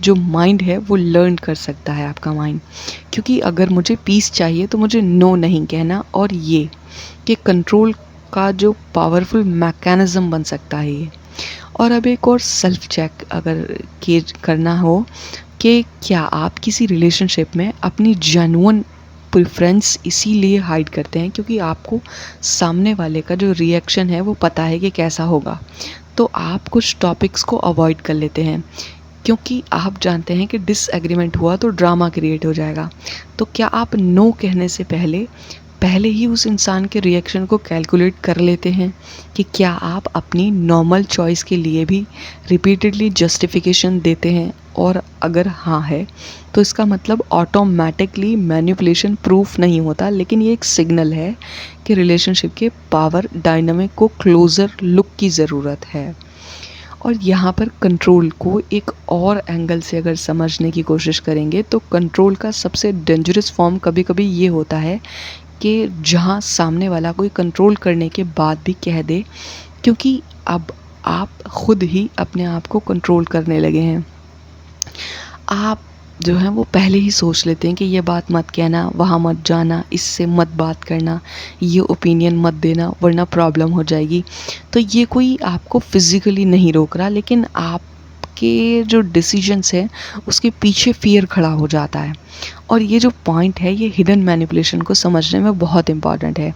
B: जो माइंड है वो लर्न कर सकता है आपका माइंड। क्योंकि अगर मुझे पीस चाहिए तो मुझे नो नहीं कहना, और ये कि कंट्रोल का जो पावरफुल मैकेनिज़्म बन सकता है ये। और अब एक और सेल्फ चेक अगर करना हो कि क्या आप किसी रिलेशनशिप में अपनी जेन्युइन प्रेफरेंस इसीलिए हाइड करते हैं क्योंकि आपको सामने वाले का जो रिएक्शन है वो पता है कि कैसा होगा, तो आप कुछ टॉपिक्स को अवॉइड कर लेते हैं क्योंकि आप जानते हैं कि डिसएग्रीमेंट हुआ तो ड्रामा क्रिएट हो जाएगा। तो क्या आप नो कहने से पहले ही उस इंसान के रिएक्शन को कैलकुलेट कर लेते हैं कि क्या आप अपनी नॉर्मल चॉइस के लिए भी रिपीटेडली जस्टिफिकेशन देते हैं, और अगर हाँ है तो इसका मतलब ऑटोमेटिकली मैनिपुलेशन प्रूफ नहीं होता, लेकिन ये एक सिग्नल है कि रिलेशनशिप के पावर डायनामिक को क्लोज़र लुक की ज़रूरत है। और यहाँ पर कंट्रोल को एक और एंगल से अगर समझने की कोशिश करेंगे तो कंट्रोल का सबसे डेंजरस फॉर्म कभी कभी ये होता है कि जहाँ सामने वाला कोई कंट्रोल करने के बाद भी कह दे, क्योंकि अब आप खुद ही अपने आप को कंट्रोल करने लगे हैं। आप जो है वो पहले ही सोच लेते हैं कि ये बात मत कहना, वहाँ मत जाना, इससे मत बात करना, ये ओपिनियन मत देना वरना प्रॉब्लम हो जाएगी। तो ये कोई आपको फिज़िकली नहीं रोक रहा, लेकिन आपके जो डिसीजंस हैं उसके पीछे फियर खड़ा हो जाता है। और ये जो पॉइंट है ये हिडन मैनिपुलेशन को समझने में बहुत इम्पॉर्टेंट है।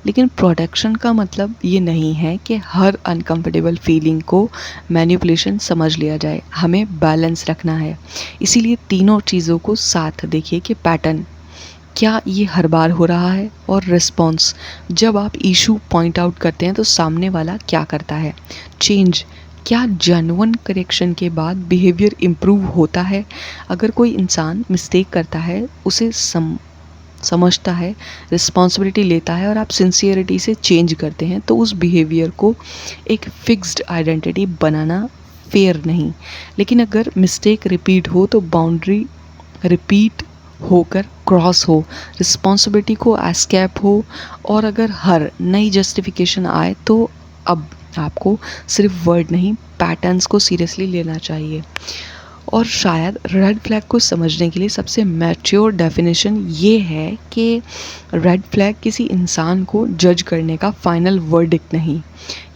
B: लेकिन प्रोटेक्शन का मतलब ये नहीं है कि हर अनकंफर्टेबल फीलिंग को मैनिपुलेशन समझ लिया जाए, हमें बैलेंस रखना है। इसीलिए तीनों चीज़ों को साथ देखिए कि पैटर्न क्या ये हर बार हो रहा है, और रिस्पॉन्स जब आप इशू पॉइंट आउट करते हैं तो सामने वाला क्या करता है, चेंज क्या जेन्युइन करेक्शन के बाद बिहेवियर इम्प्रूव होता है। अगर कोई इंसान मिस्टेक करता है उसे समझता है, रिस्पॉन्सिबिलिटी लेता है और आप सिंसियरिटी से चेंज करते हैं, तो उस बिहेवियर को एक फिक्स्ड आइडेंटिटी बनाना फेयर नहीं। लेकिन अगर मिस्टेक रिपीट हो तो बाउंड्री रिपीट होकर क्रॉस हो, रिस्पॉन्सिबिलिटी को एस्केप हो, और अगर हर नई जस्टिफिकेशन आए तो अब आपको सिर्फ वर्ड नहीं, पैटर्न्स को सीरियसली लेना चाहिए। और शायद रेड फ्लैग को समझने के लिए सबसे मैच्योर डेफिनेशन ये है कि रेड फ्लैग किसी इंसान को जज करने का फाइनल वर्डिक्ट नहीं,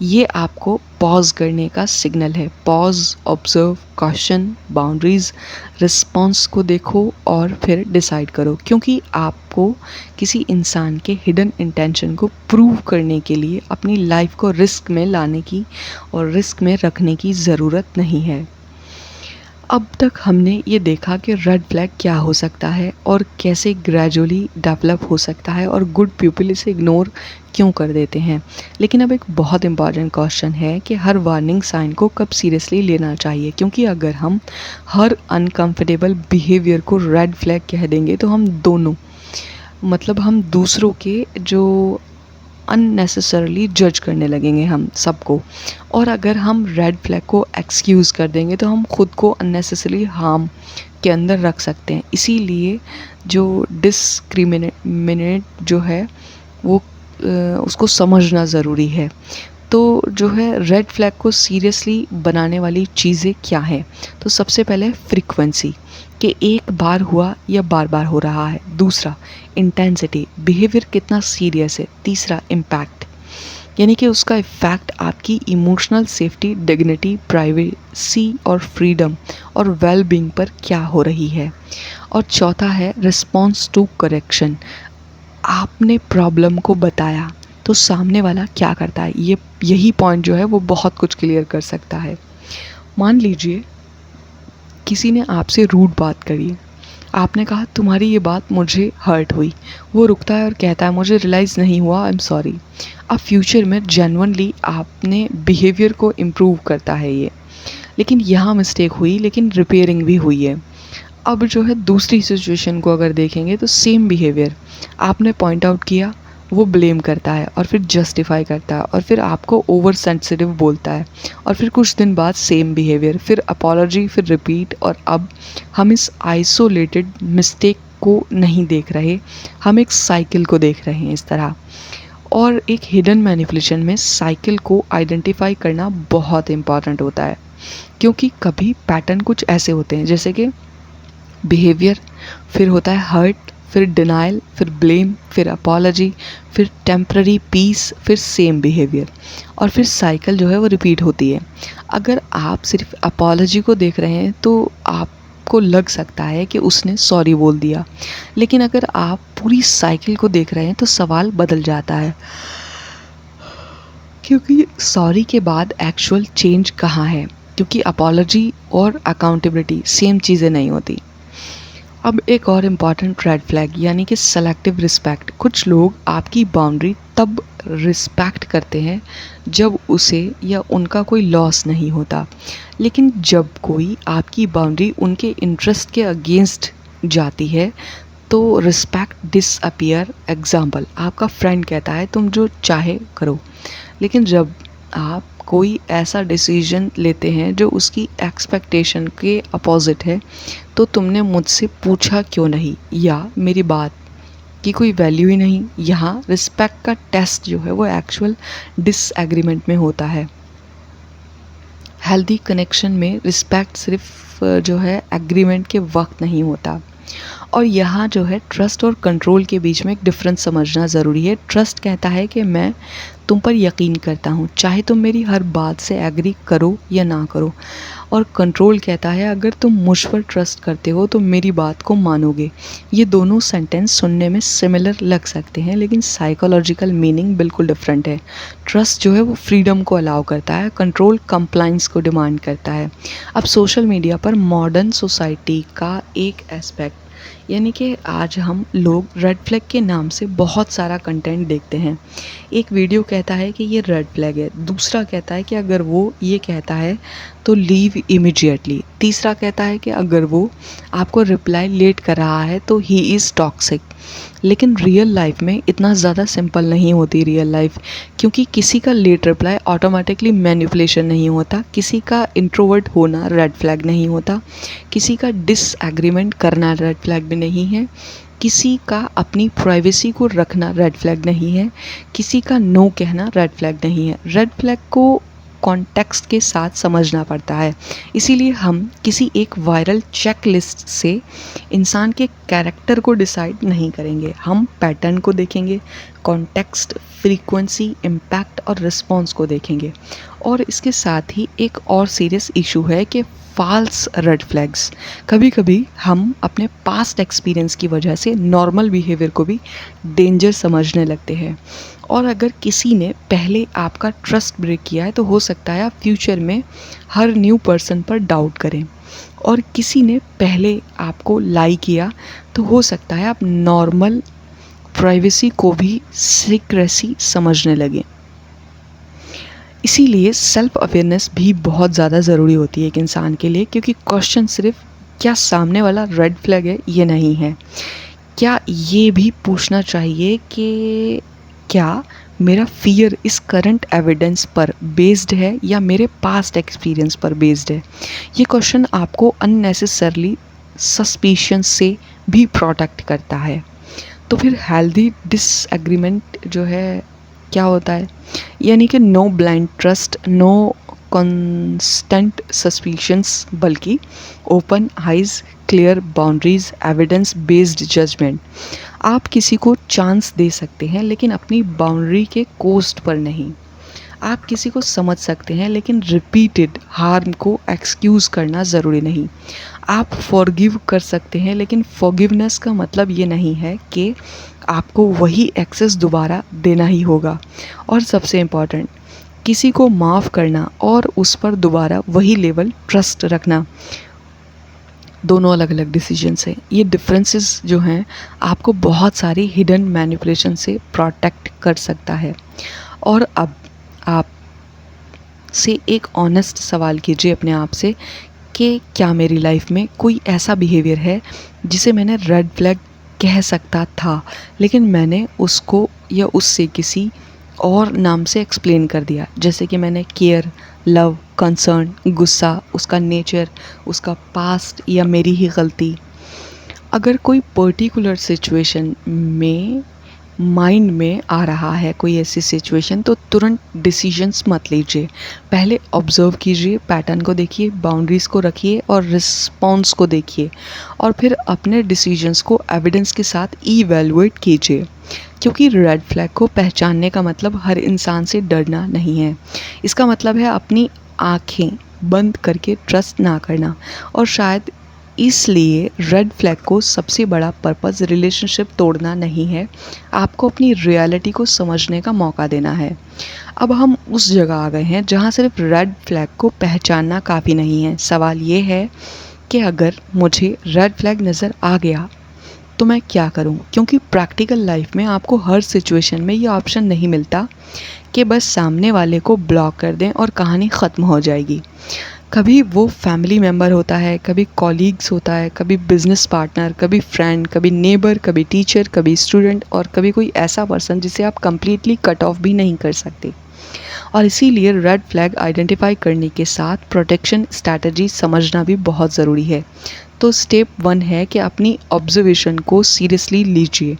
B: ये आपको पॉज करने का सिग्नल है। Pause, observe, question, boundaries, response को देखो और फिर डिसाइड करो, क्योंकि आपको किसी इंसान के हिडन इंटेंशन को प्रूव करने के लिए अपनी लाइफ को रिस्क में लाने की और रिस्क में रखने की ज़रूरत नहीं है। अब तक हमने ये देखा कि रेड फ्लैग क्या हो सकता है और कैसे ग्रेजुअली डेवलप हो सकता है और गुड पीपल इसे इग्नोर क्यों कर देते हैं। लेकिन अब एक बहुत इम्पॉर्टेंट क्वेश्चन है कि हर वार्निंग साइन को कब सीरियसली लेना चाहिए, क्योंकि अगर हम हर अनकंफर्टेबल बिहेवियर को रेड फ्लैग कह देंगे तो हम दोनों, मतलब हम दूसरों के जो अननेसेसरली जज करने लगेंगे हम सबको, और अगर हम रेड फ्लैग को एक्सक्यूज़ कर देंगे तो हम खुद को अननेसेसरली हार्म के अंदर रख सकते हैं। इसीलिए जो डिस्क्रिमिनेट जो है वो उसको समझना ज़रूरी है। तो जो है रेड फ्लैग को सीरियसली बनाने वाली चीज़ें क्या हैं, तो सबसे पहले फ्रीक्वेंसी, कि एक बार हुआ या बार बार हो रहा है। दूसरा, इंटेंसिटी, बिहेवियर कितना सीरियस है। तीसरा, इम्पैक्ट, यानी कि उसका इफ़ेक्ट आपकी इमोशनल सेफ्टी, डिग्निटी, प्राइवेसी और फ्रीडम और वेल बीइंग पर क्या हो रही है। और चौथा है रिस्पॉन्स टू करेक्शन, आपने प्रॉब्लम को बताया तो सामने वाला क्या करता है। यही पॉइंट जो है वो बहुत कुछ क्लियर कर सकता है। मान लीजिए किसी ने आपसे रूड बात करी, आपने कहा तुम्हारी ये बात मुझे हर्ट हुई, वो रुकता है और कहता है मुझे रियलाइज़ नहीं हुआ, आई एम सॉरी। अब फ्यूचर में जेन्युइनली आपने बिहेवियर को इम्प्रूव करता है ये, लेकिन यहाँ मिस्टेक हुई, लेकिन रिपेयरिंग भी हुई है। अब जो है दूसरी सिचुएशन को अगर देखेंगे तो सेम बिहेवियर आपने पॉइंट आउट किया, वो ब्लेम करता है और फिर जस्टिफाई करता है और फिर आपको ओवर सेंसिटिव बोलता है, और फिर कुछ दिन बाद सेम बिहेवियर, फिर अपॉलॉजी, फिर रिपीट। और अब हम इस आइसोलेटेड मिस्टेक को नहीं देख रहे, हम एक साइकिल को देख रहे हैं इस तरह। और एक हिडन मैनिपुलेशन में साइकिल को आइडेंटिफाई करना बहुत इम्पॉर्टेंट होता है, क्योंकि कभी पैटर्न कुछ ऐसे होते हैं जैसे कि बिहेवियर, फिर होता है हर्ट, फिर डिनाइल, फिर ब्लेम, फिर अपॉलॉजी, फिर टेम्पररी पीस, फिर सेम बिहेवियर, और फिर साइकिल जो है वो रिपीट होती है। अगर आप सिर्फ अपॉलॉजी को देख रहे हैं तो आपको लग सकता है कि उसने सॉरी बोल दिया, लेकिन अगर आप पूरी साइकिल को देख रहे हैं तो सवाल बदल जाता है, क्योंकि सॉरी के बाद एक्चुअल चेंज कहाँ है, क्योंकि अपॉलॉजी और अकाउंटेबिलिटी सेम चीज़ें नहीं होती। अब एक और इम्पॉर्टेंट रेड फ्लैग, यानी कि सेलेक्टिव रिस्पेक्ट। कुछ लोग आपकी बाउंड्री तब रिस्पेक्ट करते हैं जब उसे या उनका कोई लॉस नहीं होता, लेकिन जब कोई आपकी बाउंड्री उनके इंटरेस्ट के अगेंस्ट जाती है तो रिस्पेक्ट डिसअपियर। एग्जाम्पल, आपका फ्रेंड कहता है तुम जो चाहे करो, लेकिन जब आप कोई ऐसा डिसीजन लेते हैं जो उसकी एक्सपेक्टेशन के अपोजिट है तो तुमने मुझसे पूछा क्यों नहीं, या मेरी बात की कोई वैल्यू ही नहीं। यहाँ रिस्पेक्ट का टेस्ट जो है वो एक्चुअल डिसएग्रीमेंट में होता है। हेल्दी कनेक्शन में रिस्पेक्ट सिर्फ जो है एग्रीमेंट के वक्त नहीं होता। और यहाँ जो है ट्रस्ट और कंट्रोल के बीच में एक डिफरेंस समझना ज़रूरी है। ट्रस्ट कहता है कि मैं तुम पर यकीन करता हूँ, चाहे तुम मेरी हर बात से एग्री करो या ना करो। और कंट्रोल कहता है अगर तुम मुझ पर ट्रस्ट करते हो तो मेरी बात को मानोगे। ये दोनों सेंटेंस सुनने में सिमिलर लग सकते हैं, लेकिन साइकोलॉजिकल मीनिंग बिल्कुल डिफरेंट है। ट्रस्ट जो है वो फ्रीडम को अलाउ करता है, कंट्रोल कंप्लाइंस को डिमांड करता है। अब सोशल मीडिया पर मॉडर्न सोसाइटी का एक एस्पेक्ट, यानी कि आज हम लोग रेड फ्लैग के नाम से बहुत सारा कंटेंट देखते हैं। एक वीडियो कहता है कि ये रेड फ्लैग है, दूसरा कहता है कि अगर वो ये कहता है तो लीव इमीडिएटली, तीसरा कहता है कि अगर वो आपको रिप्लाई लेट कर रहा है तो ही इज़ टॉक्सिक। लेकिन रियल लाइफ में इतना ज़्यादा सिंपल नहीं होती रियल लाइफ, क्योंकि किसी का लेट रिप्लाई ऑटोमेटिकली मैनिपुलेशन नहीं होता, किसी का इंट्रोवर्ट होना रेड फ्लैग नहीं होता, किसी का डिसएग्रीमेंट करना रेड फ्लैग भी नहीं है, किसी का अपनी प्राइवेसी को रखना रेड फ्लैग नहीं है, किसी का नो कहना रेड फ्लैग नहीं है। रेड फ्लैग को कॉन्टेक्स्ट के साथ समझना पड़ता है। इसीलिए हम किसी एक वायरल चेक लिस्ट से इंसान के कैरेक्टर को डिसाइड नहीं करेंगे। हम पैटर्न को देखेंगे, कॉन्टेक्स्ट, फ्रीक्वेंसी, इम्पैक्ट और रिस्पॉन्स को देखेंगे। और इसके साथ ही एक और सीरियस इशू है कि फॉल्स रेड फ्लैग्स। कभी कभी हम अपने पास्ट एक्सपीरियंस की वजह से नॉर्मल बिहेवियर को भी डेंजर समझने लगते हैं। और अगर किसी ने पहले आपका ट्रस्ट ब्रेक किया है तो हो सकता है आप फ्यूचर में हर न्यू पर्सन पर डाउट करें। और किसी ने पहले आपको लाई किया तो हो सकता है आप नॉर्मल प्राइवेसी को भी सीक्रेसी समझने लगें। इसीलिए सेल्फ अवेयरनेस भी बहुत ज़्यादा ज़रूरी होती है एक इंसान के लिए, क्योंकि क्वेश्चन सिर्फ क्या सामने वाला रेड फ्लैग है ये नहीं है, क्या ये भी पूछना चाहिए कि क्या मेरा फियर इस करंट एविडेंस पर बेस्ड है या मेरे पास्ट एक्सपीरियंस पर बेस्ड है। ये क्वेश्चन आपको अननेसेसरली सस्पिशन से भी प्रोटेक्ट करता है। तो फिर हेल्दी डिसएग्रीमेंट जो है क्या होता है, यानी कि no blind trust, no constant suspicions, बल्कि open eyes, clear boundaries, evidence based judgement. आप किसी को चांस दे सकते हैं लेकिन अपनी बाउंड्री के कोस्ट पर नहीं। आप किसी को समझ सकते हैं लेकिन रिपीटेड हार्म को एक्सक्यूज़ करना ज़रूरी नहीं। आप फॉरगिव कर सकते हैं लेकिन फॉरगिवनेस का मतलब ये नहीं है कि आपको वही एक्सेस दोबारा देना ही होगा। और सबसे इम्पॉर्टेंट, किसी को माफ़ करना और उस पर दोबारा वही लेवल ट्रस्ट रखना दोनों अलग अलग डिसीजंस हैं। ये डिफरेंसेस जो हैं आपको बहुत सारी हिडन मैनिपुलेशन से प्रोटेक्ट कर सकता है। और अब आप से एक ऑनेस्ट सवाल कीजिए अपने आप से कि क्या मेरी लाइफ में कोई ऐसा बिहेवियर है जिसे मैंने रेड फ्लैग कह सकता था लेकिन मैंने उसको या उससे किसी और नाम से एक्सप्लेन कर दिया, जैसे कि मैंने केयर, लव, कंसर्न, गुस्सा, उसका नेचर, उसका पास्ट या मेरी ही गलती। अगर कोई पर्टिकुलर सिचुएशन में माइंड में आ रहा है कोई ऐसी सिचुएशन तो तुरंत डिसीजंस मत लीजिए। पहले ऑब्जर्व कीजिए, पैटर्न को देखिए, बाउंड्रीज़ को रखिए और रिस्पॉन्स को देखिए और फिर अपने डिसीजंस को एविडेंस के साथ इवैल्यूएट कीजिए। क्योंकि रेड फ्लैग को पहचानने का मतलब हर इंसान से डरना नहीं है। इसका मतलब है अपनी आँखें बंद करके ट्रस्ट ना करना। और शायद इसलिए रेड फ्लैग को सबसे बड़ा पर्पस रिलेशनशिप तोड़ना नहीं है, आपको अपनी रियलिटी को समझने का मौका देना है। अब हम उस जगह आ गए हैं जहाँ सिर्फ रेड फ्लैग को पहचानना काफ़ी नहीं है। सवाल ये है कि अगर मुझे रेड फ्लैग नज़र आ गया तो मैं क्या करूं? क्योंकि प्रैक्टिकल लाइफ में आपको हर सिचुएशन में ये ऑप्शन नहीं मिलता कि बस सामने वाले को ब्लॉक कर दें और कहानी ख़त्म हो जाएगी। कभी वो फैमिली मेम्बर होता है, कभी कॉलीग्स होता है, कभी बिजनेस पार्टनर, कभी फ्रेंड, कभी नेबर, कभी टीचर, कभी स्टूडेंट और कभी कोई ऐसा पर्सन जिसे आप कंप्लीटली कट ऑफ भी नहीं कर सकते। और इसीलिए रेड फ्लैग आइडेंटिफाई करने के साथ प्रोटेक्शन स्ट्रैटेजी समझना भी बहुत ज़रूरी है। तो स्टेप 1 है कि अपनी ऑब्जर्वेशन को सीरियसली लीजिए।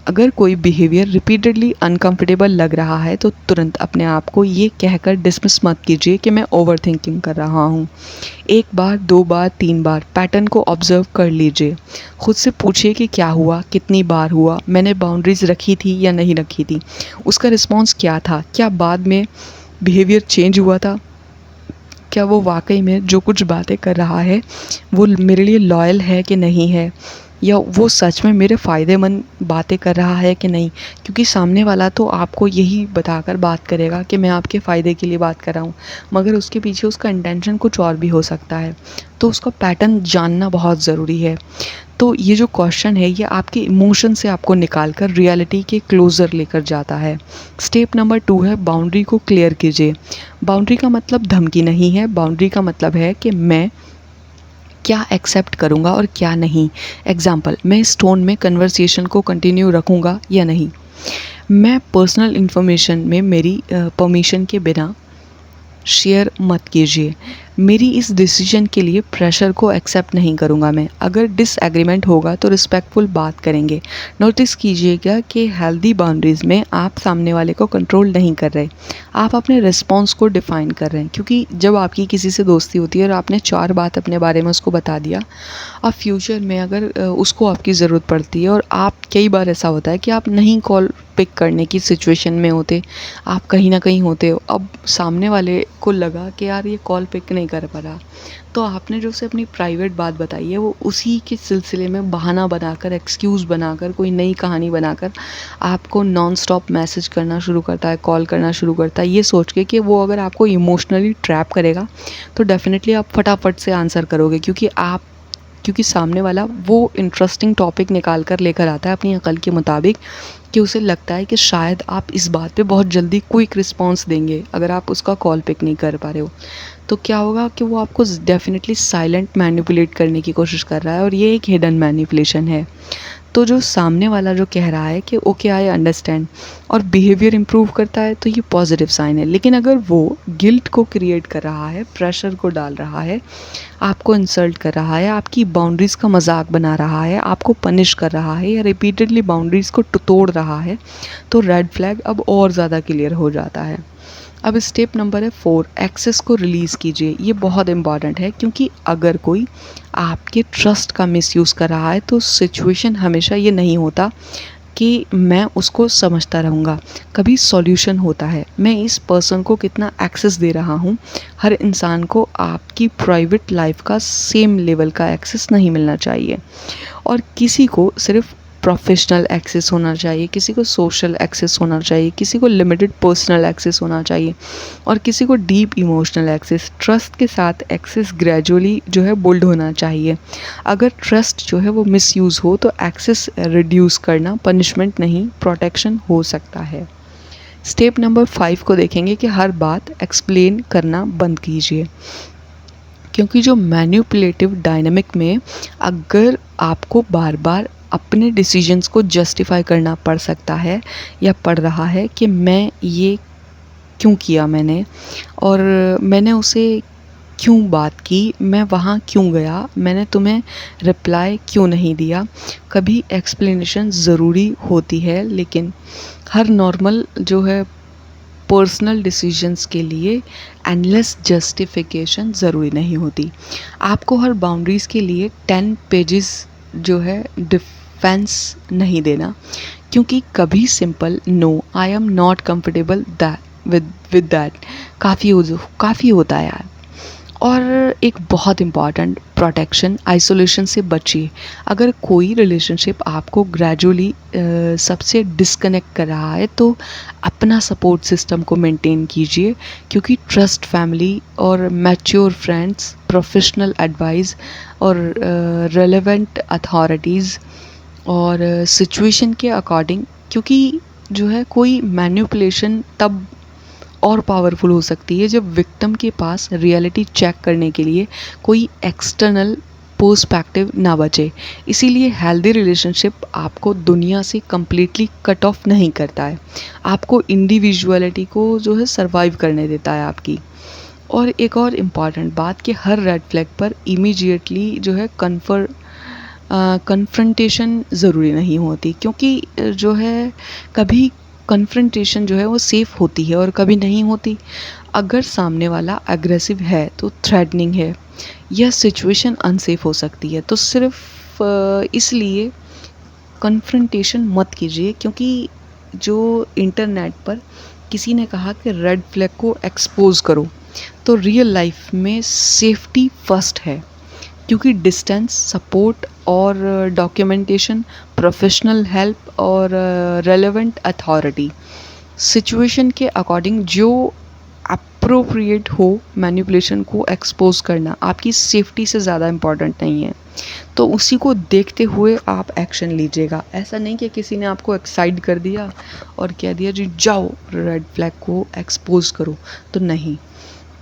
B: अगर कोई बिहेवियर रिपीटेडली अनकंफर्टेबल लग रहा है तो तुरंत अपने आप को ये कहकर डिसमिस मत कीजिए कि मैं ओवर थिंकिंग कर रहा हूँ। 1 बार, 2 बार, 3 बार पैटर्न को ऑब्जर्व कर लीजिए। खुद से पूछिए कि क्या हुआ, कितनी बार हुआ, मैंने बाउंड्रीज रखी थी या नहीं रखी थी, उसका रिस्पॉन्स क्या था, क्या बाद में बिहेवियर चेंज हुआ था, क्या वो वाकई में जो कुछ बातें कर रहा है वो मेरे लिए लॉयल है कि नहीं है, या वो सच में मेरे फ़ायदेमंद बातें कर रहा है कि नहीं। क्योंकि सामने वाला तो आपको यही बताकर बात करेगा कि मैं आपके फ़ायदे के लिए बात कर रहा हूँ, मगर उसके पीछे उसका इंटेंशन कुछ और भी हो सकता है। तो उसका पैटर्न जानना बहुत ज़रूरी है। तो ये जो क्वेश्चन है ये आपके इमोशन से आपको निकाल कर रियलिटी के क्लोज़र लेकर जाता है। स्टेप नंबर 2 है बाउंड्री को क्लियर कीजिए। बाउंड्री का मतलब धमकी नहीं है, बाउंड्री का मतलब है कि मैं क्या एक्सेप्ट करूँगा और क्या नहीं। एग्जाम्पल, मैं इस टोन में कन्वर्सेशन को कंटिन्यू रखूँगा या नहीं। मैं पर्सनल इन्फॉर्मेशन में मेरी परमिशन के बिना शेयर मत कीजिए। मेरी इस डिसीजन के लिए प्रेशर को एक्सेप्ट नहीं करूँगा मैं। अगर डिसएग्रीमेंट होगा तो रिस्पेक्टफुल बात करेंगे। नोटिस कीजिएगा कि हेल्दी बाउंड्रीज़ में आप सामने वाले को कंट्रोल नहीं कर रहे, आप अपने रिस्पॉन्स को डिफ़ाइन कर रहे हैं। क्योंकि जब आपकी किसी से दोस्ती होती है और आपने 4 बात अपने बारे में उसको बता दिया, अब फ्यूचर में अगर उसको आपकी ज़रूरत पड़ती है और आप, कई बार ऐसा होता है कि आप नहीं कॉल पिक करने की सिचुएशन में होते, आप कहीं ना कहीं होते हो, अब सामने वाले को लगा कि यार ये कॉल पिक नहीं कर पा रहा, तो आपने जो उसे अपनी प्राइवेट बात बताई है वो उसी के सिलसिले में बहाना बनाकर, एक्सक्यूज़ बनाकर, कोई नई कहानी बनाकर आपको नॉन स्टॉप मैसेज करना शुरू करता है, कॉल करना शुरू करता है, ये सोच के कि वो अगर आपको इमोशनली ट्रैप करेगा तो डेफिनेटली आप फटाफट से आंसर करोगे। क्योंकि सामने वाला वो इंटरेस्टिंग टॉपिक निकाल कर लेकर आता है अपनी अकल के मुताबिक, कि उसे लगता है कि शायद आप इस बात पे बहुत जल्दी क्विक रिस्पॉन्स देंगे अगर आप उसका कॉल पिक नहीं कर पा रहे हो। तो क्या होगा कि वो आपको डेफिनेटली साइलेंट मैनिपुलेट करने की कोशिश कर रहा है, और ये एक हिडन मैनिपुलेशन है। तो जो सामने वाला जो कह रहा है कि ओके आई अंडरस्टैंड और बिहेवियर इम्प्रूव करता है तो ये पॉजिटिव साइन है। लेकिन अगर वो गिल्ट को क्रिएट कर रहा है, प्रेशर को डाल रहा है, आपको इंसल्ट कर रहा है, आपकी बाउंड्रीज़ का मजाक बना रहा है, आपको पनिश कर रहा है या रिपीटेडली बाउंड्रीज़ को तोड़ रहा है, तो रेड फ्लैग अब और ज़्यादा क्लियर हो जाता है। अब स्टेप नंबर है 4, एक्सेस को रिलीज़ कीजिए। ये बहुत इंपॉर्टेंट है, क्योंकि अगर कोई आपके ट्रस्ट का मिसयूज़ कर रहा है तो सिचुएशन हमेशा ये नहीं होता कि मैं उसको समझता रहूँगा, कभी सॉल्यूशन होता है मैं इस पर्सन को कितना एक्सेस दे रहा हूँ। हर इंसान को आपकी प्राइवेट लाइफ का सेम लेवल का एक्सेस नहीं मिलना चाहिए, और किसी को सिर्फ प्रोफेशनल एक्सेस होना चाहिए, किसी को सोशल एक्सेस होना चाहिए, किसी को लिमिटेड पर्सनल एक्सेस होना चाहिए, और किसी को डीप इमोशनल एक्सेस। ट्रस्ट के साथ एक्सेस ग्रेजुअली जो है बिल्ड होना चाहिए। अगर ट्रस्ट जो है वो मिसयूज़ हो तो एक्सेस रिड्यूस करना पनिशमेंट नहीं, प्रोटेक्शन हो सकता है। स्टेप नंबर 5 को देखेंगे कि हर बात एक्सप्लेन करना बंद कीजिए। क्योंकि जो मैनिपुलेटिव डायनामिक में अगर आपको बार बार अपने डिसीजंस को जस्टिफाई करना पड़ सकता है या पड़ रहा है कि मैं ये क्यों किया मैंने, और मैंने उसे क्यों बात की, मैं वहाँ क्यों गया, मैंने तुम्हें रिप्लाई क्यों नहीं दिया, कभी एक्सप्लेनेशन ज़रूरी होती है। लेकिन हर नॉर्मल जो है पर्सनल डिसीजंस के लिए एंडलेस जस्टिफिकेशन ज़रूरी नहीं होती। आपको हर बाउंड्रीज़ के लिए 10 पेजेस जो है डिफेंस नहीं देना, क्योंकि कभी simple no I am not comfortable that with that काफ़ी होता है यार। और एक बहुत इम्पॉर्टेंट, प्रोटेक्शन, आइसोलेशन से बचिए। अगर कोई रिलेशनशिप आपको ग्रेजुअली सबसे डिस्कनेक्ट कर रहा है तो अपना सपोर्ट सिस्टम को मेंटेन कीजिए, क्योंकि ट्रस्ट, फैमिली और मैच्योर फ्रेंड्स, प्रोफेशनल एडवाइस और रेलेवेंट अथॉरिटीज़ और सिचुएशन के अकॉर्डिंग, क्योंकि जो है कोई मैनिपुलेशन तब और पावरफुल हो सकती है जब विक्टिम के पास रियलिटी चेक करने के लिए कोई एक्सटर्नल पर्सपेक्टिव ना बचे। इसीलिए हेल्दी रिलेशनशिप आपको दुनिया से कम्प्लीटली कट ऑफ नहीं करता है, आपको इंडिविजुअलिटी को जो है सरवाइव करने देता है आपकी। और एक और इम्पॉर्टेंट बात कि हर रेड फ्लैग पर इमीडिएटली जो है कन्फ्रंटेशन ज़रूरी नहीं होती, क्योंकि जो है कभी कन्फ्रंटेशन जो है वो सेफ़ होती है और कभी नहीं होती। अगर सामने वाला अग्रेसिव है तो थ्रेटनिंग है, यह सिचुएशन अनसेफ हो सकती है। तो सिर्फ इसलिए कन्फ्रंटेशन मत कीजिए, क्योंकि जो इंटरनेट पर किसी ने कहा कि रेड फ्लैग को एक्सपोज करो, तो रियल लाइफ में सेफ्टी फर्स्ट है, क्योंकि डिस्टेंस, सपोर्ट और डॉक्यूमेंटेशन, प्रोफेशनल हेल्प और रेलेवेंट अथॉरिटी, सिचुएशन के अकॉर्डिंग जो अप्रोप्रिएट हो, मैनिपुलेशन को एक्सपोज करना आपकी सेफ्टी से ज़्यादा इम्पॉर्टेंट नहीं है। तो उसी को देखते हुए आप एक्शन लीजिएगा। ऐसा नहीं कि किसी ने आपको एक्साइट कर दिया और कह दिया जी जाओ रेड फ्लैग को एक्सपोज करो, तो नहीं।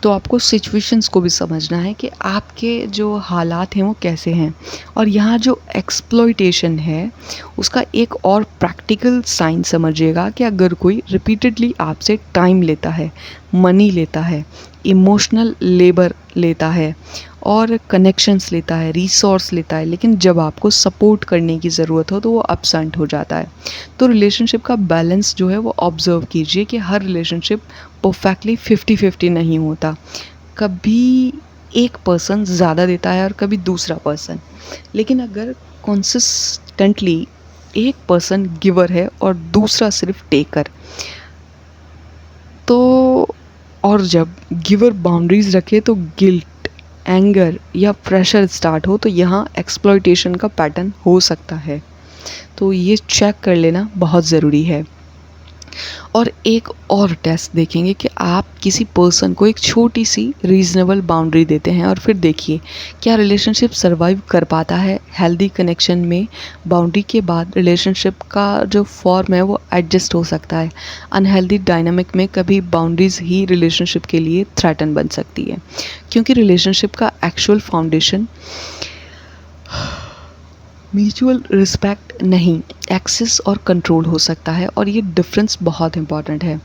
B: तो आपको सिचुएशंस को भी समझना है कि आपके जो हालात हैं वो कैसे हैं। और यहाँ जो एक्सप्लॉइटेशन है उसका एक और प्रैक्टिकल साइन समझिएगा कि अगर कोई रिपीटेडली आपसे टाइम लेता है, मनी लेता है, इमोशनल लेबर लेता है और कनेक्शंस लेता है, रिसोर्स लेता है, लेकिन जब आपको सपोर्ट करने की ज़रूरत हो तो वो अपसेंट हो जाता है। तो रिलेशनशिप का बैलेंस जो है वो ऑब्जर्व कीजिए कि हर रिलेशनशिप परफेक्टली 50-50 नहीं होता। कभी एक पर्सन ज़्यादा देता है और कभी दूसरा पर्सन, लेकिन अगर कंसिस्टेंटली एक पर्सन गिवर है और दूसरा सिर्फ टेकर, तो और जब गिवर बाउंड्रीज रखे तो गिल्ट, एंगर या प्रेशर स्टार्ट हो तो यहाँ एक्सप्लॉइटेशन का पैटर्न हो सकता है। तो ये चेक कर लेना बहुत ज़रूरी है। और एक और टेस्ट देखेंगे कि आप किसी पर्सन को एक छोटी सी रीज़नेबल बाउंड्री देते हैं और फिर देखिए क्या रिलेशनशिप सर्वाइव कर पाता है। हेल्दी कनेक्शन में बाउंड्री के बाद रिलेशनशिप का जो फॉर्म है वो एडजस्ट हो सकता है। अनहेल्दी डायनामिक में कभी बाउंड्रीज ही रिलेशनशिप के लिए थ्रेटन बन सकती है, क्योंकि रिलेशनशिप का एक्चुअल फाउंडेशन म्यूचुअल रिस्पेक्ट नहीं, एक्सेस और कंट्रोल हो सकता है। और ये डिफरेंस बहुत इंपॉर्टेंट है।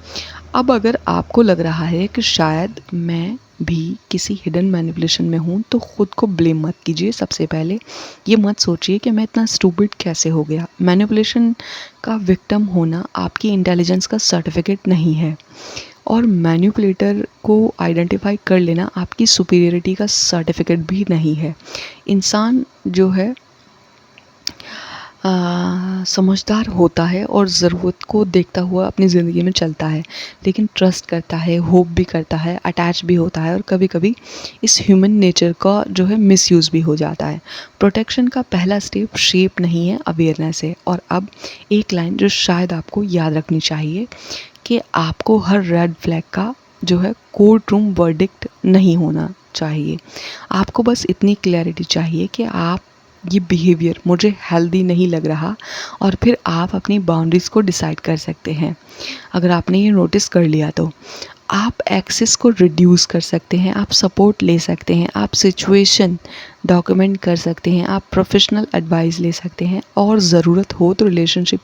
B: अब अगर आपको लग रहा है कि शायद मैं भी किसी हिडन मैनिपुलेशन में हूँ, तो ख़ुद को ब्लेम मत कीजिए। सबसे पहले ये मत सोचिए कि मैं इतना स्टूपिड कैसे हो गया। मैनिपुलेशन का विक्टिम होना आपकी इंटेलिजेंस का सर्टिफिकेट नहीं है, और मैनिपुलेटर को आइडेंटिफाई कर लेना आपकी सुपीरियरिटी का सर्टिफिकेट भी नहीं है। इंसान जो है समझदार होता है और ज़रूरत को देखता हुआ अपनी ज़िंदगी में चलता है, लेकिन ट्रस्ट करता है, होप भी करता है, अटैच भी होता है, और कभी कभी इस ह्यूमन नेचर का जो है मिसयूज़ भी हो जाता है। प्रोटेक्शन का पहला स्टेप शेप नहीं है, अवेयरनेस है। और अब एक लाइन जो शायद आपको याद रखनी चाहिए कि आपको हर रेड फ्लैग का जो है कोर्ट रूम वर्डिक्ट नहीं होना चाहिए। आपको बस इतनी क्लैरिटी चाहिए कि आप ये बिहेवियर मुझे हेल्दी नहीं लग रहा, और फिर आप अपनी बाउंड्रीज़ को डिसाइड कर सकते हैं। अगर आपने ये नोटिस कर लिया तो आप एक्सेस को रिड्यूस कर सकते हैं, आप सपोर्ट ले सकते हैं, आप सिचुएशन डॉक्यूमेंट कर सकते हैं, आप प्रोफेशनल एडवाइस ले सकते हैं, और ज़रूरत हो तो रिलेशनशिप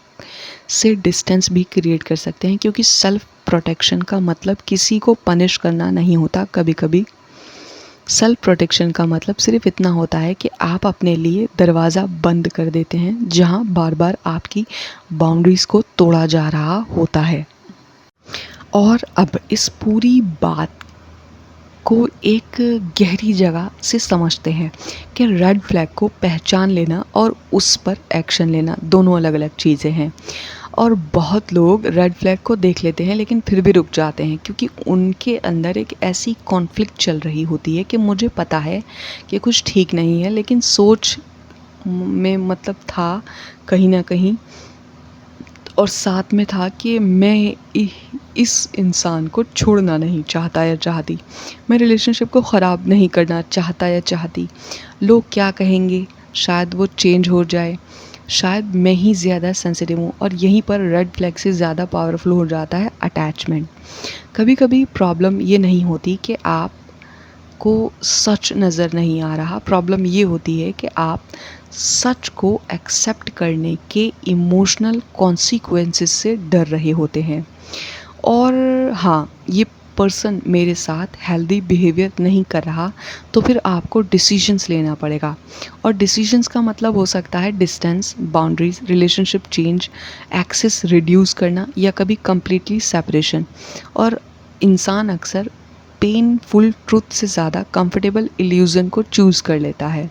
B: से डिस्टेंस भी क्रिएट कर सकते हैं। क्योंकि सेल्फ प्रोटेक्शन का मतलब किसी को पनिश करना नहीं होता। कभी कभी सेल्फ प्रोटेक्शन का मतलब सिर्फ इतना होता है कि आप अपने लिए दरवाज़ा बंद कर देते हैं जहां बार बार आपकी बाउंड्रीज़ को तोड़ा जा रहा होता है। और अब इस पूरी बात को एक गहरी जगह से समझते हैं कि रेड फ्लैग को पहचान लेना और उस पर एक्शन लेना दोनों अलग अलग चीज़ें हैं। और बहुत लोग रेड फ्लैग को देख लेते हैं लेकिन फिर भी रुक जाते हैं, क्योंकि उनके अंदर एक ऐसी कॉन्फ्लिक्ट चल रही होती है कि मुझे पता है कि कुछ ठीक नहीं है, लेकिन सोच में मतलब था कहीं ना कहीं, और साथ में था कि मैं इस इंसान को छोड़ना नहीं चाहता या चाहती, मैं रिलेशनशिप को ख़राब नहीं करना चाहता या चाहती। लोग क्या कहेंगे, शायद वो चेंज हो जाए, शायद मैं ही ज़्यादा सेंसिटिव हूँ। और यहीं पर रेड फ्लैग से ज़्यादा पावरफुल हो जाता है अटैचमेंट। कभी कभी प्रॉब्लम ये नहीं होती कि आपको सच नज़र नहीं आ रहा, प्रॉब्लम ये होती है कि आप सच को एक्सेप्ट करने के इमोशनल कॉन्सिक्वेंसेस से डर रहे होते हैं। और हाँ, ये पर्सन मेरे साथ हेल्दी बिहेवियर नहीं कर रहा, तो फिर आपको डिसीजंस लेना पड़ेगा। और डिसीजंस का मतलब हो सकता है distance, boundaries, relationship change, access reduce करना, या कभी कम्प्लीटली सेपरेशन। और इंसान अक्सर पेनफुल ट्रुथ से ज़्यादा कंफर्टेबल इल्यूज़न को चूज़ कर लेता है,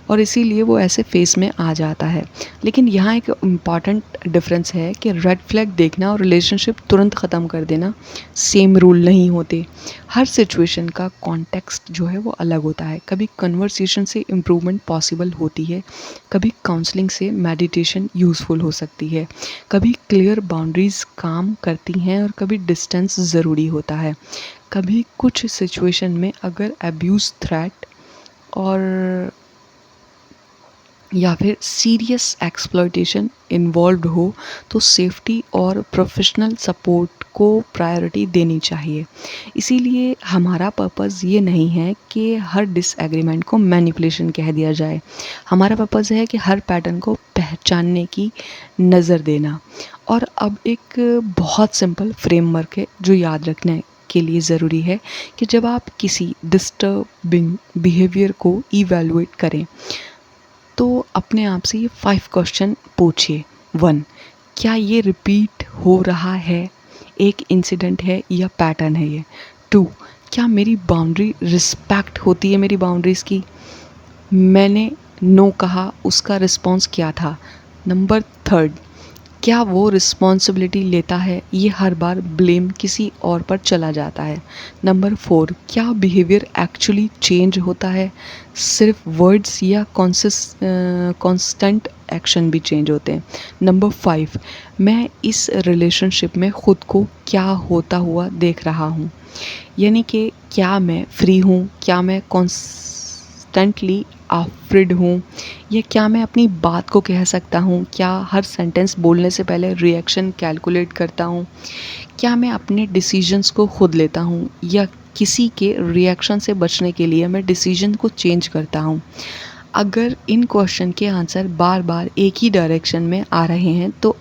B: और इसीलिए वो ऐसे फेस में आ जाता है। लेकिन यहाँ एक इम्पॉर्टेंट डिफरेंस है कि रेड फ्लैग देखना और रिलेशनशिप तुरंत ख़त्म कर देना सेम रूल नहीं होते। हर सिचुएशन का कॉन्टेक्स्ट जो है वो अलग होता है। कभी कन्वर्सेशन से इम्प्रूवमेंट पॉसिबल होती है, कभी काउंसलिंग से मेडिटेशन यूज़फुल हो सकती है, कभी क्लियर बाउंड्रीज़ काम करती हैं, और कभी डिस्टेंस ज़रूरी होता है। कभी कुछ सिचुएशन में अगर अब्यूज़, थ्रेट और या फिर सीरियस एक्सप्लॉयटेशन इन्वॉल्व्ड हो तो सेफ्टी और प्रोफेशनल सपोर्ट को प्रायोरिटी देनी चाहिए। इसीलिए हमारा पर्पज़ ये नहीं है कि हर डिसएग्रीमेंट को मैनिपुलेशन कह दिया जाए। हमारा पर्पज़ है कि हर पैटर्न को पहचानने की नज़र देना। और अब एक बहुत सिंपल फ्रेमवर्क है जो याद रखने के लिए ज़रूरी है कि जब आप किसी डिस्टर्बिंग बिहेवियर को इवैल्यूएट करें तो अपने आप से ये 5 क्वेश्चन पूछिए। 1, क्या ये रिपीट हो रहा है, एक इंसिडेंट है या पैटर्न है ये? 2, क्या मेरी बाउंड्री रिस्पेक्ट होती है मेरी बाउंड्रीज़ की? मैंने नो कहा, उसका रिस्पॉन्स क्या था? नंबर 3, क्या वो रिस्पॉन्सिबिलिटी लेता है, ये हर बार ब्लेम किसी और पर चला जाता है? नंबर 4, क्या बिहेवियर एक्चुअली चेंज होता है, सिर्फ वर्ड्स या कॉन्स्टेंट एक्शन भी चेंज होते हैं? नंबर 5, मैं इस रिलेशनशिप में ख़ुद को क्या होता हुआ देख रहा हूँ, यानी कि क्या मैं फ्री हूँ, क्या मैं कॉन्स्टेंटली आफ्रिड हूँ, या क्या मैं अपनी बात को कह सकता हूँ, क्या हर सेंटेंस बोलने से पहले रिएक्शन कैलकुलेट करता हूँ, क्या मैं अपने डिसीजंस को खुद लेता हूँ या किसी के रिएक्शन से बचने के लिए मैं डिसीजन को चेंज करता हूँ? अगर इन क्वेश्चन के आंसर बार बार एक ही डायरेक्शन में आ रहे हैं तो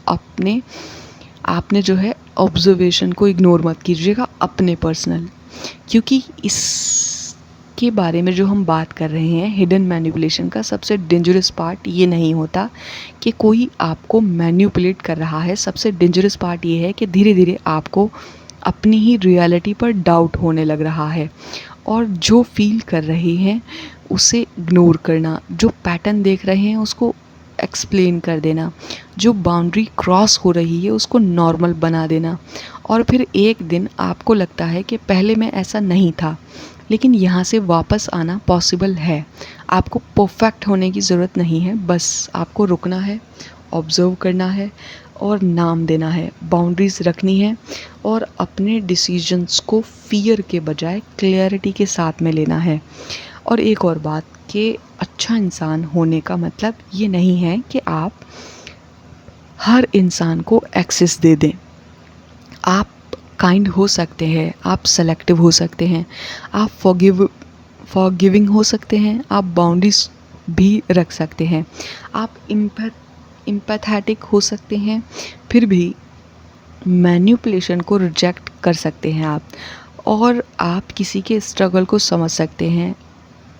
B: आपने जो है ऑब्जर्वेशन को इग्नोर मत कीजिएगा अपने पर्सनल, क्योंकि इसके बारे में जो हम बात कर रहे हैं हिडन मैनिपुलेशन का सबसे डेंजरस पार्ट ये नहीं होता कि कोई आपको मैनिपुलेट कर रहा है। सबसे डेंजरस पार्ट ये है कि धीरे धीरे आपको अपनी ही रियलिटी पर डाउट होने लग रहा है और जो फील कर रहे हैं उसे इग्नोर करना, जो पैटर्न देख रहे हैं उसको एक्सप्लेन कर देना, जो बाउंड्री क्रॉस हो रही है उसको नॉर्मल बना देना। और फिर एक दिन आपको लगता है कि पहले मैं ऐसा नहीं था, लेकिन यहाँ से वापस आना पॉसिबल है। आपको परफेक्ट होने की ज़रूरत नहीं है, बस आपको रुकना है, ऑब्ज़र्व करना है और नाम देना है, बाउंड्रीज़ रखनी है और अपने डिसीजंस को फियर के बजाय क्लियरिटी के साथ में लेना है। और एक और बात कि अच्छा इंसान होने का मतलब ये नहीं है कि आप हर इंसान को एक्सेस दे दें। आप काइंड हो सकते हैं, आप सेलेक्टिव हो सकते हैं, आप फॉरगिविंग हो सकते हैं, आप बाउंड्रीज भी रख सकते हैं, आप एम्पैथेटिक हो सकते हैं, फिर भी मैनिपुलेशन को रिजेक्ट कर सकते हैं आप, और आप किसी के स्ट्रगल को समझ सकते हैं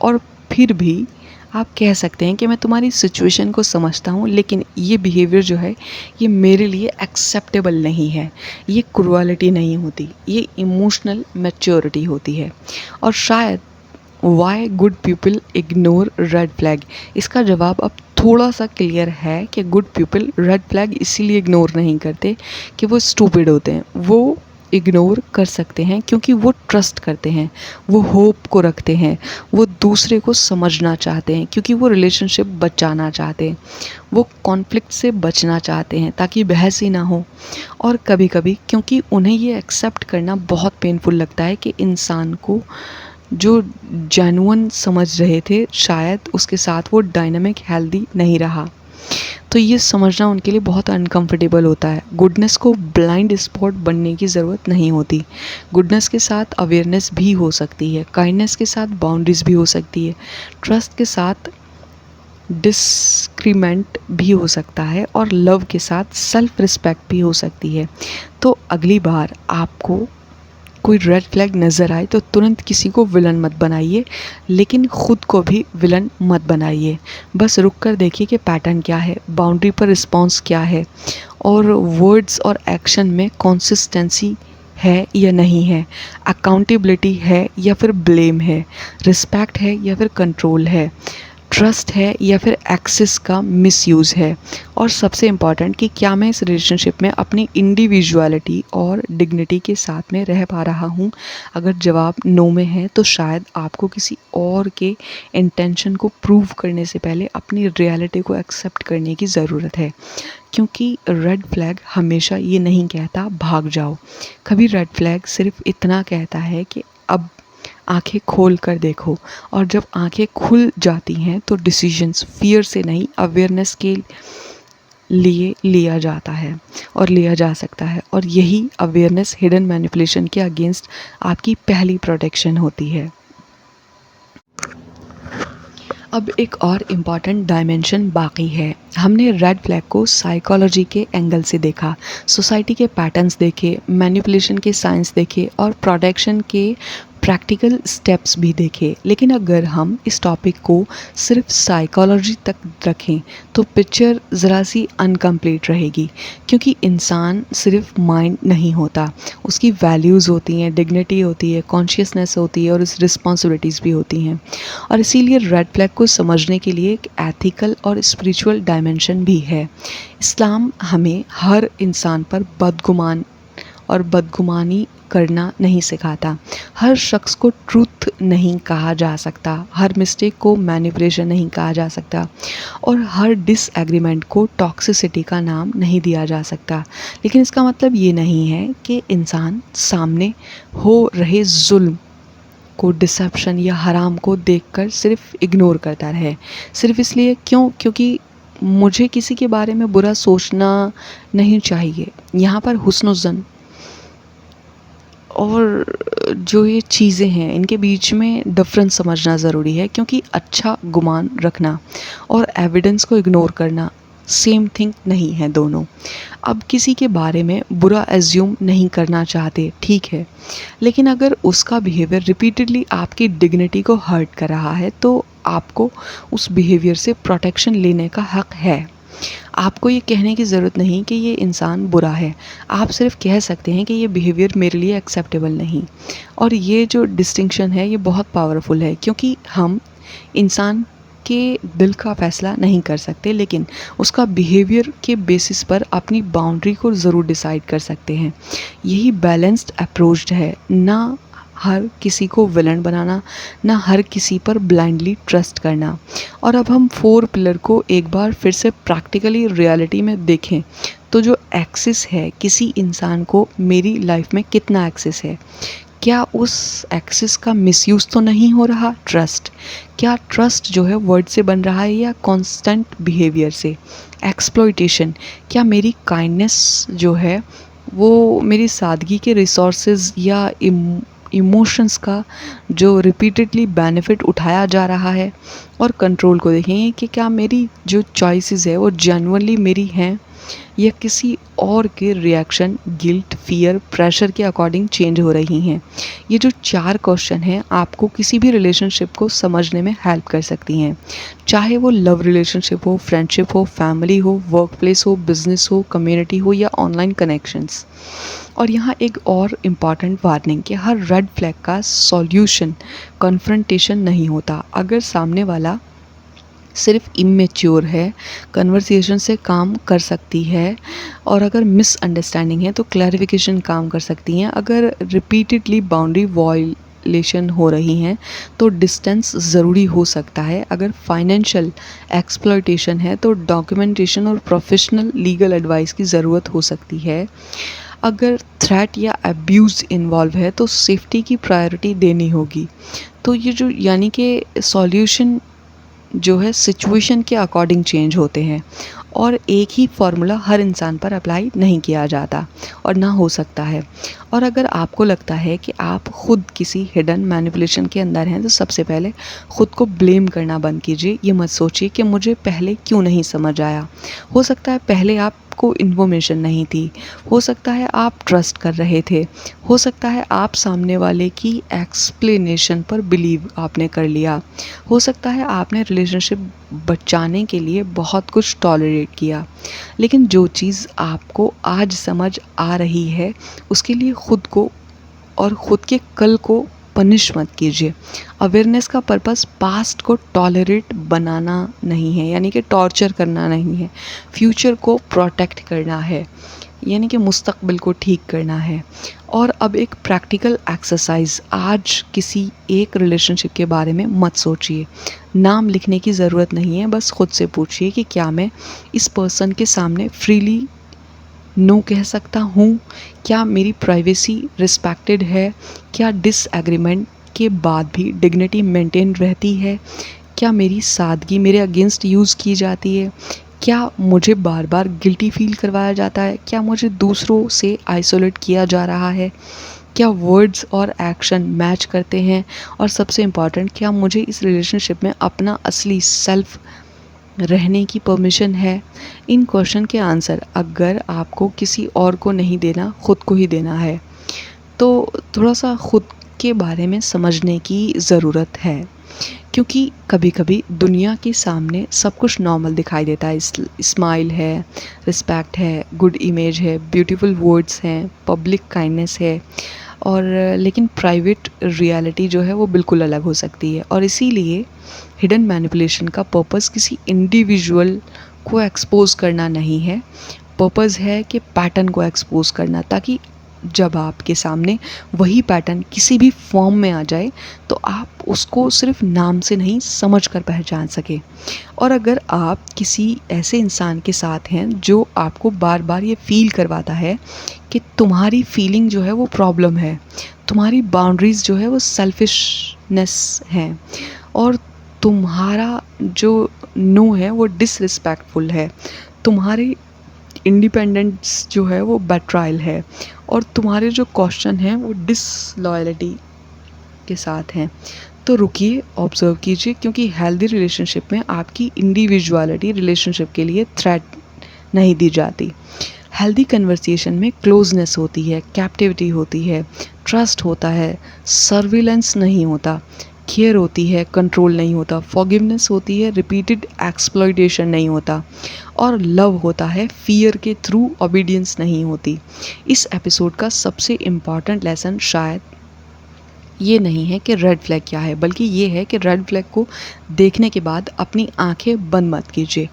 B: और फिर भी आप कह सकते हैं कि मैं तुम्हारी सिचुएशन को समझता हूँ, लेकिन ये बिहेवियर जो है ये मेरे लिए एक्सेप्टेबल नहीं है। ये क्रूअलिटी नहीं होती, ये इमोशनल मैच्योरिटी होती है। और शायद why good people ignore red flag, इसका जवाब अब थोड़ा सा क्लियर है कि गुड पीपल रेड फ्लैग इसीलिए इग्नोर नहीं करते कि वो स्टूपिड होते हैं। वो इग्नोर कर सकते हैं क्योंकि वो ट्रस्ट करते हैं, वो होप को रखते हैं, वो दूसरे को समझना चाहते हैं क्योंकि वो रिलेशनशिप बचाना चाहते हैं, वो कॉन्फ्लिक्ट से बचना चाहते हैं ताकि बहस ही ना हो। और कभी कभी क्योंकि उन्हें ये एक्सेप्ट करना बहुत पेनफुल लगता है कि इंसान को जो जेन्युइन समझ रहे थे शायद उसके साथ वो डायनामिक हेल्दी नहीं रहा, तो ये समझना उनके लिए बहुत अनकंफर्टेबल होता है। गुडनेस को ब्लाइंड स्पॉट बनने की ज़रूरत नहीं होती। गुडनेस के साथ अवेयरनेस भी हो सकती है, काइंडनेस के साथ बाउंड्रीज भी हो सकती है, ट्रस्ट के साथ डिस्क्रिमेंट भी हो सकता है और लव के साथ सेल्फ रिस्पेक्ट भी हो सकती है। तो अगली बार आपको कोई रेड फ्लैग नज़र आए तो तुरंत किसी को विलन मत बनाइए, लेकिन ख़ुद को भी विलन मत बनाइए। बस रुक कर देखिए कि पैटर्न क्या है, बाउंड्री पर रिस्पॉन्स क्या है, और वर्ड्स और एक्शन में कंसिस्टेंसी है या नहीं है, अकाउंटेबिलिटी है या फिर ब्लेम है, रिस्पेक्ट है या फिर कंट्रोल है, ट्रस्ट है या फिर एक्सेस का मिसयूज़ है, और सबसे इम्पॉर्टेंट कि क्या मैं इस रिलेशनशिप में अपनी इंडिविजुअलिटी और डिग्निटी के साथ में रह पा रहा हूँ। अगर जवाब नो में है तो शायद आपको किसी और के इंटेंशन को प्रूव करने से पहले अपनी रियलिटी को एक्सेप्ट करने की ज़रूरत है, क्योंकि रेड फ्लैग हमेशा ये नहीं कहता भाग जाओ। कभी रेड फ्लैग सिर्फ इतना कहता है कि अब आंखें खोल कर देखो, और जब आंखें खुल जाती हैं तो डिसीजंस फियर से नहीं अवेयरनेस के लिए लिया जाता है और लिया जा सकता है, और यही अवेयरनेस हिडन मैनिपुलेशन के अगेंस्ट आपकी पहली प्रोटेक्शन होती है। अब एक और इम्पॉर्टेंट डायमेंशन बाकी है। हमने रेड फ्लैग को साइकोलॉजी के एंगल से देखा, सोसाइटी के पैटर्न्स देखे, मैनिपुलेशन के साइंस देखे और प्रोटेक्शन के प्रैक्टिकल स्टेप्स भी देखे। लेकिन अगर हम इस टॉपिक को सिर्फ साइकोलॉजी तक रखें तो पिक्चर ज़रा सी अनकम्प्लीट रहेगी, क्योंकि इंसान सिर्फ माइंड नहीं होता, उसकी वैल्यूज़ होती हैं, डिग्निटी होती है, कॉन्शियसनेस होती है और उस रिस्पॉन्सिबिलिटीज़ भी होती हैं। और इसीलिए रेड फ्लैग को समझने के लिए एक एथिकल और स्पिरिचुअल डायमेंशन भी है। इस्लाम हमें हर इंसान पर बदगुमान और बदगुमानी करना नहीं सिखाता। हर शख्स को ट्रूथ नहीं कहा जा सकता, हर मिस्टेक को मैनिपुलेशन नहीं कहा जा सकता और हर डिसएग्रीमेंट को टॉक्सिसिटी का नाम नहीं दिया जा सकता। लेकिन इसका मतलब ये नहीं है कि इंसान सामने हो रहे जुल्म को, डिसेप्शन या हराम को देखकर सिर्फ इग्नोर करता रहे, सिर्फ इसलिए क्योंकि मुझे किसी के बारे में बुरा सोचना नहीं चाहिए। यहाँ पर हुस्न ज़न और जो ये चीज़ें हैं इनके बीच में डिफरेंस समझना ज़रूरी है, क्योंकि अच्छा गुमान रखना और एविडेंस को इग्नोर करना सेम थिंग नहीं है दोनों। अब किसी के बारे में बुरा एज्यूम नहीं करना चाहते, ठीक है, लेकिन अगर उसका बिहेवियर रिपीटेडली आपकी डिग्निटी को हर्ट कर रहा है तो आपको उस बिहेवियर से प्रोटेक्शन लेने का हक है। आपको ये कहने की ज़रूरत नहीं कि ये इंसान बुरा है, आप सिर्फ कह सकते हैं कि ये बिहेवियर मेरे लिए एक्सेप्टेबल नहीं। और ये जो डिस्टिंक्शन है ये बहुत पावरफुल है, क्योंकि हम इंसान के दिल का फ़ैसला नहीं कर सकते, लेकिन उसका बिहेवियर के बेसिस पर अपनी बाउंड्री को ज़रूर डिसाइड कर सकते हैं। यही बैलेंस्ड अप्रोच है, ना हर किसी को विलन बनाना, ना हर किसी पर ब्लाइंडली ट्रस्ट करना। और अब हम 4 पिलर को एक बार फिर से प्रैक्टिकली रियलिटी में देखें तो जो एक्सेस है किसी इंसान को मेरी लाइफ में कितना एक्सेस है, क्या उस एक्सेस का मिसयूज़ तो नहीं हो रहा? ट्रस्ट, क्या ट्रस्ट जो है वर्ड से बन रहा है या कांस्टेंट बिहेवियर से? एक्सप्लॉइटेशन, क्या मेरी काइंडनेस जो है वो मेरी सादगी के रिसोर्सेज या इमोशंस का जो रिपीटेडली बेनिफिट उठाया जा रहा है? और कंट्रोल को देखेंगे कि क्या मेरी जो चॉइसेस है वो जेन्युइनली मेरी हैं या किसी और के रिएक्शन, गिल्ट, फियर, प्रेशर के अकॉर्डिंग चेंज हो रही हैं। ये जो 4 क्वेश्चन हैं आपको किसी भी रिलेशनशिप को समझने में हेल्प कर सकती हैं, चाहे वो लव रिलेशनशिप हो, फ्रेंडशिप हो, फैमिली हो, वर्क प्लेस हो, बिजनेस हो, कम्युनिटी हो या ऑनलाइन कनेक्शंस। और यहाँ एक और इम्पॉर्टेंट वार्निंग कि हर रेड फ्लैग का सॉल्यूशन कन्फ्रंटेशन नहीं होता। अगर सामने वाला सिर्फ इमेच्योर है, कन्वर्सेशन से काम कर सकती है, और अगर मिसअंडरस्टैंडिंग है तो क्लैरिफिकेशन काम कर सकती हैं। अगर रिपीटेडली बाउंड्री वॉयलेशन हो रही हैं तो डिस्टेंस ज़रूरी हो सकता है। अगर फाइनेंशियल एक्सप्लॉयटेशन है तो डॉक्यूमेंटेशन और प्रोफेशनल लीगल एडवाइस की ज़रूरत हो सकती है। अगर थ्रेट या अब्यूज़ इन्वॉल्व है तो सेफ्टी की प्रायोरिटी देनी होगी। तो ये जो यानी कि सॉल्यूशन जो है सिचुएशन के अकॉर्डिंग चेंज होते हैं और एक ही फार्मूला हर इंसान पर अप्लाई नहीं किया जाता और ना हो सकता है। और अगर आपको लगता है कि आप खुद किसी हिडन मैनिपुलेशन के अंदर हैं तो सबसे पहले खुद को ब्लेम करना बंद कीजिए। ये मत सोचिए कि मुझे पहले क्यों नहीं समझ आया। हो सकता है पहले आपको इन्फॉर्मेशन नहीं थी, हो सकता है आप ट्रस्ट कर रहे थे, हो सकता है आप सामने वाले की एक्सप्लेनेशन पर बिलीव आपने कर लिया, हो सकता है आपने रिलेशनशिप बचाने के लिए बहुत कुछ टॉलरेट किया। लेकिन जो चीज़ आपको आज समझ आ रही है उसके लिए खुद को और ख़ुद के कल को पनिश मत कीजिए। अवेयरनेस का पर्पस पास्ट को टॉलरेट बनाना नहीं है, यानी कि टॉर्चर करना नहीं है, फ्यूचर को प्रोटेक्ट करना है, यानी कि मुस्तकबिल को ठीक करना है। और अब एक प्रैक्टिकल एक्सरसाइज, आज किसी एक रिलेशनशिप के बारे में मत सोचिए, नाम लिखने की ज़रूरत नहीं है, बस खुद से पूछिए कि क्या मैं इस पर्सन के सामने फ्रीली नो कह सकता हूँ, क्या मेरी प्राइवेसी रिस्पेक्टेड है, क्या डिसएग्रीमेंट के बाद भी डिग्निटी मेंटेन रहती है, क्या मेरी सादगी मेरे अगेंस्ट यूज़ की जाती है, क्या मुझे बार बार गिल्टी फील करवाया जाता है? क्या मुझे दूसरों से आइसोलेट किया जा रहा है? क्या वर्ड्स और एक्शन मैच करते हैं? और सबसे इम्पॉर्टेंट, क्या मुझे इस रिलेशनशिप में अपना असली सेल्फ रहने की परमिशन है? इन क्वेश्चन के आंसर अगर आपको किसी और को नहीं देना, खुद को ही देना है, तो थोड़ा सा खुद के बारे में समझने की ज़रूरत है। क्योंकि कभी कभी दुनिया के सामने सब कुछ नॉर्मल दिखाई देता है। स्माइल है, रिस्पेक्ट है, गुड इमेज है, ब्यूटीफुल वर्ड्स हैं, पब्लिक काइंडनेस है, और लेकिन प्राइवेट रियलिटी जो है वो बिल्कुल अलग हो सकती है। और इसीलिए हिडन मैनिपुलेशन का पर्पस किसी इंडिविजुअल को एक्सपोज करना नहीं है, पर्पस है कि पैटर्न को एक्सपोज करना, ताकि जब आपके सामने वही पैटर्न किसी भी फॉर्म में आ जाए तो आप उसको सिर्फ नाम से नहीं समझ कर पहचान सके। और अगर आप किसी ऐसे इंसान के साथ हैं जो आपको बार बार ये फील करवाता है कि तुम्हारी फीलिंग जो है वो प्रॉब्लम है, तुम्हारी बाउंड्रीज़ जो है वो सेल्फिशनेस है, और तुम्हारा जो नो है वो डिसरिस्पेक्टफुल है, तुम्हारी इंडिपेंडेंस जो है वो बेट्रायल है, और तुम्हारे जो क्वेश्चन हैं वो डिसलॉयलिटी के साथ हैं, तो रुकिए, ऑब्जर्व कीजिए, क्योंकि हेल्दी रिलेशनशिप में आपकी इंडिविजुअलिटी रिलेशनशिप के लिए थ्रेट नहीं दी जाती। हेल्दी कन्वर्सेशन में क्लोजनेस होती है, कैप्टिविटी होती है, ट्रस्ट होता है, सर्विलेंस नहीं होता, केयर होती है, कंट्रोल नहीं होता, फॉरगिवनेस होती है, रिपीटेड एक्सप्लॉइटेशन नहीं होता, और लव होता है, फियर के थ्रू ओबीडियंस नहीं होती। इस एपिसोड का सबसे इम्पॉर्टेंट लेसन शायद ये नहीं है कि रेड फ्लैग क्या है, बल्कि ये है कि रेड फ्लैग को देखने के बाद अपनी आंखें बंद मत कीजिए,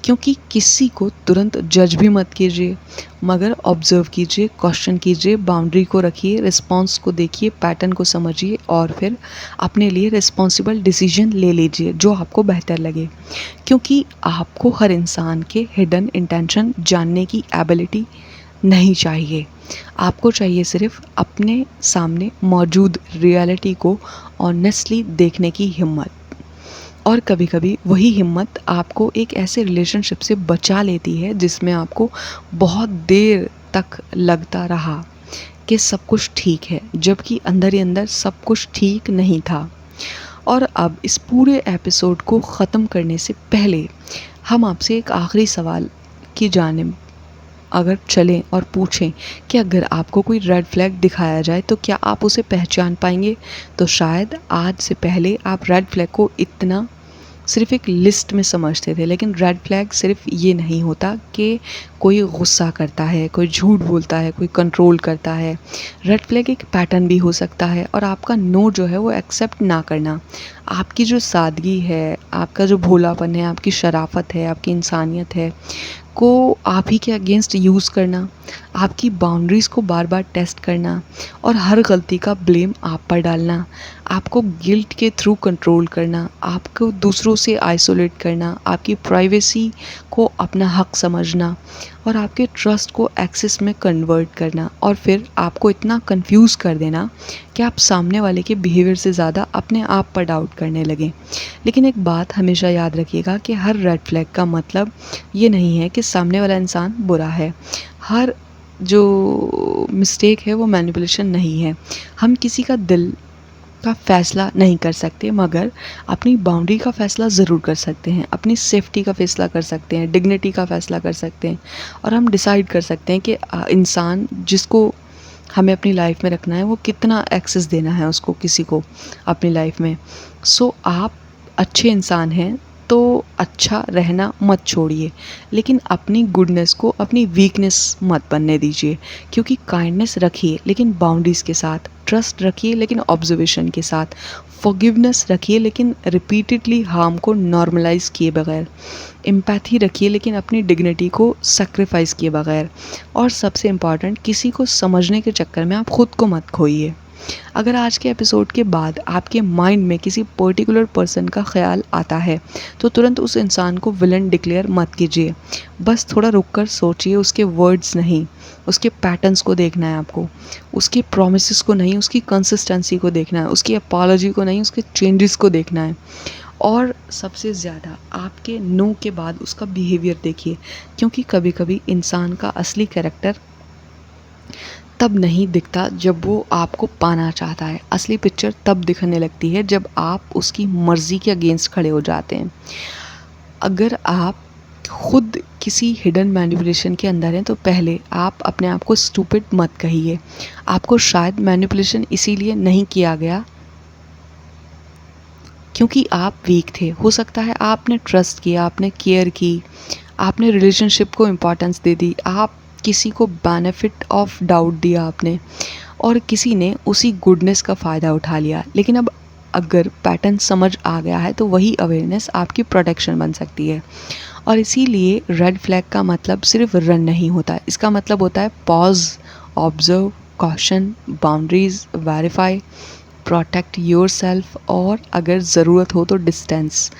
B: क्योंकि किसी को तुरंत जज भी मत कीजिए, मगर ऑब्जर्व कीजिए, क्वेश्चन कीजिए, बाउंड्री को रखिए, रिस्पॉन्स को देखिए, पैटर्न को समझिए, और फिर अपने लिए रिस्पॉन्सिबल डिसीजन ले लीजिए जो आपको बेहतर लगे। क्योंकि आपको हर इंसान के हिडन इंटेंशन जानने की एबिलिटी नहीं चाहिए, आपको चाहिए सिर्फ अपने सामने मौजूद रियलिटी को ऑनेस्टली देखने की हिम्मत। और कभी कभी वही हिम्मत आपको एक ऐसे रिलेशनशिप से बचा लेती है जिसमें आपको बहुत देर तक लगता रहा कि सब कुछ ठीक है, जबकि अंदर ही अंदर सब कुछ ठीक नहीं था। और अब इस पूरे एपिसोड को ख़त्म करने से पहले हम आपसे एक आखिरी सवाल की जानिब अगर चलें और पूछें कि अगर आपको कोई रेड फ्लैग दिखाया जाए तो क्या आप उसे पहचान पाएंगे? तो शायद आज से पहले आप रेड फ्लैग को इतना सिर्फ एक लिस्ट में समझते थे, लेकिन रेड फ्लैग सिर्फ ये नहीं होता कि कोई गुस्सा करता है, कोई झूठ बोलता है, कोई कंट्रोल करता है। रेड फ्लैग एक पैटर्न भी हो सकता है, और आपका नो जो है वो एक्सेप्ट ना करना, आपकी जो सादगी है, आपका जो भोलापन है, आपकी शराफत है, आपकी इंसानियत है को आप ही के अगेंस्ट यूज़ करना, आपकी बाउंड्रीज़ को बार बार टेस्ट करना, और हर गलती का ब्लेम आप पर डालना, आपको गिल्ट के थ्रू कंट्रोल करना, आपको दूसरों से आइसोलेट करना, आपकी प्राइवेसी को अपना हक समझना, और आपके ट्रस्ट को एक्सेस में कन्वर्ट करना, और फिर आपको इतना कंफ्यूज कर देना कि आप सामने वाले के बिहेवियर से ज़्यादा अपने आप पर डाउट करने लगें। लेकिन एक बात हमेशा याद रखिएगा कि हर रेड फ्लैग का मतलब ये नहीं है कि सामने वाला इंसान बुरा है। हर जो मिस्टेक है वो मैनिपुलेशन नहीं है। हम किसी का दिल का फ़ैसला नहीं कर सकते, मगर अपनी बाउंड्री का फ़ैसला ज़रूर कर सकते हैं, अपनी सेफ्टी का फ़ैसला कर सकते हैं, डिग्निटी का फ़ैसला कर सकते हैं, और हम डिसाइड कर सकते हैं कि इंसान जिसको हमें अपनी लाइफ में रखना है वो कितना एक्सेस देना है उसको, किसी को अपनी लाइफ में। सो आप अच्छे इंसान हैं तो अच्छा रहना मत छोड़िए, लेकिन अपनी गुडनेस को अपनी वीकनेस मत बनने दीजिए। क्योंकि काइंडनेस रखिए लेकिन बाउंड्रीज़ के साथ, ट्रस्ट रखिए लेकिन ऑब्जर्वेशन के साथ, फॉरगिवनेस रखिए लेकिन रिपीटेडली हार्म को नॉर्मलाइज किए बगैर, एम्पैथी रखिए लेकिन अपनी डिग्निटी को सेक्रीफाइस किए बगैर, और सबसे इम्पॉर्टेंट, किसी को समझने के चक्कर में आप खुद को मत खोइए। अगर आज के एपिसोड के बाद आपके माइंड में किसी पर्टिकुलर पर्सन का ख्याल आता है तो तुरंत उस इंसान को विलन डिक्लेयर मत कीजिए। बस थोड़ा रुक कर सोचिए, उसके वर्ड्स नहीं, उसके पैटर्न्स को देखना है आपको, उसकी प्रॉमिसेस को नहीं, उसकी कंसिस्टेंसी को देखना है, उसकी अपॉलॉजी को नहीं, उसके चेंजेस को देखना है। और सबसे ज़्यादा आपके नो के बाद उसका बिहेवियर देखिए, क्योंकि कभी कभी इंसान का असली कैरेक्टर तब नहीं दिखता जब वो आपको पाना चाहता है। असली पिक्चर तब दिखने लगती है जब आप उसकी मर्ज़ी के अगेंस्ट खड़े हो जाते हैं। अगर आप खुद किसी हिडन मैनिपुलेशन के अंदर हैं तो पहले आप अपने आप को स्टूपिड मत कहिए। आपको शायद मैनिपुलेशन इसीलिए नहीं किया गया क्योंकि आप वीक थे। हो सकता है आपने ट्रस्ट किया, आपने केयर की, आपने रिलेशनशिप को इम्पोर्टेंस दे दी, आप किसी को बेनिफिट ऑफ डाउट दिया आपने, और किसी ने उसी गुडनेस का फ़ायदा उठा लिया। लेकिन अब अगर पैटर्न समझ आ गया है तो वही अवेयरनेस आपकी प्रोटेक्शन बन सकती है। और इसीलिए रेड फ्लैग का मतलब सिर्फ रन नहीं होता, इसका मतलब होता है pause, observe, caution, boundaries, verify, protect your self, और अगर ज़रूरत हो तो डिस्टेंस।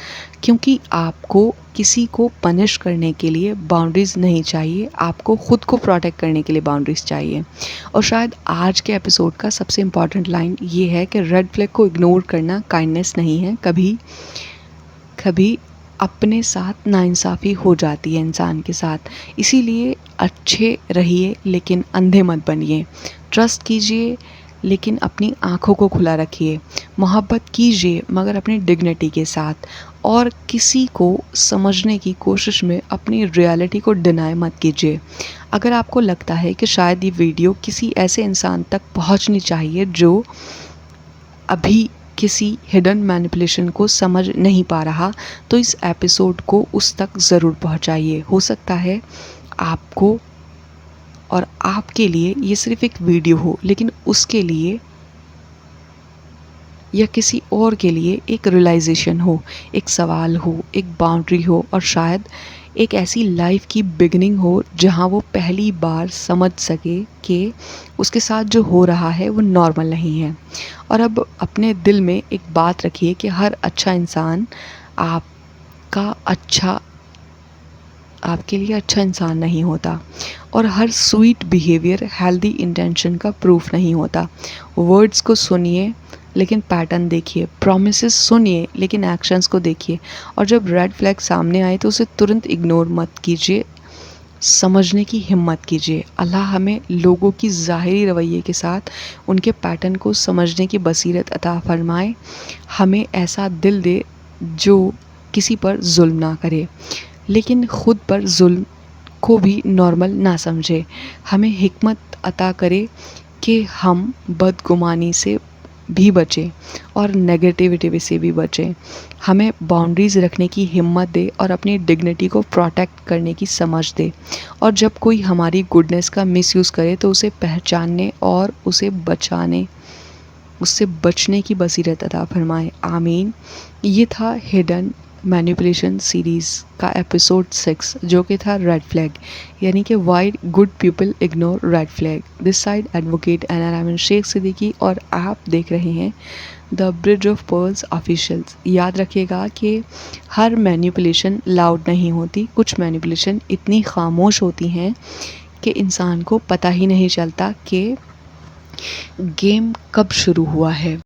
B: क्योंकि आपको किसी को पनिश करने के लिए बाउंड्रीज़ नहीं चाहिए, आपको ख़ुद को प्रोटेक्ट करने के लिए बाउंड्रीज़ चाहिए। और शायद आज के एपिसोड का सबसे इम्पॉर्टेंट लाइन ये है कि रेड फ्लैग को इग्नोर करना काइंडनेस नहीं है। कभी कभी अपने साथ नाइंसाफ़ी हो जाती है इंसान के साथ, इसीलिए अच्छे रहिए लेकिन अंधे मत बनिए। ट्रस्ट कीजिए लेकिन अपनी आँखों को खुला रखिए। मोहब्बत कीजिए मगर अपनी डिग्निटी के साथ, और किसी को समझने की कोशिश में अपनी रियलिटी को डिनाई मत कीजिए। अगर आपको लगता है कि शायद ये वीडियो किसी ऐसे इंसान तक पहुंचनी चाहिए जो अभी किसी हिडन मैनिपुलेशन को समझ नहीं पा रहा, तो इस एपिसोड को उस तक ज़रूर पहुंचाइए। हो सकता है आपको और आपके लिए ये सिर्फ एक वीडियो हो, लेकिन उसके लिए या किसी और के लिए एक रियलाइजेशन हो, एक सवाल हो, एक बाउंड्री हो, और शायद एक ऐसी लाइफ की बिगनिंग हो जहां वो पहली बार समझ सके कि उसके साथ जो हो रहा है वो नॉर्मल नहीं है। और अब अपने दिल में एक बात रखिए कि हर अच्छा इंसान आपके लिए अच्छा इंसान नहीं होता, और हर स्वीट बिहेवियर हेल्दी इंटेंशन का प्रूफ नहीं होता। वर्ड्स को सुनिए लेकिन पैटर्न देखिए, प्रॉमिसेस सुनिए लेकिन एक्शंस को देखिए, और जब रेड फ्लैग सामने आए तो उसे तुरंत इग्नोर मत कीजिए, समझने की हिम्मत कीजिए। अल्लाह हमें लोगों की ज़ाहिरी रवैये के साथ उनके पैटर्न को समझने की बसीरत अता फरमाए। हमें ऐसा दिल दे जो किसी पर जुल्म ना करे, लेकिन ख़ुद पर जुल्म को भी नॉर्मल ना समझे। हमें हिकमत अता करे कि हम बदगुमानी से भी बचें और नेगेटिविटी से भी बचें। हमें बाउंड्रीज़ रखने की हिम्मत दे और अपनी डिग्निटी को प्रोटेक्ट करने की समझ दे। और जब कोई हमारी गुडनेस का मिसयूज़ करे तो उसे पहचानने और उससे बचने की बसीरत अता फरमाए। आमीन। ये था हिडन मैनिपुलेशन सीरीज़ का एपिसोड 6, जो कि था रेड फ्लैग, यानी कि why good people ignore red flag. This side advocate N Sheikh Siddiqui, और आप देख रहे हैं the bridge of pearls officials. याद रखिएगा कि हर मैनिपुलेशन लाउड नहीं होती, कुछ मैनिपुलेशन इतनी खामोश होती हैं कि इंसान को पता ही नहीं चलता कि गेम कब शुरू हुआ है।